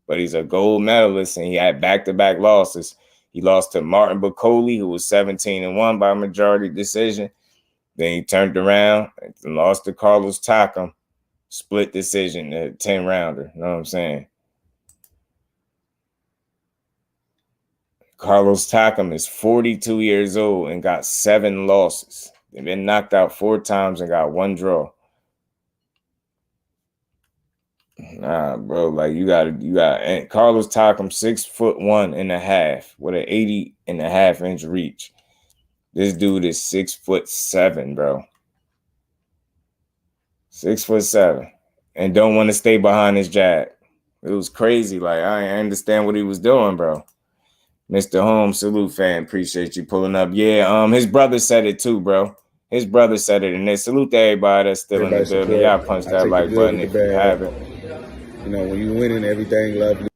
But he's a gold medalist, and he had back-to-back losses. He lost to Martin Bacoli, who was 17-1 by majority decision. Then he turned around and lost to Carlos Takam, split decision, a 10-rounder. You know what I'm saying? Carlos Takam is 42 years old and got 7 losses. They've been knocked out 4 times and got 1 draw. Nah, bro, like you got and Carlos Takam 6'1.5" with an 80.5-inch reach. This dude is 6'7", bro. 6'7", and don't want to stay behind his jab. It was crazy. Like I understand what he was doing, bro. Mr. Holmes, salute, fan. Appreciate you pulling up. Yeah, his brother said it too, bro. His brother said it, and then salute to everybody that's still in the building. Y'all punch that like button if you haven't. You know, when you winning, everything lovely.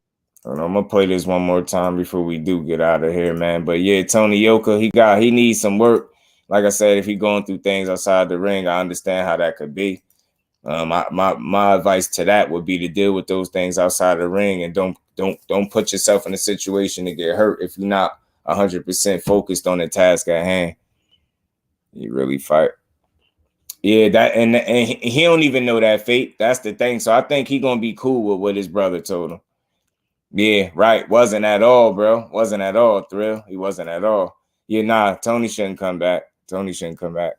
I'm gonna play this one more time before we do get out of here, man. But yeah, Tony Yoka, he needs some work. Like I said, if he going through things outside the ring, I understand how that could be. My advice to that would be to deal with those things outside the ring and don't put yourself in a situation to get hurt if you're not 100% focused on the task at hand. You really fight. Yeah, that and he don't even know that fate. That's the thing. So I think he gonna be cool with what his brother told him. Yeah, right. Wasn't at all, bro. Wasn't at all, Thrill. He wasn't at all. Yeah, nah, Tony shouldn't come back. Tony shouldn't come back.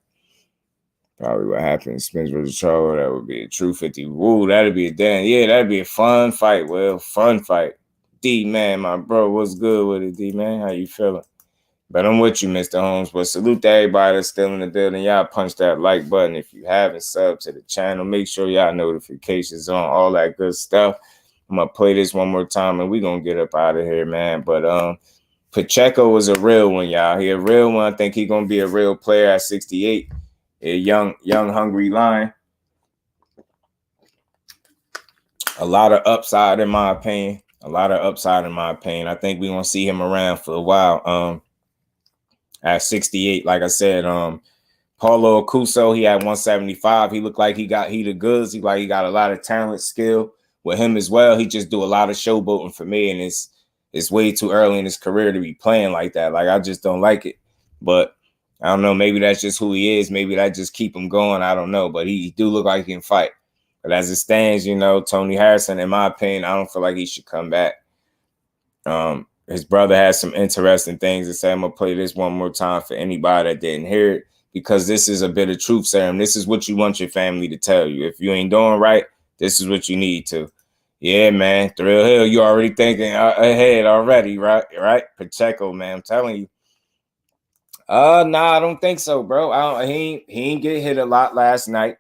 Probably what happened. Spence versus Charlo. That would be a true 50. Woo, that'd be a damn. Yeah, that'd be a fun fight. Well, fun fight. D man, my bro, what's good with it, D man? How you feeling? But I'm with you, Mr. Holmes. But salute to everybody that's still in the building. Y'all punch that like button if you haven't subbed to the channel. Make sure y'all notifications on, all that good stuff. I'm gonna play this one more time and we're gonna get up out of here, man. But Pacheco was a real one, y'all. He a real one. I think he's gonna be a real player at 68. A young, hungry lion. A lot of upside in my opinion. I think we're gonna see him around for a while. At 68, like I said, Paulo AOKUSO, he had 175. He looked like he the goods. He got a lot of talent, skill with him as well. He just do a lot of showboating for me, and it's way too early in his career to be playing like that. Like I just don't like it. But I don't know. Maybe that's just who he is. Maybe that just keep him going. I don't know. But he do look like he can fight. But as it stands, you know, Tony Harrison, in my opinion, I don't feel like he should come back. His brother has some interesting things to say. I'm going to play this one more time for anybody that didn't hear it, because this is a bit of truth serum. This is what you want your family to tell you. If you ain't doing right, this is what you need to. Yeah, man. Thrill Hill, you already thinking ahead already, right? Right? Pacheco, man. I'm telling you. Nah, I don't think so, bro. He ain't get hit a lot last night.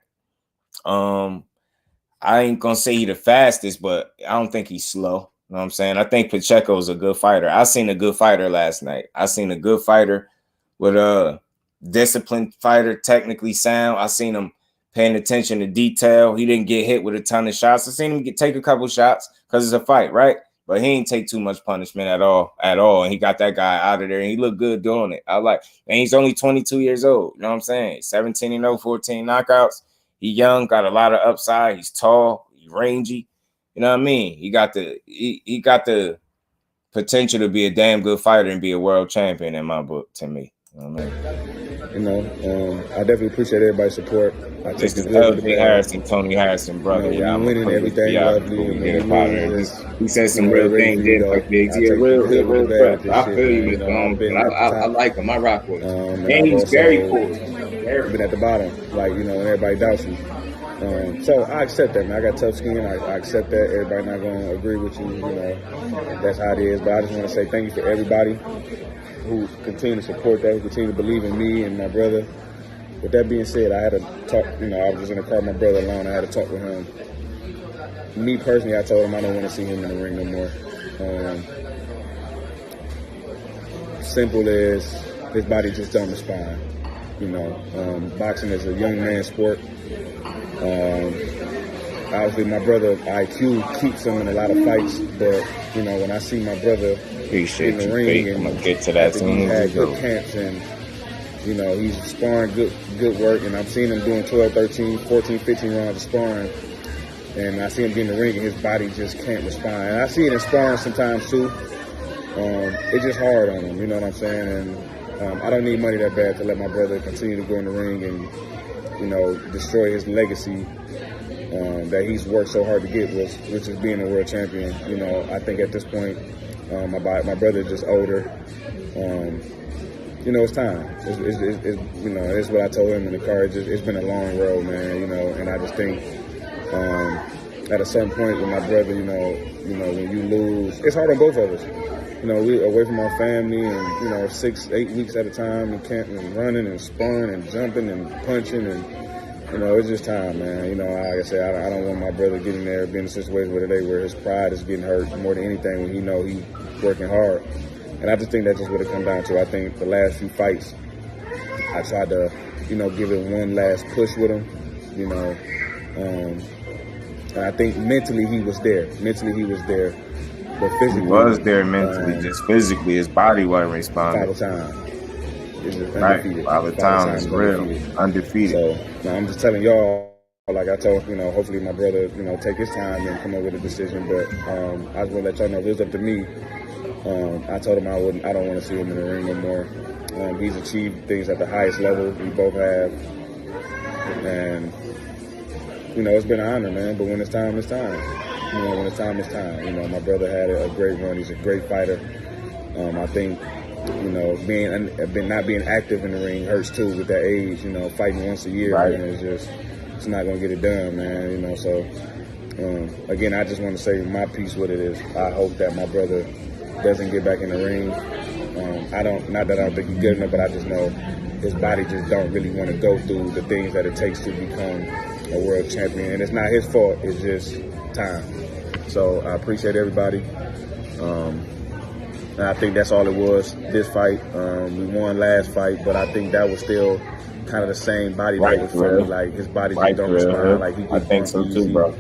I ain't gonna say he the fastest, but I don't think he's slow. You know what I'm saying? I think Pacheco is a good fighter. I seen a good fighter last night. I seen a good fighter with a disciplined fighter, technically sound. I seen him paying attention to detail. He didn't get hit with a ton of shots. I seen him take a couple shots because it's a fight, right? But he ain't take too much punishment at all. And he got that guy out of there, and he looked good doing it. And he's only 22 years old. You know what I'm saying? 17-0, 14 knockouts. He young, got a lot of upside. He's tall, he's rangy. You know what I mean? He got the potential to be a damn good fighter and be a world champion in my book, to me. You know what I mean? You know, I definitely appreciate everybird's support. This is LJ Harrison, Tony Harrison, brother. You know, winning everything lovely. He said some real things, did like Biggs. He a real threat. I feel you, Mr. Holmes. I like him. I rock with him. And he's very cool. Been at the bottom, like, you know, and everybody doubts you. So I accept that, man. I got tough skin. I accept that. Everybody not going to agree with you. You know, that's how it is. But I just want to say thank you for everybody who continue to support that, who continue to believe in me and my brother. With that being said, I had to talk. You know, I was just in the car with my brother alone. I had to talk with him. Me personally, I told him I don't want to see him in the ring no more. Simple as his body just don't respond. You know, boxing is a young man's sport. Obviously, my brother IQ keeps him in a lot of fights, but you know, when I see my brother in the ring, and I'm gonna get to that soon. He had good camps, and you know, he's sparring good work, and I've seen him doing 12, 13, 14, 15 rounds of sparring, and I see him get in the ring, and his body just can't respond. And I see it in sparring sometimes too. It's just hard on him, you know what I'm saying? And I don't need money that bad to let my brother continue to go in the ring and, you know, destroy his legacy that he's worked so hard to get, which is being a world champion. You know, I think at this point, My brother's just older. You know, it's time. It's you know, it's what I told him in the car. It's been a long road, man. You know, and I just think at a certain point with my brother, you know, when you lose, it's hard on both of us. You know, we away from our family, and you know, 6-8 weeks at a time, and camping and running and sparring and jumping and punching, and you know, it's just time, man. You know, like I said, I don't want my brother getting there, being in a situation where his pride is getting hurt more than anything when he know he's working hard. And I just think that's just what it comes down to. I think the last few fights, I tried to, you know, give it one last push with him, you know. And I think mentally he was there. But physically, he was there mentally, just physically, his body wasn't responding. Father Time. It's just undefeated. Father Time is real, undefeated. So now I'm just telling y'all, like I told, you know, hopefully my brother, you know, take his time and come up with a decision. But I just want to let y'all know, if it was up to me, I told him I don't want to see him in the ring no more. He's achieved things at the highest level we both have, and you know, it's been an honor, man. But when it's time, it's time. You know, when it's time, it's time. You know, my brother had a great run. He's a great fighter. I think, you know, not being active in the ring hurts too with that age. You know, fighting once a year, right, man, it's not gonna get it done, man. You know, so again, I just want to say my piece what it is. I hope that my brother doesn't get back in the ring. Not that I don't think he's good enough, but I just know his body just don't really want to go through the things that it takes to become a world champion. And it's not his fault, it's just time. So I appreciate everybody. And I think that's all it was, this fight. We won last fight, but I think that was still kind of the same body that was for me. Like, his body just don't respond. Like, he I think so too, bro.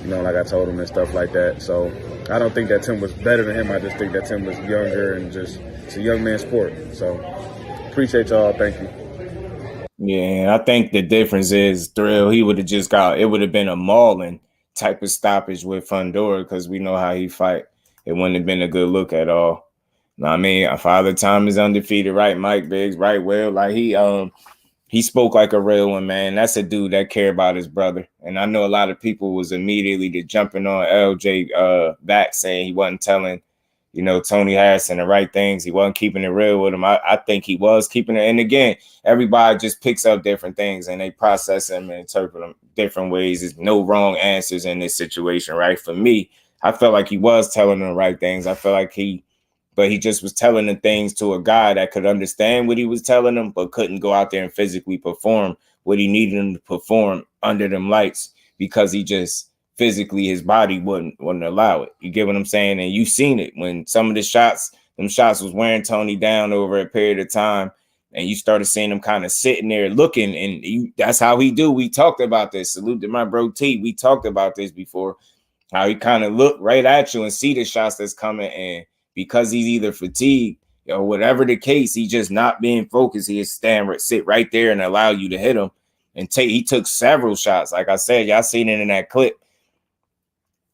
You know, like I told him and stuff like that. So I don't think that Tim was better than him. I just think that Tim was younger and just, it's a young man's sport. So appreciate y'all. Thank you. Yeah, I think the difference is, Thrill, he would have just it would have been a mauling type of stoppage with Fundora, because we know how he fight. It wouldn't have been a good look at all. I mean, Father Time is undefeated, right? Mike Biggs, right? Well, like he spoke like a real one, man. That's a dude that cared about his brother. And I know a lot of people was immediately jumping on LJ back, saying he wasn't telling, you know, Tony Harrison the right things. He wasn't keeping it real with him. I think he was keeping it. And again, everybody just picks up different things and they process them and interpret them different ways. There's no wrong answers in this situation, right? For me, I felt like he was telling them the right things. I felt like he just was telling the things to a guy that could understand what he was telling them, but couldn't go out there and physically perform what he needed him to perform under them lights, because he just physically, his body wouldn't allow it. You get what I'm saying? And you've seen it when some of the shots was wearing Tony down over a period of time, and you started seeing him kind of sitting there looking, and that's how he do. We talked about this. Salute to my bro T. We talked about this before, how he kind of look right at you and see the shots that's coming, and because he's either fatigued or whatever the case, he just not being focused. He just sit right there and allow you to hit him. And he took several shots. Like I said, y'all seen it in that clip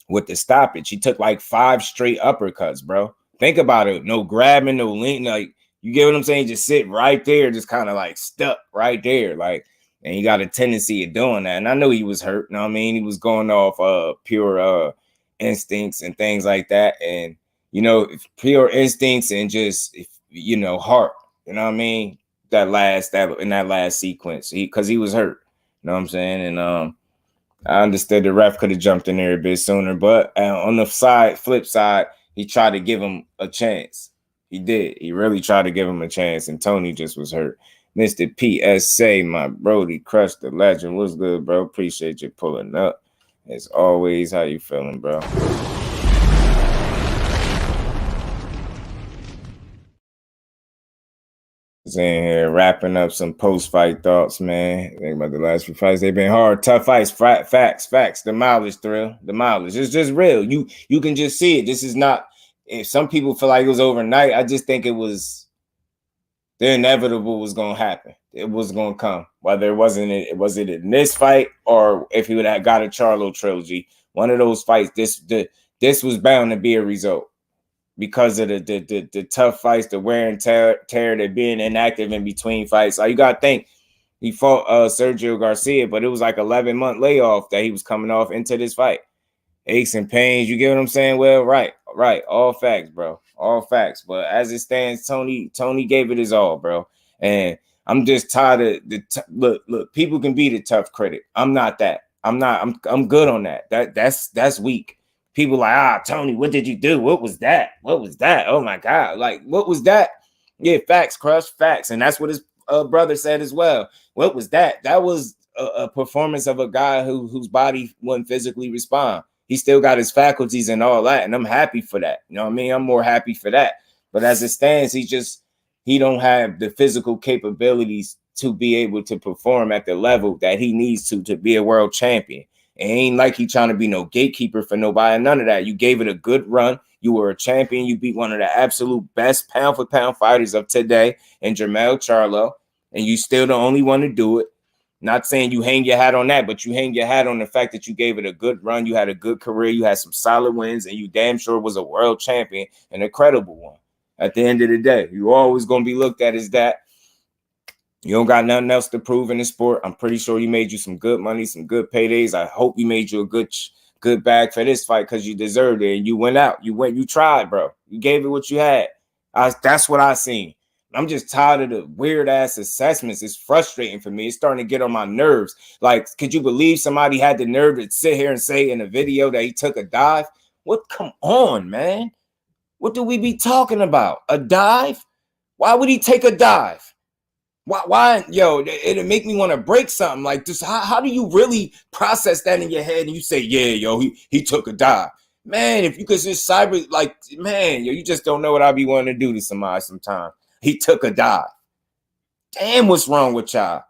with the stoppage. He took like 5 straight uppercuts, bro. Think about it. No grabbing, no lean. Like, you get what I'm saying? Just sit right there, just kind of like stuck right there. Like, and he got a tendency of doing that. And I know he was hurt. You know what I mean? He was going off pure instincts and things like that. And you know, pure instincts and just, you know, heart, you know what I mean? In that last sequence, because he was hurt, you know what I'm saying? And I understood the ref could have jumped in there a bit sooner, but on the flip side, he tried to give him a chance. He did. He really tried to give him a chance, and Tony just was hurt. Mr. PSA, my Brody, crushed the legend. What's good, bro? Appreciate you pulling up. As always, how you feeling, bro? In here wrapping up some post-fight thoughts, man. Think about the last few fights. They've been hard, tough fights. Facts. The mileage, Thrill. The mileage. It's just real. You can just see it. This is not. If some people feel like it was overnight, I just think it was. The inevitable was gonna happen. It was gonna come. Whether was it in this fight or if he would have got a Charlo trilogy, one of those fights. This was bound to be a result. Because of the tough fights, the wear and tear, the being inactive in between fights. Like, you got to think, he fought Sergio Garcia, but it was like 11-month layoff that he was coming off into this fight. Aches and pains, you get what I'm saying? Well, right. Right. All facts, bro. All facts. But as it stands, Tony gave it his all, bro. And I'm just tired of look, people can be the tough critic. I'm not that. I'm good on that. That's weak. People like, Tony, what did you do? What was that? What was that? Oh my God. Like, what was that? Yeah, facts, Crush, facts. And that's what his brother said as well. What was that? That was a performance of a guy whose body wouldn't physically respond. He still got his faculties and all that, and I'm happy for that. You know what I mean? I'm more happy for that. But as it stands, he don't have the physical capabilities to be able to perform at the level that he needs to be a world champion. It ain't like he trying to be no gatekeeper for nobody, none of that. You gave it a good run. You were a champion. You beat one of the absolute best pound-for-pound fighters of today in Charlo, and you still the only one to do it. Not saying you hang your hat on that, but you hang your hat on the fact that you gave it a good run. You had a good career. You had some solid wins, and you damn sure was a world champion and a credible one. At the end of the day, you always going to be looked at as that. You don't got nothing else to prove in the sport. I'm pretty sure you made you some good money, some good paydays. I hope you made you a good bag for this fight because you deserved it. And you went out. You tried, bro. You gave it what you had. That's what I seen. I'm just tired of the weird ass assessments. It's frustrating for me. It's starting to get on my nerves. Like, could you believe somebody had the nerve to sit here and say in a video that he took a dive? What? Come on, man. What do we be talking about? A dive? Why would he take a dive? Why? Yo, it'll make me want to break something like this. How do you really process that in your head and you say, yeah, yo, he took a dive? Man, if you could just man, yo, you just don't know what I be wanting to do to somebody sometimes. He took a dive. Damn, what's wrong with y'all?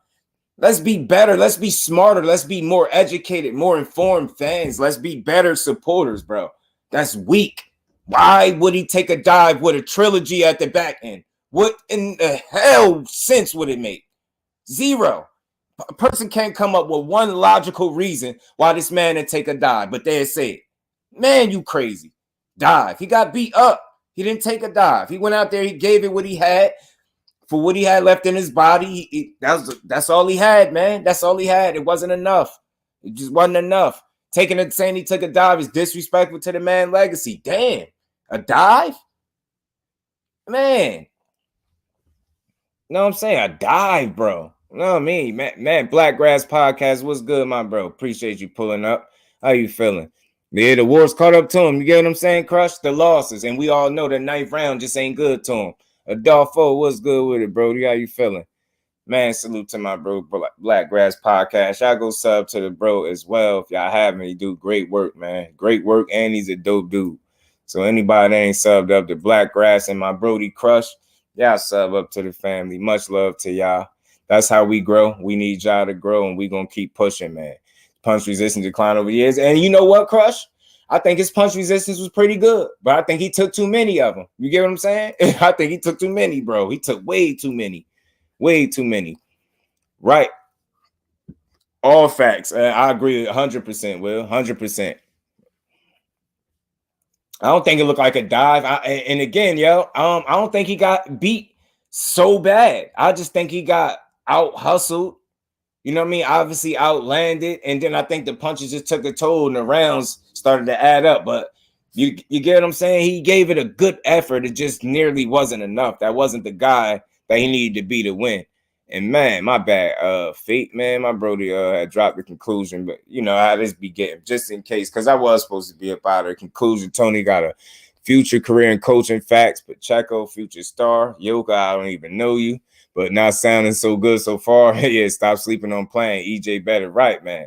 Let's be better. Let's be smarter. Let's be more educated, more informed fans. Let's be better supporters, bro. That's weak. Why would he take a dive with a trilogy at the back end? What in the hell sense would it make? Zero. A person can't come up with one logical reason why this man would take a dive, but they say it. Man, you crazy. Dive. He got beat up. He didn't take a dive. He went out there. He gave it what he had for what he had left in his body. That's all he had, man. That's all he had. It wasn't enough. It just wasn't enough. Saying he took a dive is disrespectful to the man's legacy. Damn. A dive? Man. You know what I'm saying? A dive, bro. You know what I mean? Man, Blackgrass Podcast, what's good, my bro? Appreciate you pulling up. How you feeling? Yeah, the war's caught up to him. You get what I'm saying, Crush? The losses. And we all know the 9th round just ain't good to him. Adolfo, what's good with it, bro? How you feeling? Man, salute to my bro, Blackgrass Podcast. Y'all go sub to the bro as well. If y'all haven't, he do great work, man. Great work, and he's a dope dude. So anybody that ain't subbed up to Blackgrass and my Brody Crush, y'all sub up to the family. Much love to y'all. That's how we grow. We need y'all to grow, and we going to keep pushing, man. Punch resistance decline over the years. And you know what, Crush? I think his punch resistance was pretty good, but I think he took too many of them. You get what I'm saying? I think he took too many, bro. He took way too many. Way too many. Right. All facts. I agree 100%, Will. 100%. I don't think it looked like a dive. And again, yo, I don't think he got beat so bad. I just think he got out hustled. You know what I mean? Obviously outlanded. And then I think the punches just took a toll and the rounds started to add up. But you get what I'm saying? He gave it a good effort. It just nearly wasn't enough. That wasn't the guy that he needed to be to win. And man, my bad. Fate, man, my Brody had dropped the conclusion. But you know how this be getting, just in case, because I was supposed to be up out of the conclusion. Tony got a future career in coaching, facts. Pacheco, future star. YOKA, I don't even know you. But not sounding so good so far. Yeah, stop sleeping on playing. EJ better. Right, man.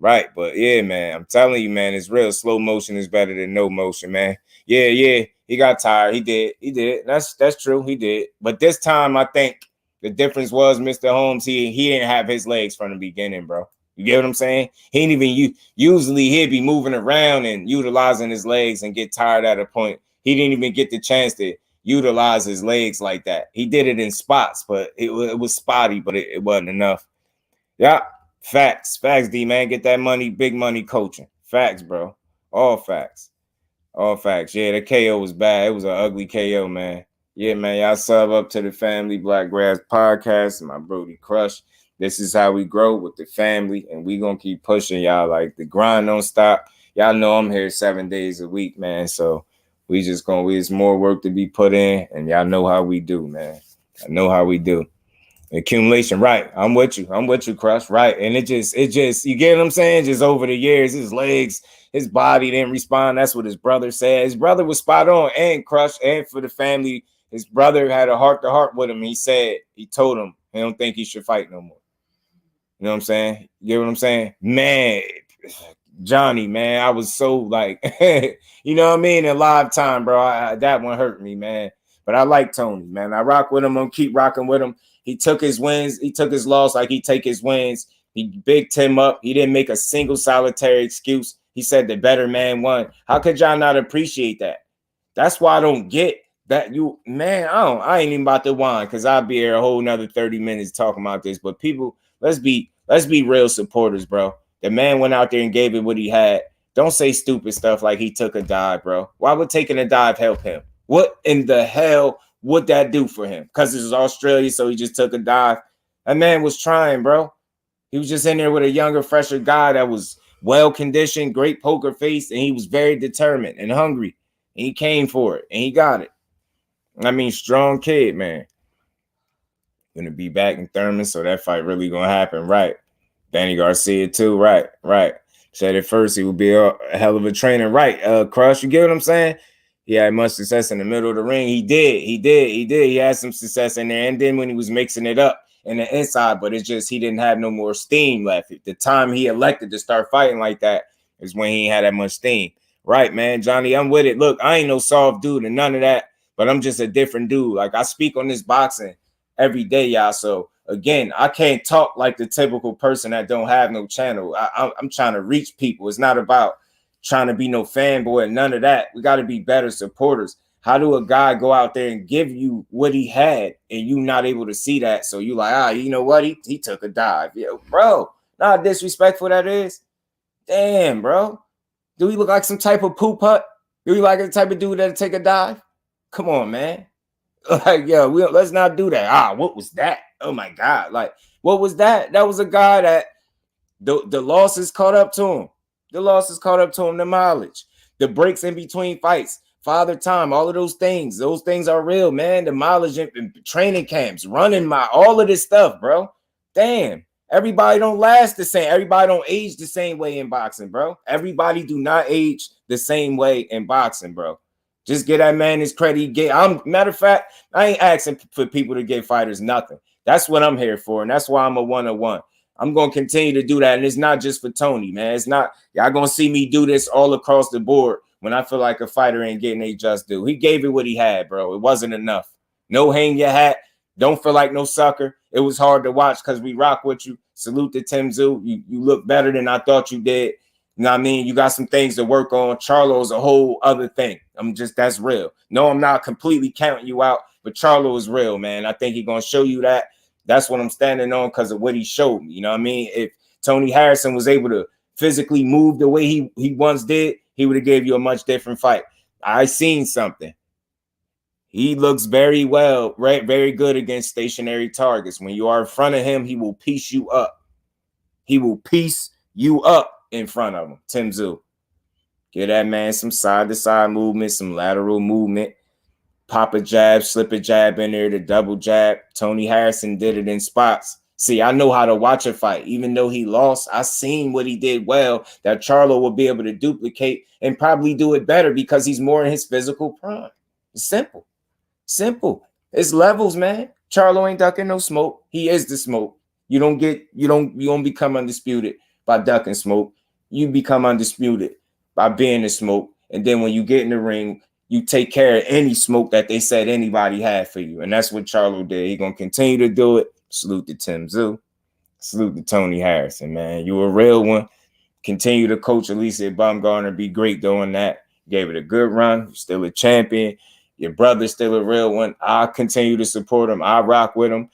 Right. But yeah, man, I'm telling you, man, it's real. Slow motion is better than no motion, man. Yeah. He got tired. He did. That's true. He did. But this time, I think the difference was Mr. Holmes, he didn't have his legs from the beginning, bro. You get what I'm saying? He ain't even usually he'd be moving around and utilizing his legs and get tired at a point. He didn't even get the chance to utilize his legs like that. He did it in spots, but it was spotty, but it wasn't enough. Yeah, facts, D, man. Get that money, big money coaching. Facts, bro. All facts. Yeah, the KO was bad. It was an ugly KO, man. Yeah, man, y'all sub up to the family, Blackgrass Podcast, and my Brody Crush. This is how we grow with the family, and we gonna keep pushing y'all. Like, the grind don't stop. Y'all know I'm here 7 days a week, man, so It's more work to be put in, and y'all know how we do, man. I know how we do. Accumulation, right? I'm with you, Crush, right? And it just, you get what I'm saying? Just over the years, his legs, his body didn't respond. That's what his brother said. His brother was spot on, and Crush, and for the family, his brother had a heart-to-heart with him. He told him he don't think he should fight no more. You know what I'm saying? You get what I'm saying? Man, Johnny, man, I was so like, you know what I mean? In live time, bro, that one hurt me, man. But I like Tony, man. I rock with him. I'm keep rocking with him. He took his wins. He took his loss like he take his wins. He bigged him up. He didn't make a single solitary excuse. He said the better man won. How could y'all not appreciate that? That's why I don't get that. I ain't even about to whine because I'll be here a whole nother 30 minutes talking about this. But people, let's be real supporters, bro. The man went out there and gave it what he had. Don't say stupid stuff like he took a dive, bro. Why would taking a dive help him? What in the hell would that do for him? Because this is Australia, so he just took a dive. That man was trying, bro. He was just in there with a younger, fresher guy that was well-conditioned, great poker face, and he was very determined and hungry. And he came for it, and he got it. I mean, strong kid, man. Gonna be back in Thurman, so that fight really gonna happen, right? Danny Garcia too, right. Said at first he would be a hell of a trainer, right? Crush, you get what I'm saying? He had much success in the middle of the ring. He did. He had some success in there, and then when he was mixing it up in the inside, but it's just he didn't have no more steam left. The time he elected to start fighting like that is when he ain't had that much steam. Right, man, Johnny, I'm with it. Look, I ain't no soft dude and none of that, but I'm just a different dude. Like, I speak on this boxing every day, y'all. So again, I can't talk like the typical person that don't have no channel. I'm trying to reach people. It's not about trying to be no fanboy and none of that. We got to be better supporters. How do a guy go out there and give you what he had and you not able to see that? So you like, you know what? He took a dive. Yeah, bro, not how disrespectful that is. Damn, bro. Do he look like some type of poop hut? Do he like the type of dude that'll take a dive? Come on, man. Like, yo, let's not do that. What was that? Oh my God. Like, what was that? That was a guy that the losses caught up to him. The losses caught up to him, the mileage, the breaks in between fights, father time, all of those things are real, man. The mileage in training camps, running all of this stuff, bro. Damn. Everybody don't last the same. Everybody don't age the same way in boxing, bro. Everybody do not age the same way in boxing, bro. Just get that man his credit. Matter of fact, I ain't asking for people to get fighters nothing. That's what I'm here for, and that's why I'm a 101. I'm going to continue to do that, and it's not just for Tony, man. It's not, y'all going to see me do this all across the board when I feel like a fighter ain't getting a just due. He gave it what he had, bro. It wasn't enough. No hang your hat. Don't feel like no sucker. It was hard to watch because we rock with you. Salute to Tszyu. You look better than I thought you did. You know what I mean? You got some things to work on. Charlo is a whole other thing. That's real. No, I'm not completely counting you out, but Charlo is real, man. I think he's going to show you that. That's what I'm standing on because of what he showed me. You know what I mean? If Tony Harrison was able to physically move the way he once did, he would have gave you a much different fight. I seen something. He looks very well, right? Very good against stationary targets. When you are in front of him, he will piece you up. He will piece you up in front of him. Tszyu. Give that man some side-to-side movement, some lateral movement. Pop a jab, slip a jab in there, the double jab. Tony Harrison did it in spots. See, I know how to watch a fight. Even though he lost, I seen what he did well that Charlo will be able to duplicate and probably do it better because he's more in his physical prime. It's simple. Simple. It's levels, man. Charlo ain't ducking no smoke. He is the smoke. You don't become undisputed by ducking smoke. You become undisputed by being the smoke. And then when you get in the ring, you take care of any smoke that they said anybody had for you. And that's what Charlo did. He's going to continue to do it. Salute to Tszyu. Salute to Tony Harrison, man. You a real one. Continue to coach Alicia Baumgartner. Be great doing that. Gave it a good run. You're still a champion. Your brother's still a real one. I'll continue to support him. I rock with him.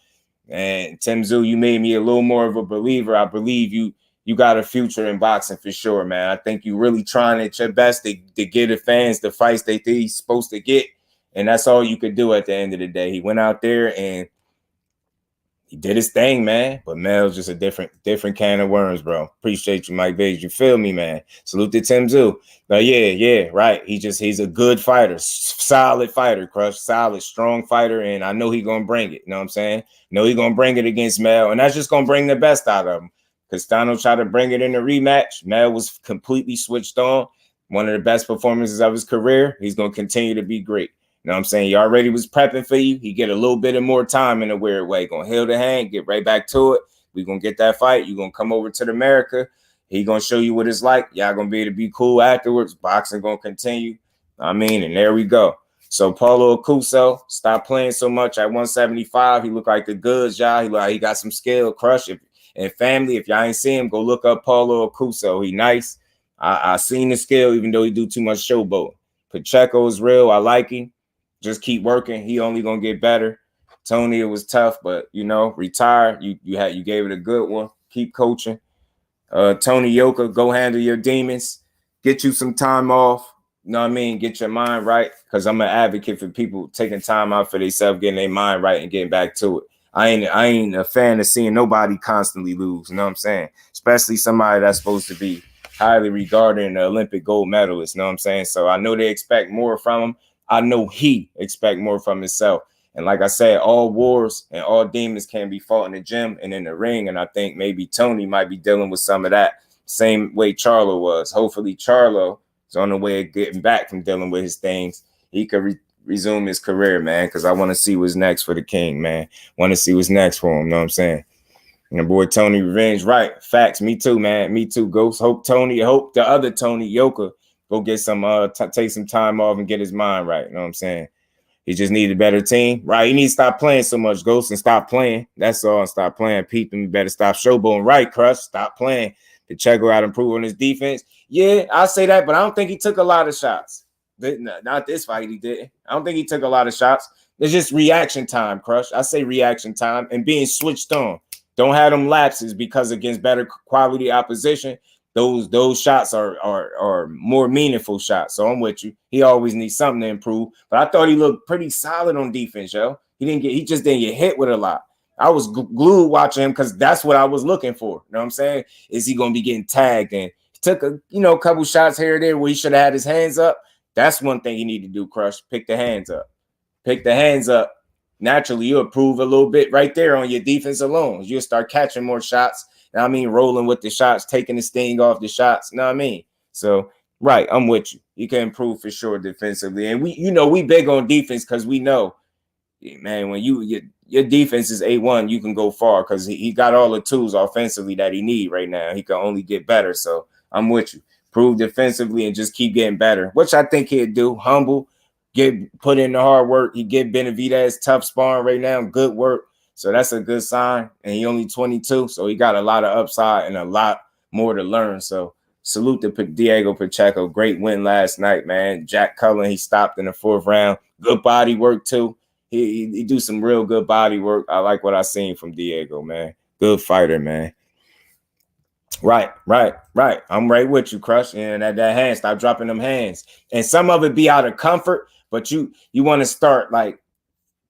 And Tszyu, you made me a little more of a believer. I believe you got a future in boxing for sure, man. I think you really trying at your best to give the fans the fights they think he's supposed to get. And that's all you could do at the end of the day. He went out there and he did his thing, man. But Mel's just a different can of worms, bro. Appreciate you, Mike Bates. You feel me, man? Salute to Tszyu. But yeah, right. He's a good fighter, solid fighter, Crush, solid, strong fighter, and I know he gonna bring it. You know what I'm saying? Know he gonna bring it against Mel, and that's just gonna bring the best out of him. Castano tried to bring it in the rematch. Mel was completely switched on. One of the best performances of his career. He's gonna continue to be great. You know what I'm saying? He already was prepping for you. He get a little bit of more time in a weird way. Gonna heal the hand, get right back to it. We gonna get that fight. You gonna come over to America. He gonna show you what it's like. Y'all gonna be able to be cool afterwards. Boxing gonna continue. I mean, and there we go. So Paulo AOKUSO, stop playing so much at 175. He look like the goods, y'all. He look like he got some skill. Crush. And family, if y'all ain't seen him, go look up Paulo AOKUSO. He nice. I seen the skill, even though he do too much showboat. Pacheco is real. I like him. Just keep working. He only gonna get better. Tony, it was tough, but you know, retire. You gave it a good one. Keep coaching. Tony YOKA, go handle your demons. Get you some time off. You know what I mean? Get your mind right. Because I'm an advocate for people taking time out for themselves, getting their mind right and getting back to it. I ain't a fan of seeing nobody constantly lose. You know what I'm saying? Especially somebody that's supposed to be highly regarded and an Olympic gold medalist. You know what I'm saying? So I know they expect more from him. I know he expect more from himself. And like I said, all wars and all demons can be fought in the gym and in the ring. And I think maybe Tony might be dealing with some of that same way Charlo was. Hopefully Charlo is on the way of getting back from dealing with his things. He could resume his career, man, because I want to see what's next for the king, man. Want to see what's next for him, you know what I'm saying? And the boy Tony Revenge, right. Facts, me too, man. Me too, Ghost. Hope the other Tony YOKA go get some take some time off and get his mind right. You know what I'm saying? He just needs a better team. Right. He needs to stop playing so much, Ghost, and stop playing. That's all. And stop playing. People, you better stop showboating. Right, Crush. Stop playing. Pacheco out improve on his defense. Yeah, I say that, but I don't think he took a lot of shots. Not this fight, he didn't. I don't think he took a lot of shots. It's just reaction time, Crush. I say reaction time and being switched on. Don't have them lapses because against better quality opposition, those shots are more meaningful shots. So I'm with you. He always needs something to improve. But I thought he looked pretty solid on defense, yo. He just didn't get hit with a lot. I was glued watching him because that's what I was looking for. You know what I'm saying? Is he gonna be getting tagged? And he took a couple shots here or there where he should have had his hands up. That's one thing you need to do, Crush. Pick the hands up. Pick the hands up. Naturally, you'll improve a little bit right there on your defense alone. You'll start catching more shots. You know what I mean? Rolling with the shots, taking the sting off the shots. You know what I mean? So, right, I'm with you. You can improve for sure defensively. And we big on defense because we know, man, when your defense is A1, you can go far because he got all the tools offensively that he need right now. He can only get better. So, I'm with you. Prove defensively and just keep getting better, which I think he'd do. Humble. Put in the hard work. He get Benavidez tough sparring right now. Good work. So that's a good sign. And he only 22. So he got a lot of upside and a lot more to learn. So salute to Diego Pacheco. Great win last night, man. Jack Cullen, he stopped in the 4th round. Good body work too. He do some real good body work. I like what I seen from Diego, man. Good fighter, man. Right. I'm right with you, Crush. And that hand, stop dropping them hands. And some of it be out of comfort. But you want to start like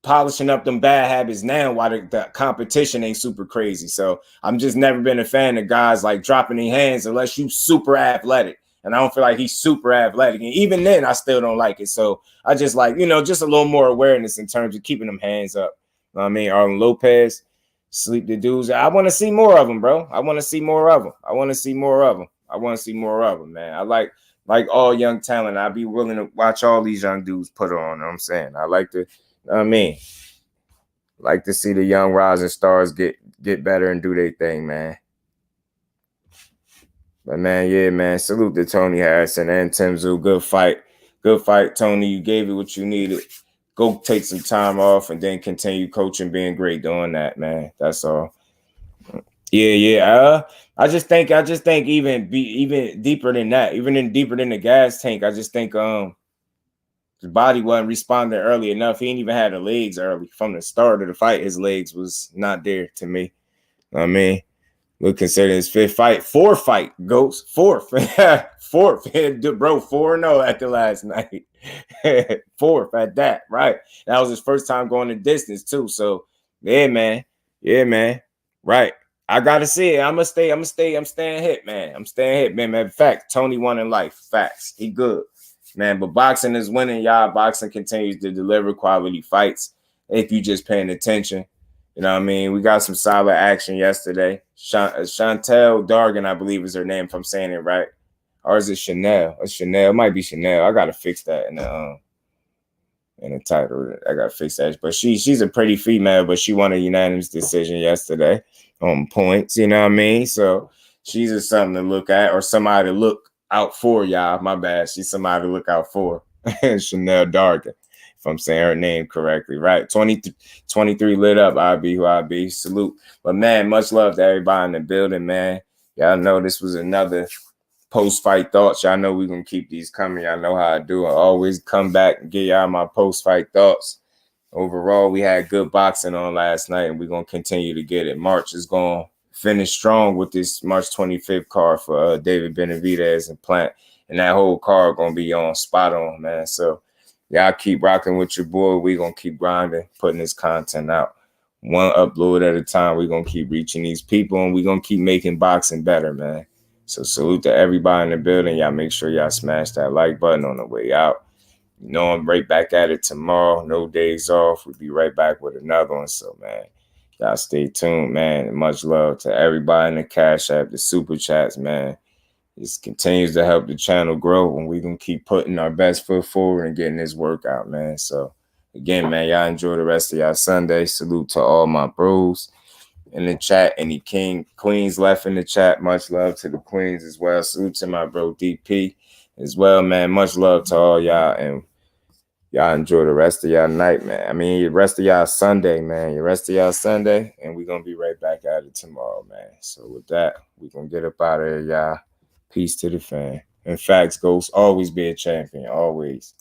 polishing up them bad habits now while the competition ain't super crazy. So I'm just never been a fan of guys like dropping their hands unless you super athletic. And I don't feel like he's super athletic. And even then, I still don't like it. So I just like, just a little more awareness in terms of keeping them hands up. You know what I mean? Arlen Lopez, sleep the dudes. I want to see more of them, bro. I want to see more of them, man. I like all young talent. I'd be willing to watch all these young dudes put on. You know what I'm saying? I like to, like to see the young rising stars get better and do their thing, man. But man, yeah, man. Salute to Tony Harrison and Tszyu. Good fight, Tony. You gave it what you needed. Go take some time off and then continue coaching, being great doing that, man. That's all. Yeah. I just think even deeper than that, deeper than the gas tank. I just think his body wasn't responding early enough. He ain't even had the legs early from the start of the fight. His legs was not there to me. I mean, we'll consider his 5th fight, 4th fight, Ghost, 4th, 4th, bro, 4-0 after last night, 4th at that, right? That was his first time going the distance too. So yeah, man. Yeah, man. Right. I gotta see it. I'm staying hit, man. I'm staying hit, man. In fact, Tony won in life. Facts. He good. Man, but boxing is winning, y'all. Boxing continues to deliver quality fights if you just paying attention. You know what I mean? We got some solid action yesterday. Chantel Dargan, I believe is her name, if I'm saying it right. Or is it Chanel? It's Chanel. It might be Chanel. I gotta fix that in the title. I gotta fix that. But she's a pretty female, but she won a unanimous decision yesterday on points. You know what I mean? So she's just something to look at, or somebody to look out for, y'all. My bad. She's somebody to look out for. Chanel Dargan, if I'm saying her name correctly, right? 23 lit up. Who I be. Salute. But man, much love to everybody in the building, man. Y'all know this was another post-fight thoughts. Y'all know we're going to keep these coming. Y'all know how I do. I always come back and give y'all my post-fight thoughts. Overall, we had good boxing on last night, and we're going to continue to get it. March is going to finish strong with this March 25th card for David Benavidez and Plant. And that whole card going to be on spot on, man. So y'all keep rocking with your boy. We're going to keep grinding, putting this content out. One upload at a time. We're going to keep reaching these people, and we're going to keep making boxing better, man. So salute to everybody in the building. Y'all make sure y'all smash that like button on the way out. You know I'm right back at it tomorrow. No days off. We'll be right back with another one. So, man, y'all stay tuned, man. And much love to everybody in the Cash App, the Super Chats, man. This continues to help the channel grow, and we're going to keep putting our best foot forward and getting this work out, man. So, again, man, y'all enjoy the rest of y'all Sunday. Salute to all my bros in the chat. Any queens left in the chat, much love to the queens as well. Salute to my bro DP as well, man. Much love to all y'all, and y'all enjoy the rest of y'all night, man. I mean, the rest of y'all Sunday, man. The rest of y'all Sunday, and we're gonna be right back at it tomorrow, man. So with that, we're gonna get up out of here, y'all. Peace to the fan. And facts, Ghost, always be a champion, always.